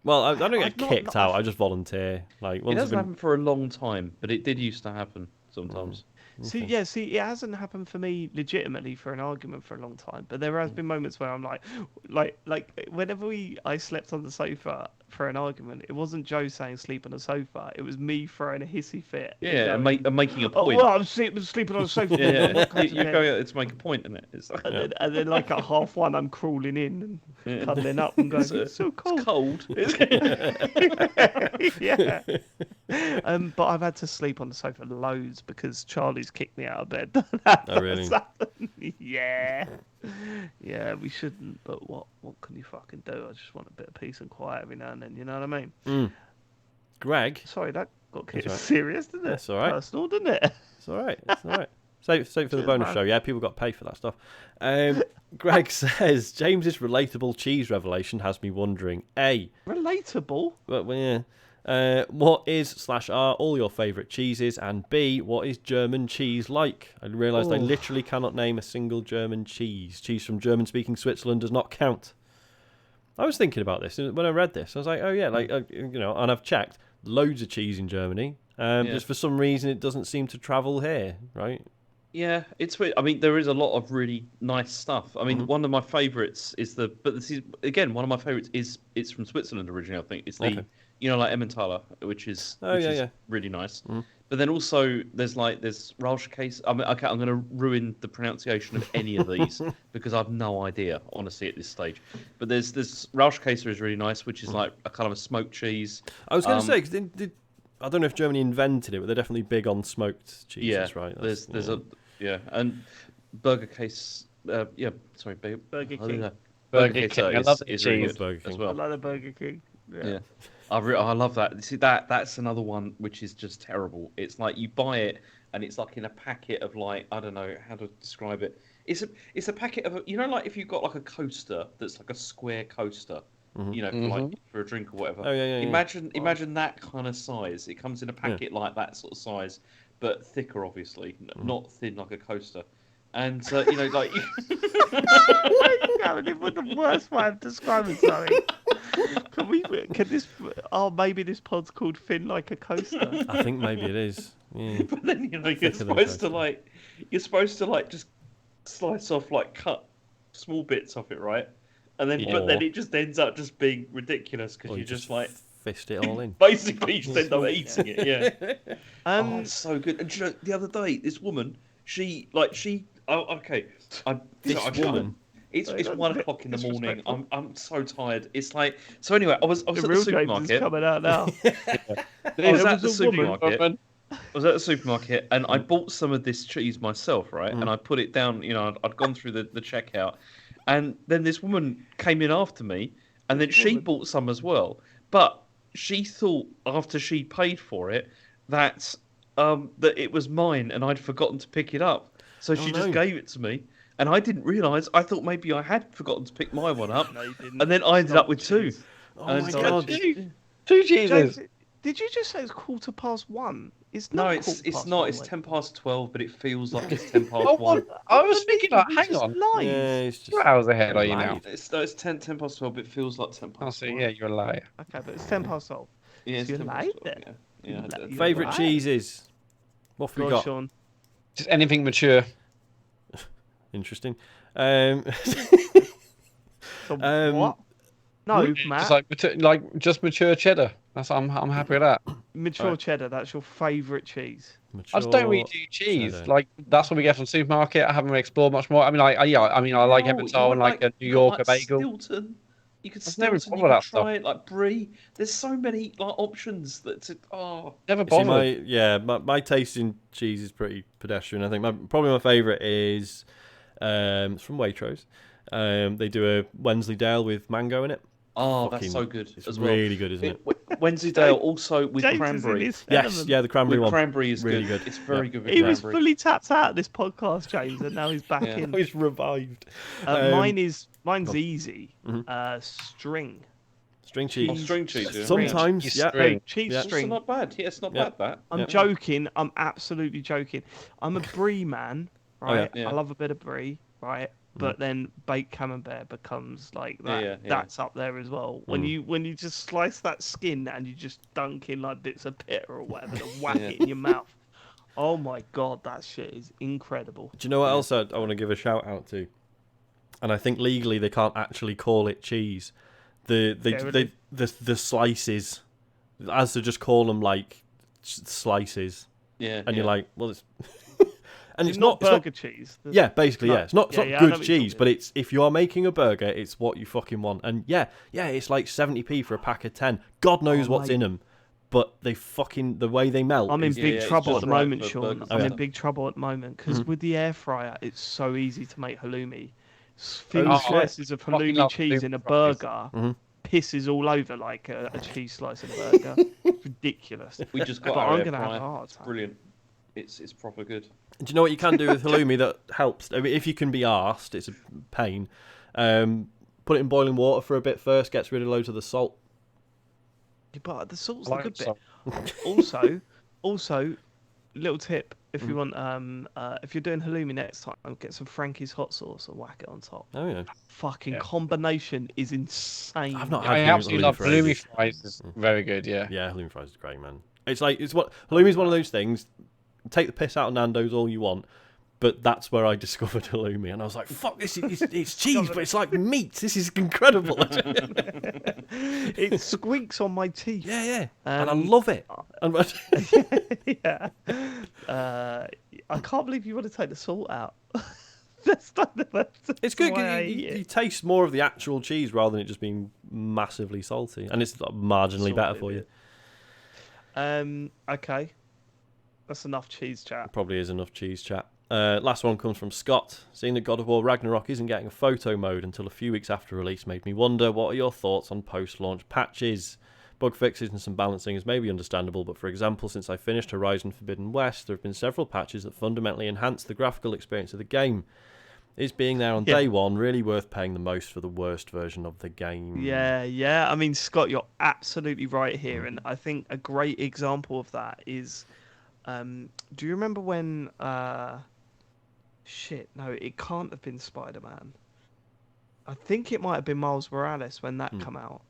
Well, I don't get kicked out. I just volunteer. Like once it hasn't happened for a long time, but it did used to happen sometimes. See, it hasn't happened for me legitimately for an argument for a long time. But there has been moments where I'm like whenever I slept on the sofa for an argument, it wasn't Joe saying sleep on the sofa. It was me throwing a hissy fit. Yeah, and making a Oh, point. well, I'm sleeping on the sofa. You're going out to make a point, isn't it? It's like, and then like at 1:30, I'm crawling in and cuddling up and going, it's so cold. It's cold. Yeah. But I've had to sleep on the sofa loads because Charlie's kicked me out of bed. Oh, really? Yeah. Yeah, we shouldn't, but what can you fucking do? I just want a bit of peace and quiet every now and then, you know what I mean? Greg? Sorry, that got right. serious, didn't it? That's all right. Personal, didn't it? It's all right. It's all right. Save for the bonus show. Yeah, people got paid for that stuff. Greg says, James's relatable cheese revelation has me wondering, A, Relatable? well, yeah. What is / are all your favourite cheeses? And B, what is German cheese like? I realised I literally cannot name a single German cheese. Cheese from German-speaking Switzerland does not count. I was thinking about this when I read this. I was like, oh yeah, and I've checked loads of cheese in Germany. Just for some reason it doesn't seem to travel here, right? Yeah, it's weird. I mean, there is a lot of really nice stuff. I mean, one of my favourites is one of my favourites is it's from Switzerland originally. I think it's the like Emmentaler, which is really nice. But then also there's Rauschkäse. I mean, okay, I'm going to ruin the pronunciation of any of these because I've no idea, honestly, at this stage. But there's Rauschkäse is really nice, which is like a kind of a smoked cheese. I was going to say, 'cause I don't know if Germany invented it, but they're definitely big on smoked cheeses, right? Yeah, and Burger Case. Sorry, Burger King. Burger King. I love the is really cheese. good Burger as King. I well. like the Burger King. Yeah, I love that. See that's another one which is just terrible. It's like you buy it and it's like in a packet of like I don't know how to describe it. It's a packet of like if you've got like a coaster that's like a square coaster, for like for a drink or whatever. Oh, yeah. Imagine that kind of size. It comes in a packet like that sort of size, but thicker, obviously, not thin like a coaster. And like Why are you going with the worst way of describing something? Can this? Oh, maybe this pod's called Thin Like a Coaster. I think maybe it is. Yeah. But then you're Thicker than supposed to coaster. you're supposed to like just slice off like cut small bits off it, right? And then but then Or- it just ends up just being ridiculous because Or you you just like fist it all in. basically just end up eating it. Yeah. Oh, Um, it's so good. And do you know, the other day, this woman, oh, okay. This woman? It's Sorry, that's 1 a bit o'clock in the morning. disrespectful. I'm so tired. It's like so. Anyway, I was the at the real James is supermarket. coming out now. I was There at the was a woman. supermarket. I was at the supermarket and I bought some of this cheese myself, right? And I put it down. I'd gone through the checkout, and then this woman came in after me, and then she bought some as well. But she thought after she paid for it that that it was mine, and I'd forgotten to pick it up. So she just no. gave it to me, and I didn't realise. I thought maybe I had forgotten to pick my one up, No, you didn't. and then I ended up with two. Oh And my so- god. Two cheeses. James, did you just say it's 1:15? It's No, not. it's not. It's 12. But it feels like it's 10 past Oh, 1. I was thinking, like, You hang just on. lied. Yeah, it's just 2 hours ahead are you now? Lied. It's 10 past 12, but it feels like 10 Oh, past so 1. yeah, you're a liar. Okay, but it's 12. Yeah, it's you're 10 past late 12, then. Yeah, You're yeah. late. Favourite Right. cheeses? What have Go we on, got? Sean. Just anything mature. Interesting. So, Um, what? No, Just Matt. just mature cheddar. I'm happy with that. Mature Right. cheddar. That's your favourite cheese. I just don't really Mature do cheese. cheddar. Like that's what we get from the supermarket. I haven't really explored much more. I mean, I like No, Emmental and like a New you got, Yorker like, bagel. Stilton. You could I've never Stilton, you bothered could that stuff. try it, like Brie. There's so many like options oh. Never You see, bothered. my taste in cheese is pretty pedestrian. I think probably my favourite is it's from Waitrose. They do a Wensleydale with mango in it. Oh, Fucking- that's so good It's as well. really good, isn't it? Wensleydale also with James is in cranberry. his Yes, element. yeah, the cranberry With one. cranberry is Really good. good. It's very Yeah. good with He was cranberry. fully tapped out of this podcast, James, and now he's back Yeah. in. He's revived. Mine's go. easy. Mhm. String. String cheese. Oh, string cheese. Yeah. Sometimes, Cheese yeah. string. Cheese Yeah. It's string. not bad. Yeah, it's not Yeah. bad. That. I'm Yeah. joking. I'm absolutely joking. I'm a brie man, right? yeah. I love a bit of brie, right? But then baked camembert becomes like that. Yeah. That's up there as well. When you just slice that skin and you just dunk in like bits of pita or whatever and whack Yeah. it in your mouth. Oh my god, that shit is incredible. Do you know what else I want to give a shout out to? And I think legally they can't actually call it cheese. The slices, as to just call them like slices, Yeah. and you're like, well, it's and It's it's not not burger cheese. Yeah, basically, No. yeah. It's not Yeah, I know good what you're cheese, talking but it's if you are making a burger, it's what you fucking want. And yeah, it's like 70p for a pack of 10. God knows what's mate. in them, but they fucking the way they melt. I'm in is- big it's trouble just at the right moment, for Sean. burgers I'm and in stuff. big trouble at the moment because with the air fryer, it's so easy to make halloumi. Thin Oh, slices of Fucking halloumi love cheese halloumi in a fries. burger pisses all over like a cheese slice in a burger. It's ridiculous. We just got But our I'm air gonna have fryer. a hard It's time. brilliant. It's proper good. Do you know what you can do with halloumi that helps? I mean, if you can be arsed, it's a pain. Put it in boiling water for a bit first, gets rid of loads of the salt. Yeah, but the salt's I the like good bit. Also, little tip: if you want, if you're doing halloumi next time, get some Frankie's hot sauce and whack it on top. Oh yeah, Fucking Yeah. combination is insane. I've not I had absolutely love for halloumi ages. fries. Is very good. Yeah. Yeah, halloumi fries is great, man. It's halloumi's one of those things. Take the piss out of Nando's all you want, but that's where I discovered halloumi, and I was like, "Fuck this! It's cheese, but it's like meat. This is incredible." It squeaks on my teeth. yeah, and I Um, love it. And Yeah. I can't believe you want to take the salt out. That's it's good. why I You, eat you it. taste more of the actual cheese rather than it just being massively salty, and it's marginally better Salted, for you. Okay. That's enough cheese chat. Probably is enough cheese chat. Last one comes from Scott. Seeing that God of War Ragnarok isn't getting a photo mode until a few weeks after release made me wonder, what are your thoughts on post-launch patches? Bug fixes and some balancing is maybe understandable, but for example, since I finished Horizon Forbidden West, there have been several patches that fundamentally enhance the graphical experience of the game. Is being there on day one really worth paying the most for the worst version of the game? Yeah. I mean, Scott, you're absolutely right here, and I think a great example of that is, do you remember when? Shit, no, it can't have been Spider-Man. I think it might have been Miles Morales when that come out.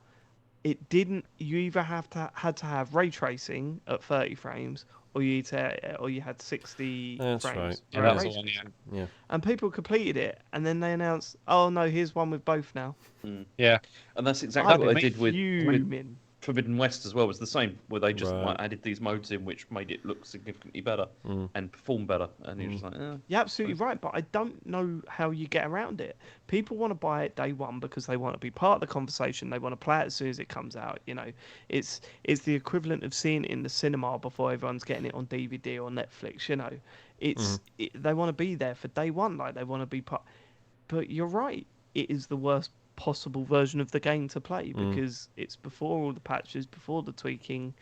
It didn't. You either had to have ray tracing at 30 frames, or you had 60 That's frames. right. Yeah, that was the one, yeah. And people completed it, and then they announced, "Oh no, here's one with both now." Yeah. And that's exactly what they did with fuming. Forbidden West as well. Was the same, where they just Right. added these modes in which made it look significantly better and perform better. And you're just like, You're absolutely right, but I don't know how you get around it. People want to buy it day one because they want to be part of the conversation. They want to play it as soon as it comes out. You know, it's the equivalent of seeing it in the cinema before everyone's getting it on DVD or Netflix. You know, they want to be there for day one, like they want to be part. But you're right, it is the worst possible version of the game to play because it's before all the patches, before the tweaking,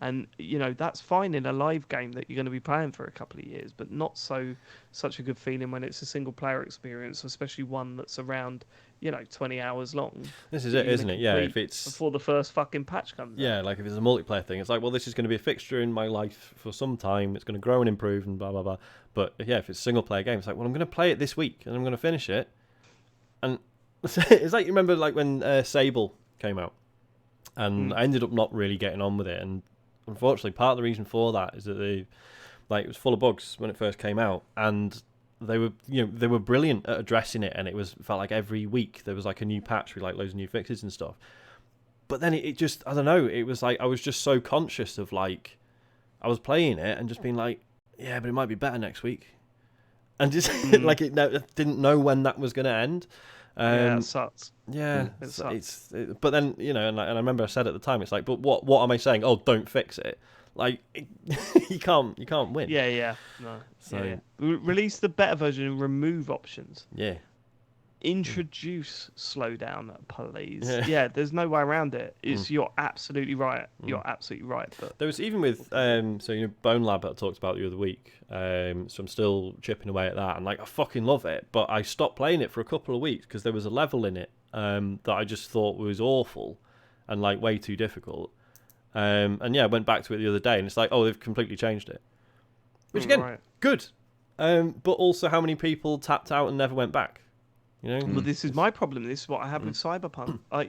and you know that's fine in a live game that you're going to be playing for a couple of years, but not such a good feeling when it's a single player experience, especially one that's around 20 hours long. This is it, isn't it? Yeah, if it's before the first fucking patch comes out. like if it's a multiplayer thing, it's like, well, this is going to be a fixture in my life for some time. It's going to grow and improve and blah blah blah. But yeah, if it's a single player game, it's like, well, I'm going to play it this week and I'm going to finish it. And it's like, you remember like when Sable came out, and I ended up not really getting on with it, and unfortunately part of the reason for that is that it was full of bugs when it first came out, and they were brilliant at addressing it, and it felt like every week there was like a new patch with like loads of new fixes and stuff. But then it just, I don't know, it was like I was just so conscious of like I was playing it and just being like, yeah, but it might be better next week, and just like didn't know when that was going to end. It sucks. Yeah, It sucks. But then and I remember I said at the time, it's like, but what am I saying? Oh, don't fix it. Like you can't win. Yeah. No. So Release the better version and remove options. yeah. Introduce slowdown, please. Yeah. Yeah, there's no way around it. You're absolutely right. You're absolutely right. But There was even with Bone Lab that I talked about the other week. So I'm still chipping away at that, and like I fucking love it. But I stopped playing it for a couple of weeks because there was a level in it that I just thought was awful and like way too difficult. And yeah, I went back to it the other day, and it's like, oh, they've completely changed it, which again, good. But also, how many people tapped out and never went back? Well, this is my problem. This is what I had with Cyberpunk. I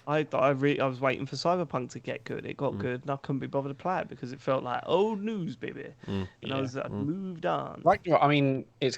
was waiting for Cyberpunk to get good. It got good, and I couldn't be bothered to play it because it felt like old news, baby. And I'd moved on. Right. I mean, it's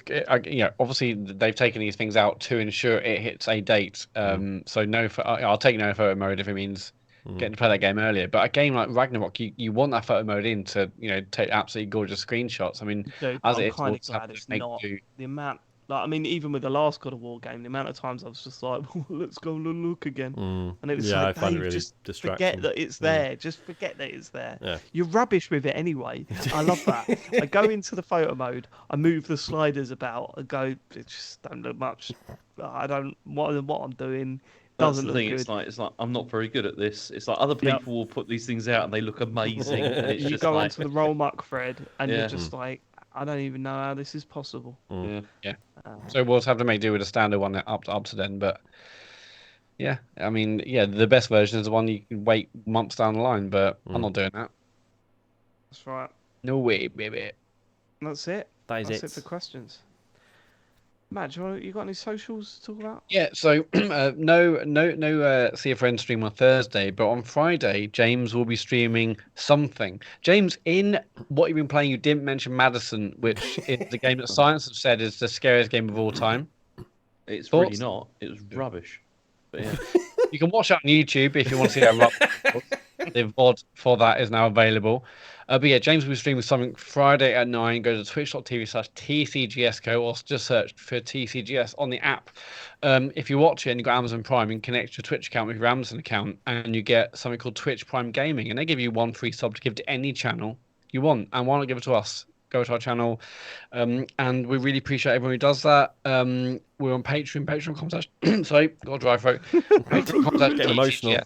obviously they've taken these things out to ensure it hits a date. So I'll take no photo mode if it means getting to play that game earlier. But a game like Ragnarok, you want that photo mode in to take absolutely gorgeous screenshots. I mean, Dude, as I'm it is, kind we'll of glad have to it's make not do. the amount. Like, I mean, even with the last God of War game, the amount of times I was just like, let's go look again. And it was I like, find it Dave, really just distracting. forget that it's there. Just forget that it's there. Yeah. You're rubbish with it anyway. I love that. I go into the photo mode, I move the sliders about, I go, it just don't look much. I don't, what I'm doing that's doesn't the look thing. good. It's like I'm not very good at this. It's like other people will put these things out and they look amazing. And it's You just go like, onto the roll muck thread, and Yeah. you're just like, I don't even know how this is possible. yeah. So we'll have to make do with a standard one up to then. But yeah, I mean, the best version is the one you can wait months down the line. But I'm not doing that. That's right. No way, baby. That's it. That's it for questions. Matt, you got any socials to talk about? Yeah, so no See a Friend stream on Thursday, but on Friday, James will be streaming something. James, in what you've been playing, you didn't mention Madison, which is the game that science have said is the scariest game of all time. It's Thoughts? really not. It was rubbish. But yeah. You can watch it on YouTube if you want to see how rough the VOD for that is now available. But yeah, James will be streaming something Friday at 9. Go to twitch.tv/TCGSco or just search for TCGS on the app. If you watch it and you've got Amazon Prime, you can connect your Twitch account with your Amazon account and you get something called Twitch Prime Gaming. And they give you one free sub to give to any channel you want. And why not give it to us? go to our channel. And we really appreciate everyone who does that. We're on Patreon, patreon.com/, sorry, got a dry throat. Patreon.com/TCGS. Getting emotional.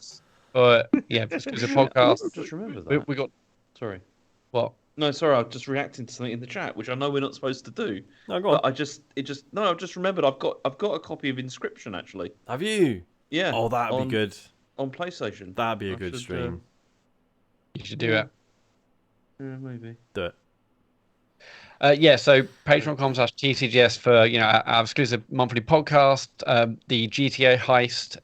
But yeah, exclusive podcast. I've just remembered that. We got Sorry. what? No, sorry. I'm just reacting to something in the chat, which I know we're not supposed to do. No, go on. But I've just remembered. I've got a copy of Inscription actually. Have you? Yeah. Oh, that'd be good. On PlayStation. That'd be a I good should, stream. You should do it. Yeah, maybe. Do it. Yeah, so patreon.com/TCGS for our exclusive monthly podcast. The GTA heist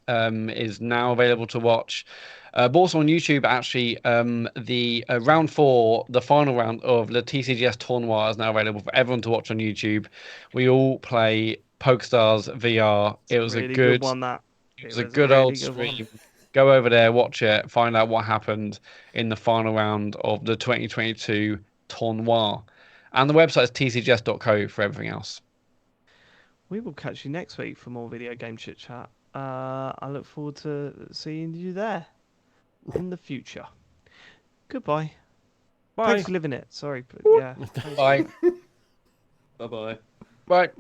is now available to watch. But also on YouTube, actually, the round 4, the final round of the TCGS Tournoi is now available for everyone to watch on YouTube. We all play PokeStars VR. It was really a good one. It was a good old stream. Go over there, watch it, find out what happened in the final round of the 2022 Tournoi. And the website is tcgs.co for everything else. We will catch you next week for more video game chit chat. I look forward to seeing you there in the future. Goodbye. Bye. Thanks for living it. Sorry, but yeah. Bye. Bye-bye. Bye.